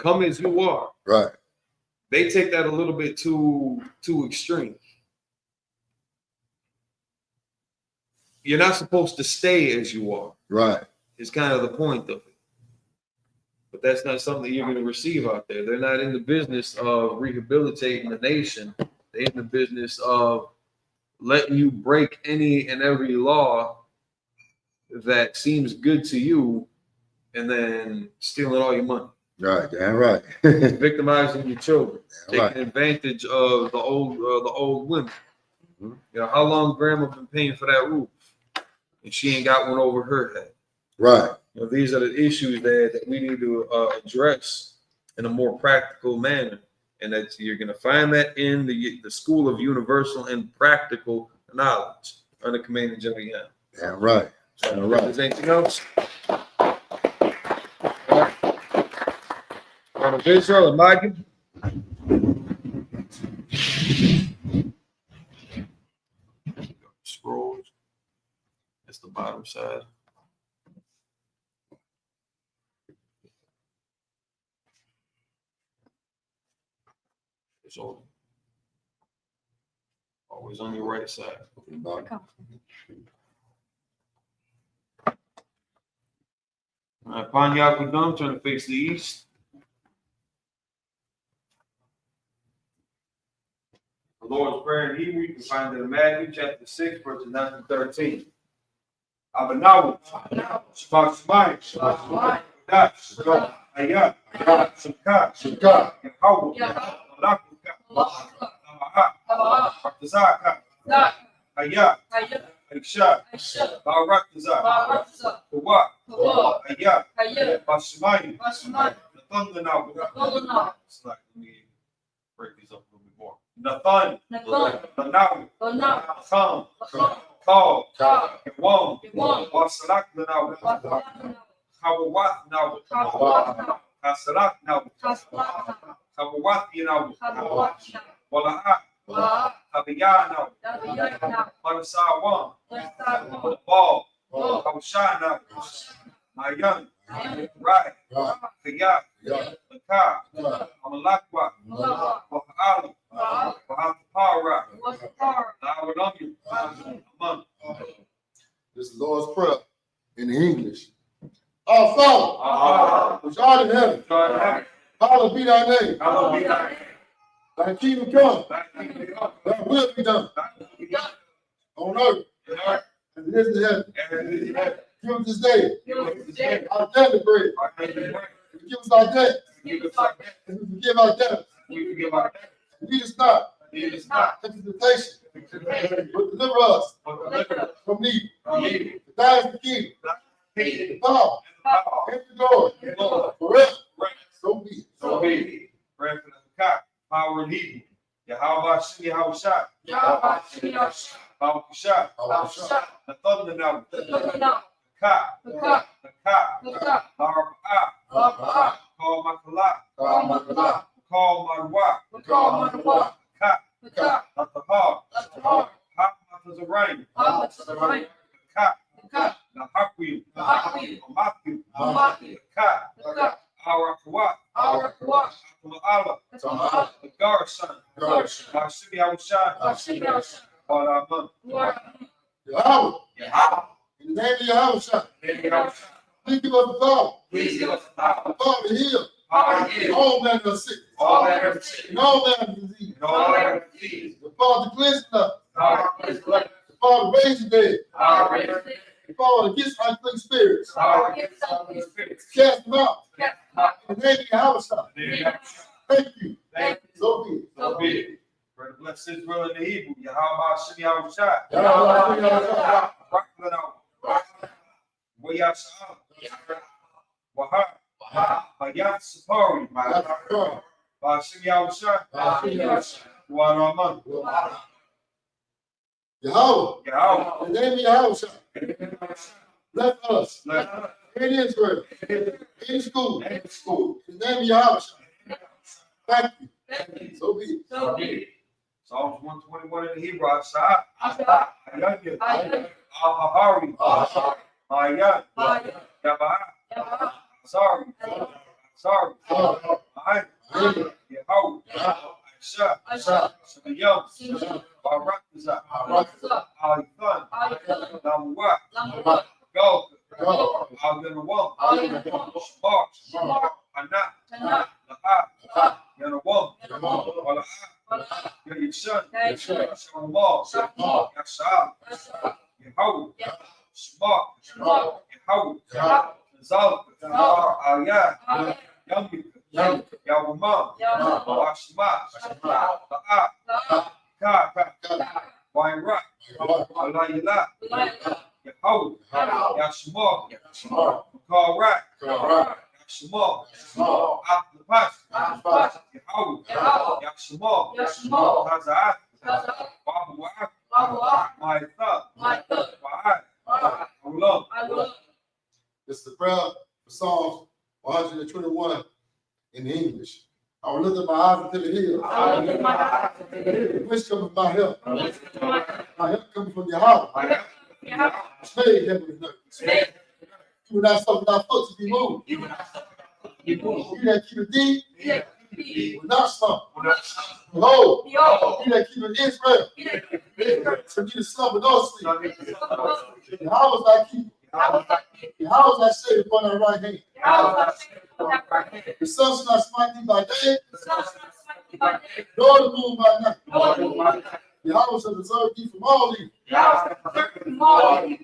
Come as you are. Right. They take that a little bit too extreme. You're not supposed to stay as you are. Right. It's kind of the point of it. But that's not something you're going to receive out there. They're not in the business of rehabilitating the nation. They're in the business of letting you break any and every law that seems good to you and then stealing all your money. Right, damn right. Victimizing your children, taking advantage of the old women. Mm-hmm. How long grandma been paying for that roof, and she ain't got one over her head. Right. These are the issues that we need to address in a more practical manner, and that you're going to find that in the School of Universal and Practical Knowledge under Commanding General Young. Damn right. Damn right. Is there anything else? On Israel and Maggie. Scrolls. It's the bottom side. It's always on your right side. All right, Panyak, we're done. Turn to face the east. The Lord's Prayer in Hebrew, you can find it in Matthew chapter 6, verses 9 to 13. Abanawu, Shabbat Shemayim, Kodash, Ayah, Shemka, Yahweh, Malakuka, Namaha, Artazaka, Ayah, Aisha, Barakazah, Kawak, Ayah, Bashemayim, Nathanawu. It's like, let me break these up a little bit more. Nathan, Nanawi, Kam, Kal, Yawam, Wasalak Nanawi, Hawawat Nawi, Hasalak Nawi, Hawawat Nawi, Wala'a, Habiyah Nawi, Manasawan, Ball, Hawashah Nawi, Mayan, Right, Kaya, Maka, Amalakwa, Wahali, Wahatapara, Nawadami, Aman. This is the Lord's Prayer in English. Our Father, which art in heaven, hallowed be thy name. Thy kingdom come, thy will be done on earth as it is in heaven. Give us this day our daily bread. Forgive us our debt as we forgive our debtors. Lead us not into temptation, but deliver us from evil. For thine is the kingdom, the power, and the glory forever. So be it. So be it. Pray for the God, power and Hebrew. Yahweh Shini Hawashah. Hawashah. Nathanawu. Ka. Marabah. Call Makala. Call Marwa. Ka. Natahar. Hamatazarain. Ka. Nahakwim. Matthew. Ka. Arakawat. Akama'ala. The Garson. Shimi Hawashah. Baraman. Yahweh. In the name of Yahweh, please give us the power. The power to heal. All manner of sickness. And all manner of disease. The power to cleanse us. The power to raise the dead. The power against unclean spirits. Cast them out. In the name of Yahweh. Thank you. So be it. So be it. Pray to bless Israel in the Hebrew. Yahweh Shimi Hawashah. Wayasha. Wahar. Hayat Sapari. Bashim Yahusha. Waraman. Yahweh. In the name of Yahweh. Let us. In Israel. In school. In the name of Yahweh. Thank you. So be it. Psalms 121 in the Hebrew. Asha. Ayanya. Ahari. Mayan. Yabah. Sorry. Mayan. Yahweh. Aisha. Samayam. Barakazah. Alithan. Namuwa. Golka. Alganawam. Shabbat. Anat. Lahat. Yanawam. Walahat. Yishan. Shalom. Yashal. Yahweh. Shema. Yahweh. Zal. Ayah. Yamika. Yawamam. Washma. La'at. Ka. Wayra. Alayla. Yahweh. Yashma. Karak. Yashma. Atlapas. Yahweh. Yashma. Taza'at. Babu'at. Ma'itha. Wa'at. Ulam. This is the prayer for Psalms 121 in English. I will lift up my eyes unto the hills. Which comes from my help? My help comes from Yahweh. Made heaven and earth. You will not suffer thy foot to be moved. You that keep it deep will not slumber. Behold, he that keepeth Israel shall be the slumber, no sleep. And how was thy keeper? And how was thy shade upon thy right hand? The sun shall not smite thee by day, nor the moon by night. Yahweh shall preserve thee from all evil.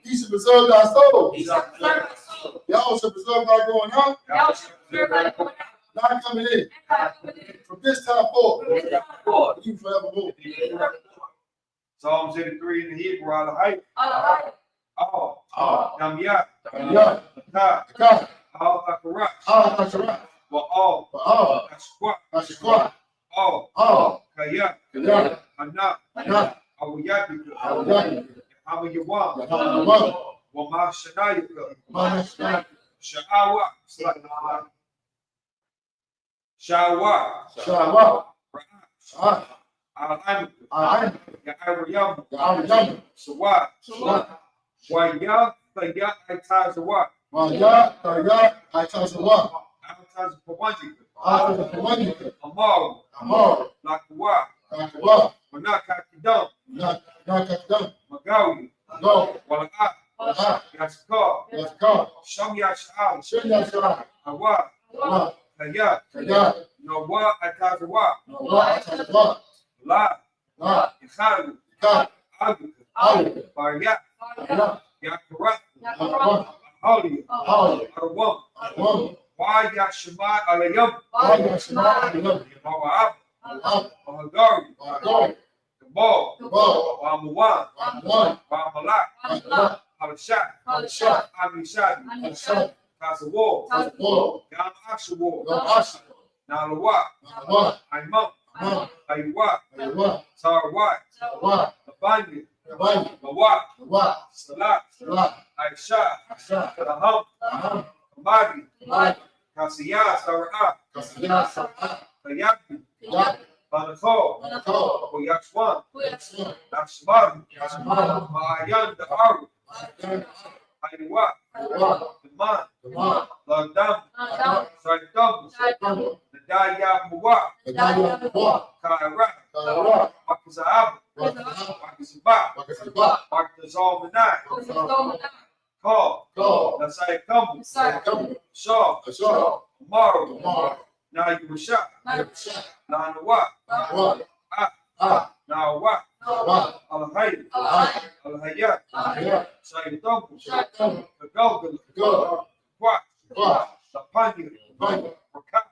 He shall preserve thy soul. Yahweh shall preserve thy going out, not coming in. From this time forth, you forevermore. Psalms 83 in the Hebrew, Al-Hayy. Namiyat. Al-Akarat. Wa'al. Ashquat. Kaya. Anak. Awiyadika. Hamayawam. Wama Shanayaka. Sha'awa. Shawa. Al-Aim. Ya'aryam. Sawat. Waya. Kaya. Aitazawat. Amar. Nakwa. Manakakidam. Magawi. Wala'at. Yaskar. Shamya Sha'al. Hawa. Kaya. Nawa Atazawa. La. Ikhalu. Agu. Baryat. Yakarat. Haliya. Arwam. Waya Shema Alayam. Mawa'ab. Mahagari. Kabal. Wamawan. Wamalak. Halashat. Amishad. Kasawar. Gam Ashawar. Nalawa. Aimam. Aywa. Sarawat. Labani. Mawak. Salat. Aisha. Raham. Kamadi. Kasiyah. Sara'at. Kayabi. Banakol. Oyakswan. Nakshman. Ma'ayan Da'aru. Aywa. Daman. Lagdam. Saidam. Nadaya Muwa. Kaira. Wakizahab. Wakizabak. Wakizalmanai. Call. Nasai Kamu. Shaw. Umaru. Nayusha. Nanawa. Nawa. Al-Hayy. Al-Hayat. Sayyidam. Kagalgal. Kwat. Lapanya. Rakat.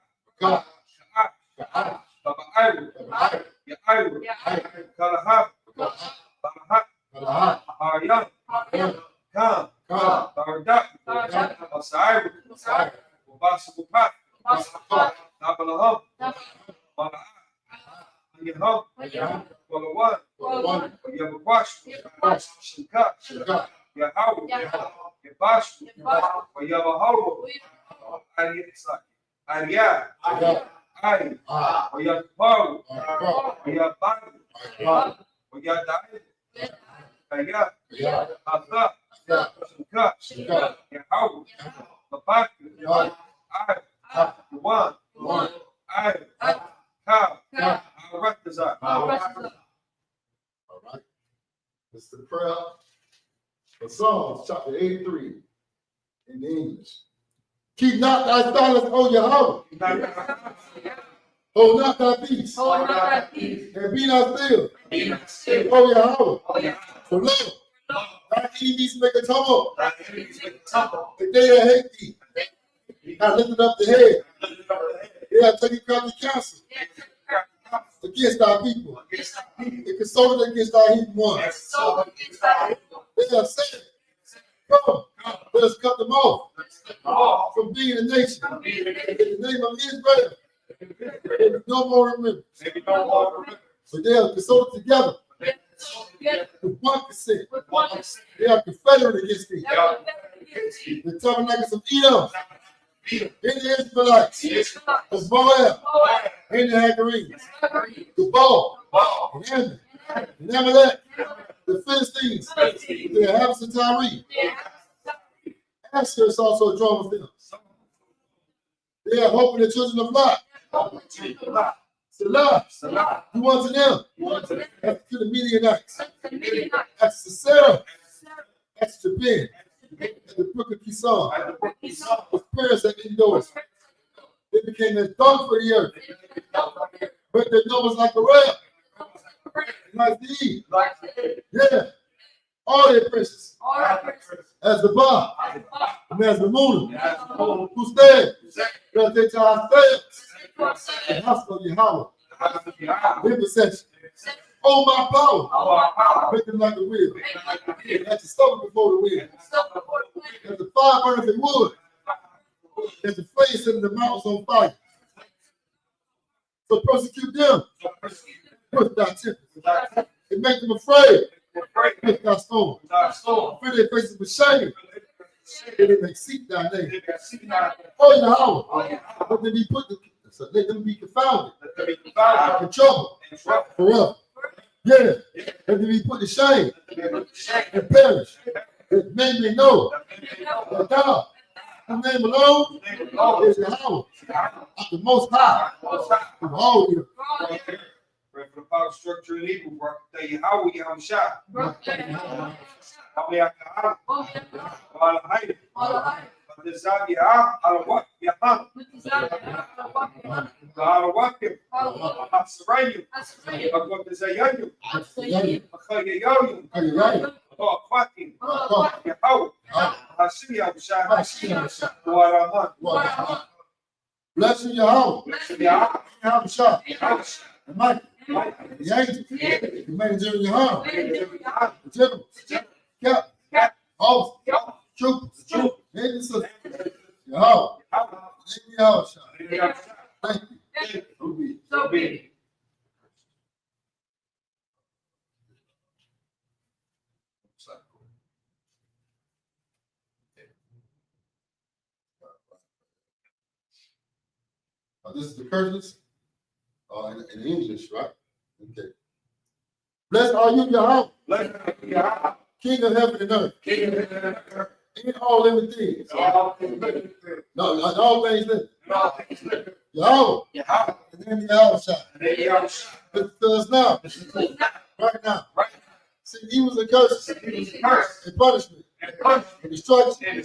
Taba'ayru. Ya'ayru. Kalahab. Balahat. Aryan. Kam. Bardak. Asairu. Wabasubupat. Nabalaham. Mala'at. Yaham. Walawan. Yabakwash. Shinkat. Yahawu. Yabashu. Yabahawu. Ariyah. Ari. Yaparu. Yabaru. Yadai. Kaya. Ata. Shinkat. Yahawu. Labaki. Ari. Yuwan. Ari. Cow. Al-Raktazar. All right. This is the prayer for Psalms chapter 83 in English. Keep not thy silence, O Yahweh. Hold not thy peace. And be not still. O Yahweh. For lo, thy enemies make a tumult. And they that hate thee. I lifted up the head. They are taking crafty counsel against thy people. They consulted against thy heathen ones. They have said, come, let us cut them off from being a nation. In the name of Israel, they be no more remembered. So they are consulted together with one consent. They are confederate against thee. The tabernacles of Edom, and the Israelites, of Moab, and the Hagarenes, the Baal, and Ammon, and Amalek, the Philistines, the inhabitants of Tyre. Asher is also drawn with them. They are hoping the children of Lot. Salah, do unto them, as to the Midianites, as to Sarah, as to Ben, at the brook of Kison, with prayers at indoors. They became as dung for the earth. Break their numbers like a rap. Like the E. Yeah. All their princes. As the bar. And as the moon. Who stand. Because they try to stand. The house of Yahweh. Intercession. Oh, my power. Make them like the wheel. At the stomach before the wheel. As the fire burns in wood. As the flames in the mountains on fire. So persecute them. With thy tempest. And make them afraid. With thy storm. Fill their faces with shame. And they may seek thy name. Oh, Yahweh. Let them be let them be confounded. In trouble. Forever. Yeah. Let them be put to shame. And perish. That men may know that thou, whose name alone is Yahweh, the Most High of all the earth. Pray for the power structure in Hebrew, bro. Tell you how we have shot. Bless you, Yahweh. Yahweh shot. And Michael. The angels, the manager in your heart, the generals, cap, officers, troopers, ministers, Yahweh, thank you. So be it. This is the curses in English, right? Okay. Blessed are you, Yahweh, King of heaven and earth, in all living things. No, not all things living. Yahweh, and then Yahweh shot. Listen to us now, right now. See, evils and curses, and punishment, and destruction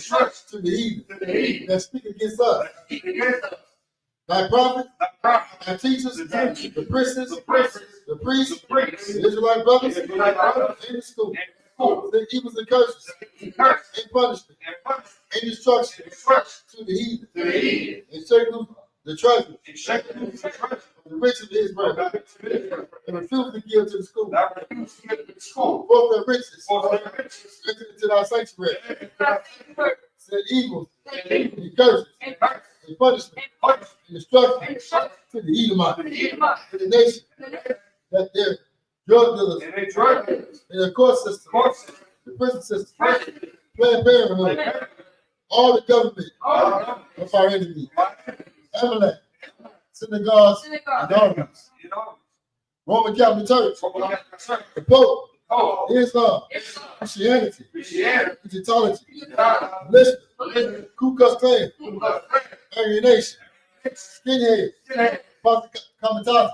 to the heathen that speak against us. Thy prophets, thy teachers, the princes, the priests, the Israelite brothers, in the school, the evils and curses, and punishment, and destruction to the heathen, and shake loose the treasure, the riches of Israel, and refuse to give to the school. Both their riches, enter into thy sanctuary, said evils, and curses, and punishment, and destruction to the Edomite, to the nation, that their drug dealers, and their court system, the prison system, Planned Parenthood, all the government of our enemies, Amalek, synagogues, and armies, Roman Catholic Church, the Pope, Islam, Christianity, Egyptology, Lisbon, Ku Klux Klan, Aryan Nation, skinhead, kamikaze,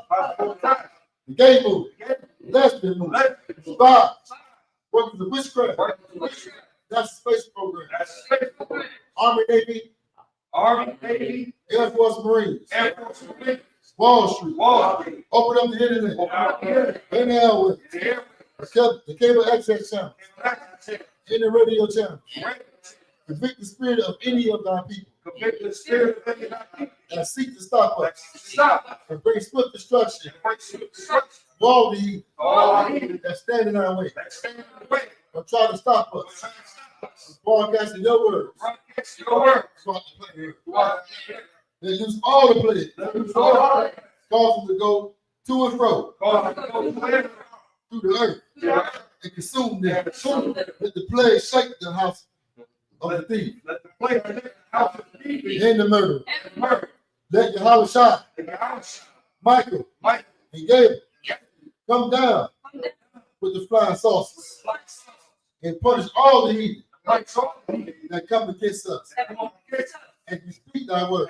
the gay movement, lesbian movement, spies, workers of witchcraft, that's the space program, Army, Navy, Air Force Marines, Wall Street, open up the internet, NL the cable access channel, and the radio channel. Convict the spirit of any of thy people. And seek to stop us. And bring swift destruction. All the that stand in our way. Or try to stop us. Broadcasting your words. They use all the plagues. Cause them to go to and fro. Through the earth. And consume them. Let the plague shake the house of the thief. And the murderer. Let Yahweh shine. Michael and Gabriel come down with the flying saucers and punish all the heathen that come against us. And you speak thy word.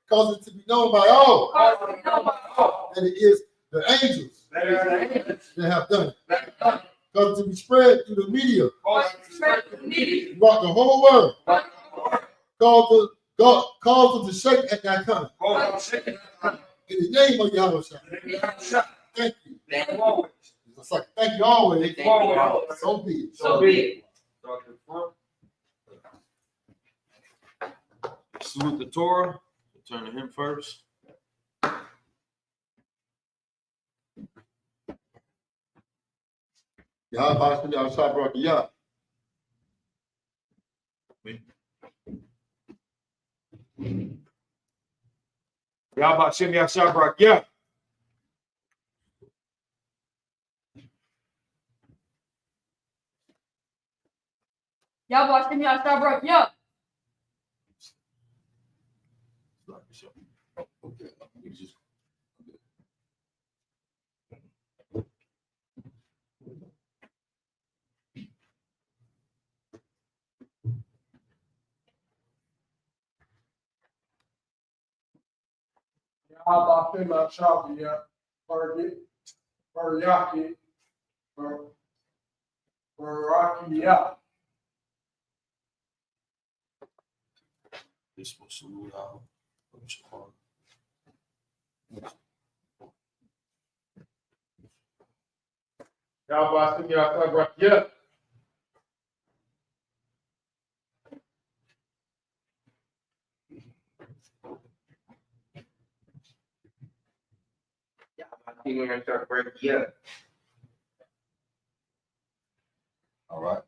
Cause it to be known by all that it is the angels that have done it. Cause it to be spread through the media throughout the whole world. Cause them to shake at thy coming. In the name of Yahushua. Thank you. Thank you always. It's like, thank you always. Thank you always. So be it. So be it. Start to the front. Salute the Torah. Turn to him first. Yahushua, Yahushua brought you up. Yahweh Shem Yahshabrak, yeah. Yahweh Shem Yahshabrak, yeah. Abafema Shabia, Baryaki, Barakia. This will salute out. Yahweh Shem yeah. Yeah. All right.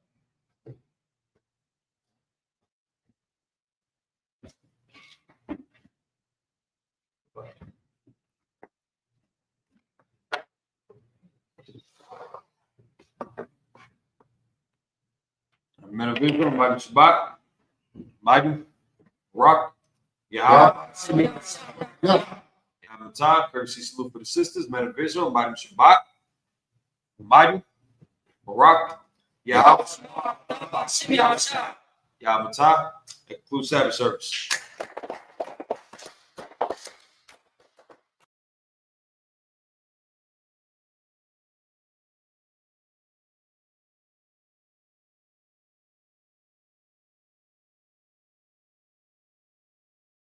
Men of Israel, Mighty Shabbat, Mighty, Rock, Yahweh, Yahweh, courtesy salute for the sisters, Men of Israel, Mighty Shabbat, Mighty, Rock, Yahweh, Yahweh, include Sabbath service.